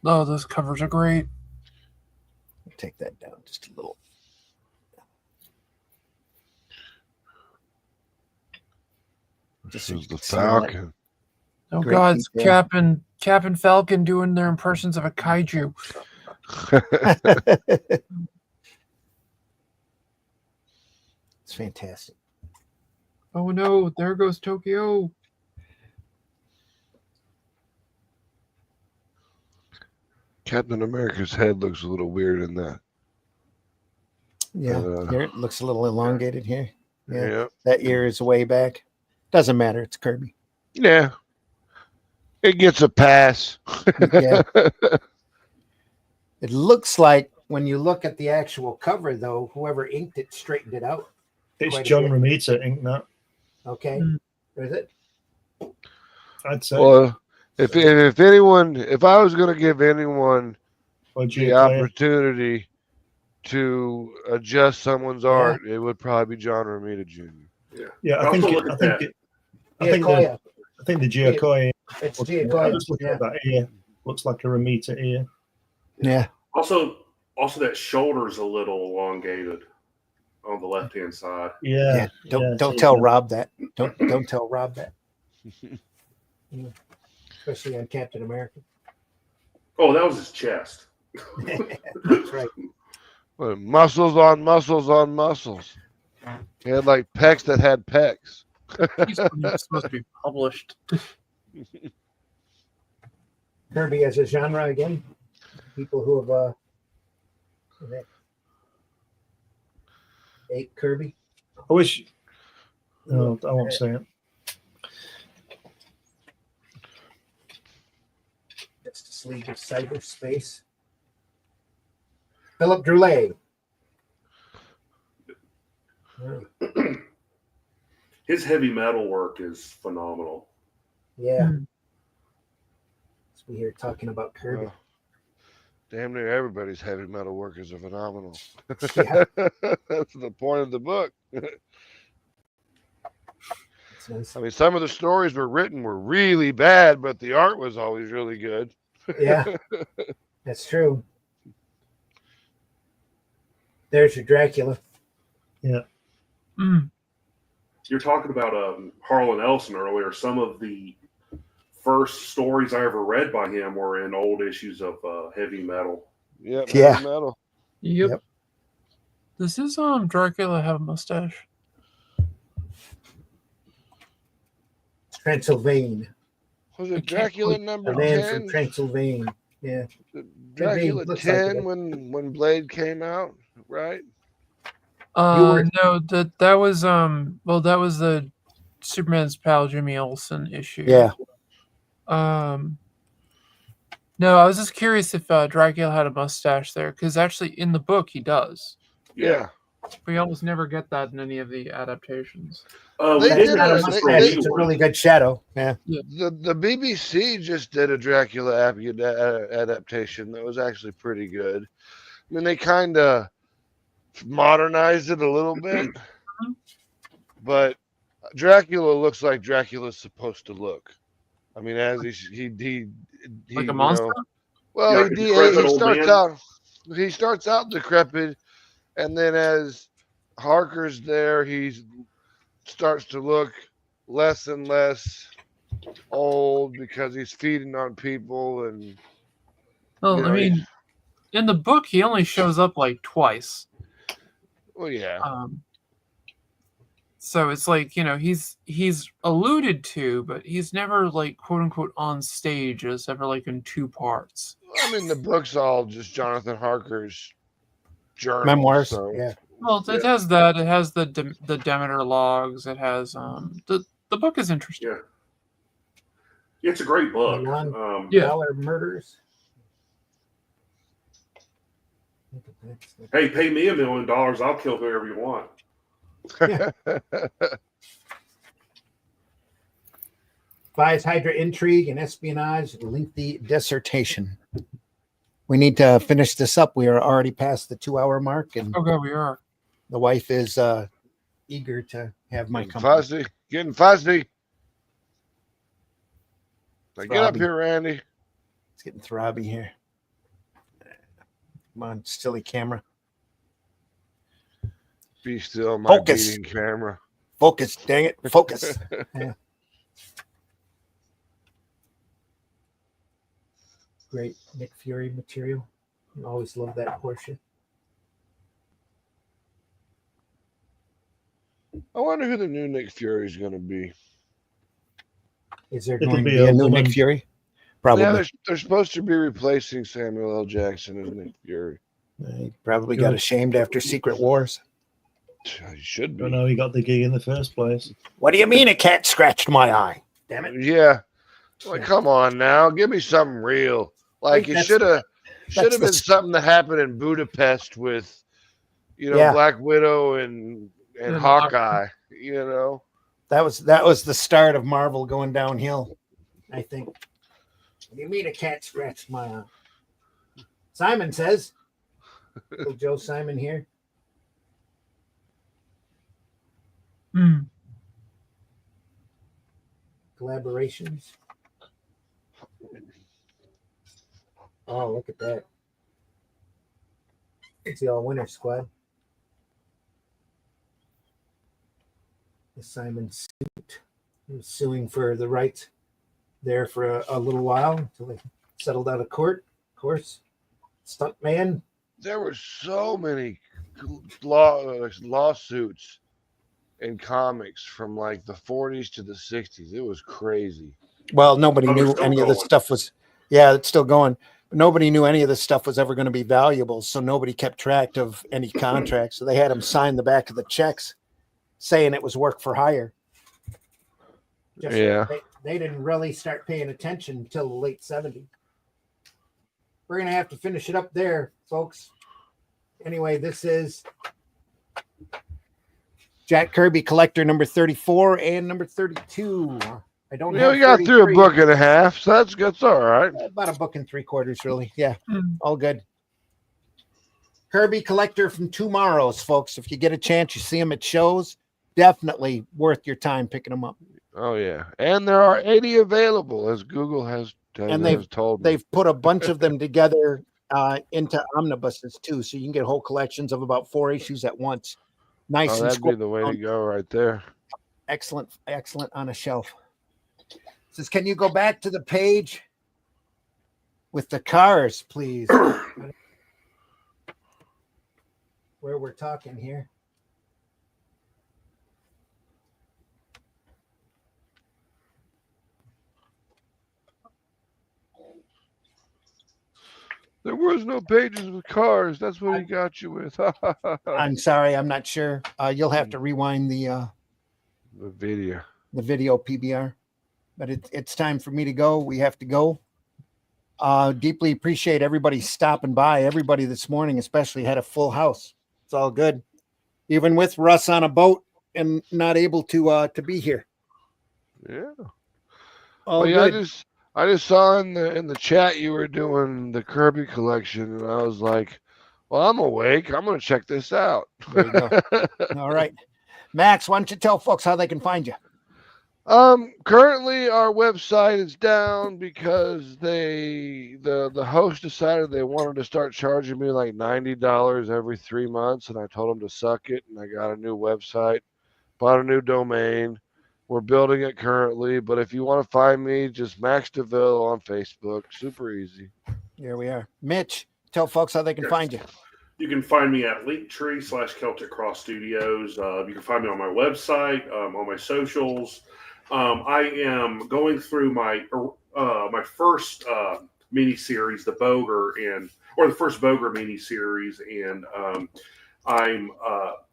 Oh, those covers are great. Take that down just a little. This so is you the can see all that. Falcon. Oh Great God, it's detail. Captain Falcon doing their impressions of a kaiju. It's fantastic. Oh no, there goes Tokyo. Captain America's head looks a little weird in that. Yeah, here it looks a little elongated here. Yeah, Yeah. that ear is way back. Doesn't matter. It's Kirby. Yeah. It gets a pass. Yeah. It looks like when you look at the actual cover, though, whoever inked it straightened it out. It's Quite a John bit. Romita ink that. Okay, is it? I'd say. Well, if I was going to give anyone Or the Giacomo. opportunity to adjust someone's art, it would probably be John Romita Jr. Yeah, I Also think look at that. the Giacomo. It's I Giacomo. just look at that ear. Looks like a Romita ear. Yeah. Also that shoulder's a little elongated on the left hand side. Yeah. Don't tell Rob that. Don't tell Rob that. Especially on Captain America. Oh, that was his chest. That's right. Well, muscles on muscles on muscles. He had like pecs that had pecs. He's supposed to be published. Kirby as a genre again. People who have ate Kirby. I wish. No, I won't say it. Justice League of Cyberspace. Philip Droulet. His heavy metal work is phenomenal. Yeah. So we here talking about Kirby. Damn near everybody's heavy metal workers are phenomenal. Yeah. That's the point of the book. Nice. I mean, some of the stories were really bad, but the art was always really good. Yeah, that's true. There's your Dracula. Yeah. You're talking about Harlan Ellison earlier. Some of the first stories I ever read by him were in old issues of heavy metal. Yep, Yeah. heavy metal. Yep. Does his Dracula have a mustache? Transylvania. Was it Dracula number The man 10? from Transylvania. Yeah. Dracula Looks 10 like it. when Blade came out, right? No, that was that was the Superman's pal Jimmy Olsen issue. Yeah. No, I was just curious if Dracula had a mustache there, because actually in the book he does. Yeah. We almost never get that in any of the adaptations. It's a really good shadow. Yeah. The BBC just did a Dracula adaptation that was actually pretty good. I mean, they kind of modernized it a little bit, but Dracula looks like Dracula's supposed to look. I mean, as he like a monster. Well, he starts out decrepit, and then as Harker's there, he starts to look less and less old because he's feeding on people. And well, I mean, in the book he only shows up like twice. Well, yeah. So it's like, he's alluded to, but he's never like quote unquote on stage as ever like in two parts. I mean, the book's all just Jonathan Harker's journal, memoirs. So. Yeah. Well, it has that. It has the Demeter logs. It has the book is interesting. Yeah. It's a great book. Dollar Murders. Hey, pay me $1 million. I'll kill whoever you want. Spies, Hydra intrigue, and espionage, lengthy dissertation. We need to finish this up. We are already past the 2-hour mark, and we are. The wife is eager to have my company. Getting fussy. Like, get up here, Randy. It's getting throbby here. Come on, silly camera. Be still, my Focus. beating camera. Focus, dang it. Focus. Yeah. Great Nick Fury material. I always love that portion. I wonder who the new Nick Fury is going to be. Is there going to be a new Nick Fury? Probably. Yeah, they're supposed to be replacing Samuel L. Jackson as Nick Fury. He probably got ashamed after Secret Wars. He should be. I don't know he got the gig in the first place. What do you mean a cat scratched my eye? Damn it. Yeah. Like, come on now. Give me something real. Like, it should have been something that happened in Budapest with, Black Widow and Hawkeye, That was the start of Marvel going downhill, I think. What do you mean a cat scratched my eye? Simon says. Little Joe Simon here. Collaborations. Oh, look at that. It's the All Winter Squad. Simon suit. He was suing for the rights there for a little while until they settled out of court. Of course, stuntman. There were so many lawsuits in comics from like the 40s to the 60s. It was crazy. Well, nobody knew any of this stuff was. Yeah, it's still going. But nobody knew any of this stuff was ever going to be valuable, so nobody kept track of any contracts. So they had them sign the back of the checks saying it was work for hire. Yeah. They didn't really start paying attention until the late 70s. We're going to have to finish it up there, folks. Anyway, this is Jack Kirby Collector number 34 and number 32. I don't have we got 33. through a book and a half, so that's all right. About a book and 3/4, really. Yeah, all good. Kirby Collector from Tomorrow's, folks. If you get a chance, you see them at shows, definitely worth your time picking them up. Oh, yeah. And there are 80 available, as Google has told me. They've put a bunch of them together into omnibuses, too, so you can get whole collections of about 4 issues at once. Nice and that'd be the way to go right there. Excellent on a shelf. Says, can you go back to the page with the cars, please? Where we're talking here. There was no pages with cars. That's what he got you with. I'm sorry, I'm not sure. You'll have to rewind the video PBR. But it's time for me to go. We have to go. Deeply appreciate everybody stopping by. Everybody this morning especially had a full house. It's all good. Even with Russ on a boat and not able to be here. Yeah. All good. I just saw in the chat you were doing the Kirby collection, and I was like, well, I'm awake. I'm going to check this out. There you go. All right. Max, why don't you tell folks how they can find you? Currently our website is down because the host decided they wanted to start charging me like $90 every 3 months, and I told them to suck it, and I got a new website, bought a new domain. We're building it currently, but if you want to find me, just Max DeVille on Facebook. Super easy. Here we are. Mitch, tell folks how they can find you. You can find me at Linktree/Celtic Cross Studios. You can find me on my website, on my socials. I am going through my first mini series, the first Boger mini series, and I'm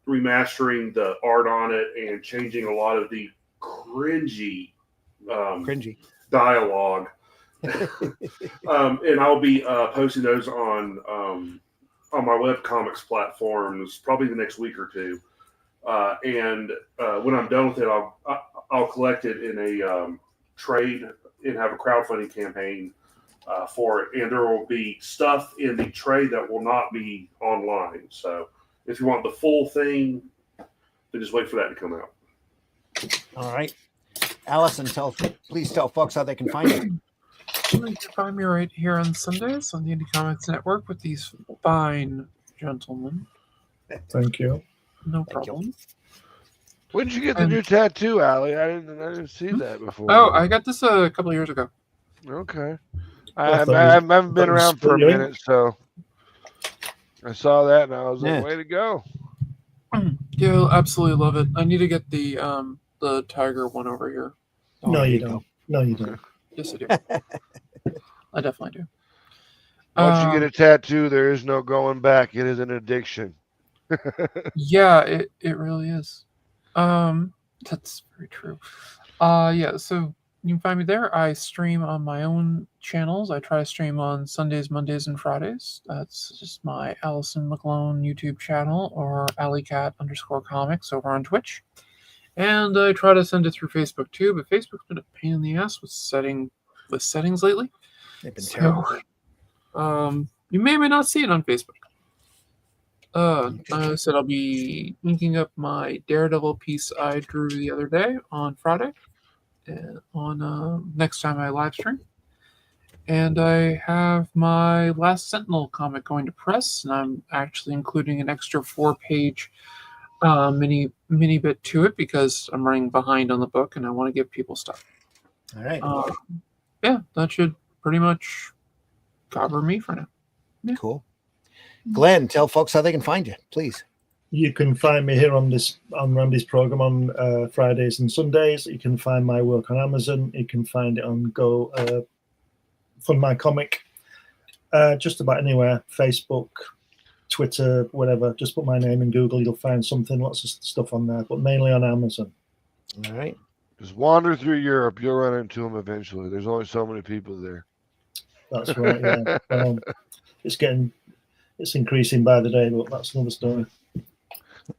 remastering the art on it and changing a lot of the cringy dialogue. And I'll be posting those on my webcomics platforms probably the next week or two. And when I'm done with it, I'll collect it in a trade and have a crowdfunding campaign for it. And there will be stuff in the trade that will not be online. So if you want the full thing, then just wait for that to come out. All right. Allison, please tell folks how they can find you. You can find me right here on Sundays on the Indie Comics Network with these fine gentlemen. Thank you. No problem. When did you get the new tattoo, Allie? I didn't see that before. Oh, I got this a couple of years ago. Okay. I haven't been around for a minute, so I saw that and I was like, way to go. Yeah, I'll absolutely love it. I need to get the tiger one over here. No, you don't. No, you don't. Yes, I do. I definitely do. Once you get a tattoo, there is no going back. It is an addiction. Yeah, it really is. That's very true. Yeah, so you can find me there. I stream on my own channels. I try to stream on Sundays, Mondays, and Fridays. That's just my Allison McClone YouTube channel or AlleyCat_comics over on Twitch. And I try to send it through Facebook too, but Facebook's been a pain in the ass with settings lately. They've been terrible. You may or may not see it on Facebook. I said I'll be linking up my Daredevil piece I drew the other day on Friday, on next time I live stream. And I have my Last Sentinel comic going to press, and I'm actually including an extra 4-page mini bit to it because I'm running behind on the book and I want to give people stuff. All right. Yeah, that should pretty much cover me for now. Yeah. Cool. Glenn, tell folks how they can find you, please. You can find me here on Randy's program on Fridays and Sundays. You can find my work on Amazon. You can find it on Fund My Comic, just about anywhere. Facebook, Twitter, whatever. Just put my name in Google. You'll find something. Lots of stuff on there, but mainly on Amazon. All right. Just wander through Europe. You'll run into them eventually. There's only so many people there. That's right. Yeah. It's increasing by the day, but that's another story.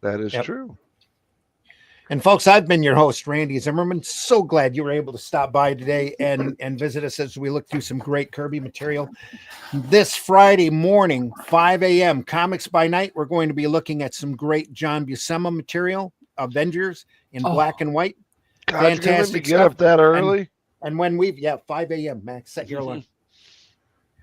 That is true. And folks, I've been your host, Randy Zimmerman. So glad you were able to stop by today and visit us as we look through some great Kirby material. This Friday morning, 5 a.m., Comics by Night, we're going to be looking at some great John Buscema material, Avengers in black and white. God, Fantastic get up that early. And when 5 a.m., Max, set your alarm.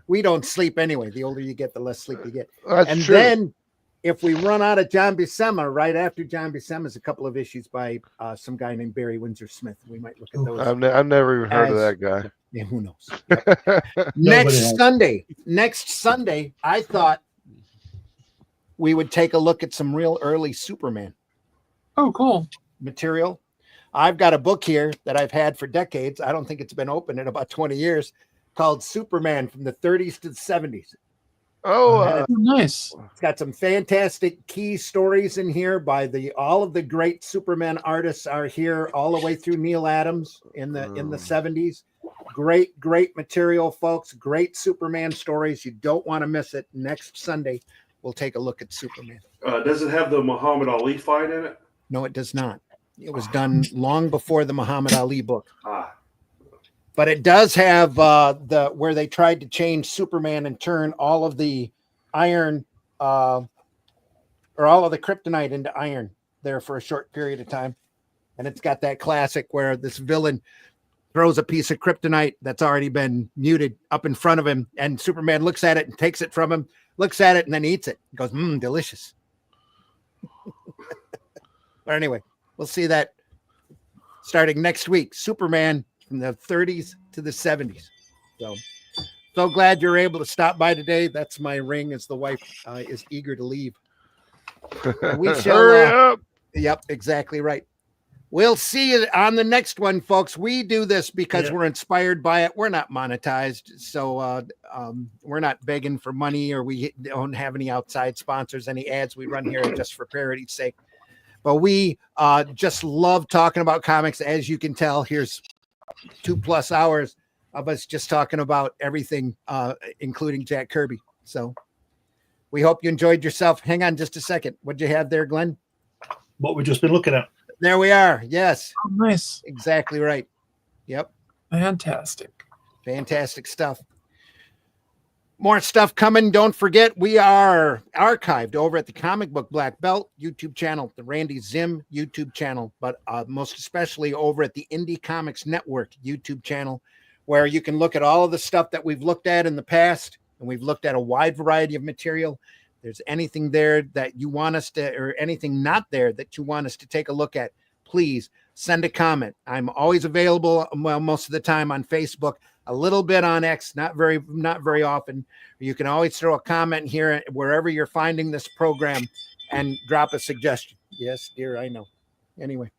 We don't sleep anyway. The older you get, the less sleep you get. That's true. Then if we run out of John Buscema, right after John Buscema is a couple of issues by some guy named Barry Windsor Smith. We might look at those. I've never even heard of that guy. Yeah, who knows? Next Sunday, I thought we would take a look at some real early Superman. Oh, cool. Material. I've got a book here that I've had for decades. I don't think it's been opened in about 20 years, called Superman from the 30s to the 70s. Oh, nice. It's got some fantastic key stories in here by all of the great Superman artists are here all the way through Neil Adams in the 70s. Great material, folks. Great Superman stories. You don't want to miss it. Next Sunday, we'll take a look at Superman. Does it have the Muhammad Ali fight in it? No, it does not. It was done long before the Muhammad Ali book. But it does have where they tried to change Superman and turn all of the iron or all of the kryptonite into iron there for a short period of time. And it's got that classic where this villain throws a piece of kryptonite that's already been muted up in front of him, and Superman looks at it and takes it from him, looks at it and then eats it. He goes, delicious. But anyway, we'll see that starting next week. Superman from the 30s to the 70s. So glad you're able to stop by today. That's my ring as the wife is eager to leave. We shall hurry up. Yep, exactly right. We'll see you on the next one, folks. We do this because we're inspired by it. We're not monetized, so we're not begging for money, or we don't have any outside sponsors, any ads we run here just for parity's sake. But we just love talking about comics. As you can tell, here's 2+ hours of us just talking about everything, including Jack Kirby. So we hope you enjoyed yourself. Hang on just a second. What'd you have there, Glenn? What we've just been looking at. There we are. Yes. Oh, nice. Exactly right. Yep. Fantastic stuff. More stuff coming. Don't forget, we are archived over at the Comic Book Black Belt YouTube channel, the Randy Zim YouTube channel, but most especially over at the Indie Comics Network YouTube channel, where you can look at all of the stuff that we've looked at in the past, and we've looked at a wide variety of material. There's anything there that you want us to, or anything not there that you want us to take a look at, please send a comment. I'm always available, most of the time on Facebook, a little bit on X, not very often. You can always throw a comment here wherever you're finding this program and drop a suggestion. Yes, dear, I know. Anyway,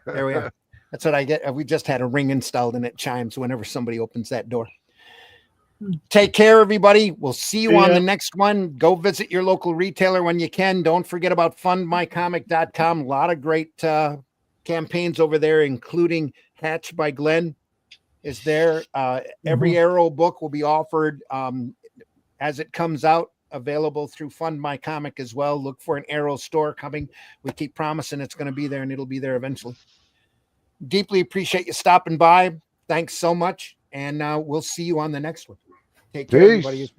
there we are. That's what I get. We just had a ring installed and it chimes whenever somebody opens that door. Take care, everybody. We'll see you on the next one. Go visit your local retailer when you can. Don't forget about fundmycomic.com. A lot of great campaigns over there, including Hatch by Glenn is there. Every Arrow book will be offered as it comes out, available through Fund My Comic as well. Look for an Arrow store coming. We keep promising it's going to be there, and it'll be there eventually. Deeply appreciate you stopping by. Thanks so much, and we'll see you on the next one. Take care, everybody.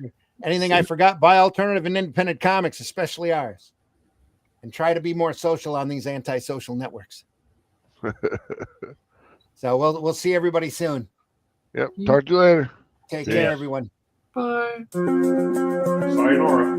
Anything I forgot, buy alternative and independent comics, especially ours. And try to be more social on these antisocial networks. So we'll see everybody soon. Yep. Talk to you later. Take care, everyone. Bye. Sayonara.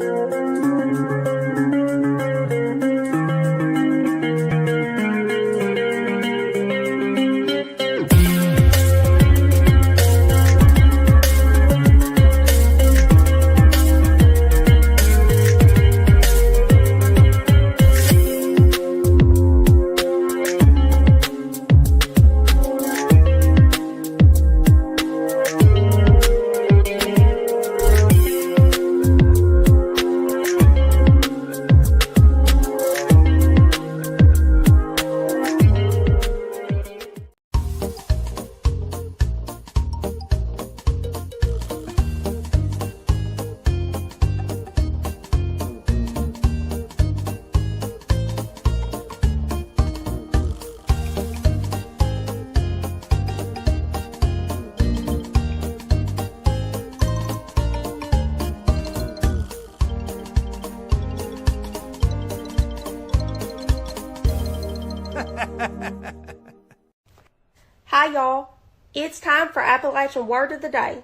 Hi, y'all. It's time for Appalachian Word of the Day.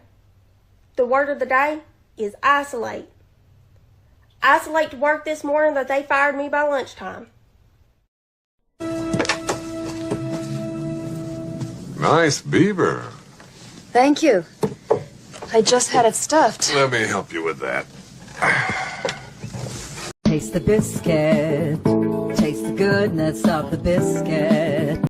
The word of the day is isolate. I was late to work this morning that they fired me by lunchtime. Nice beaver. Thank you. I just had it stuffed. Let me help you with that. Taste the biscuit. Taste the goodness of the biscuit.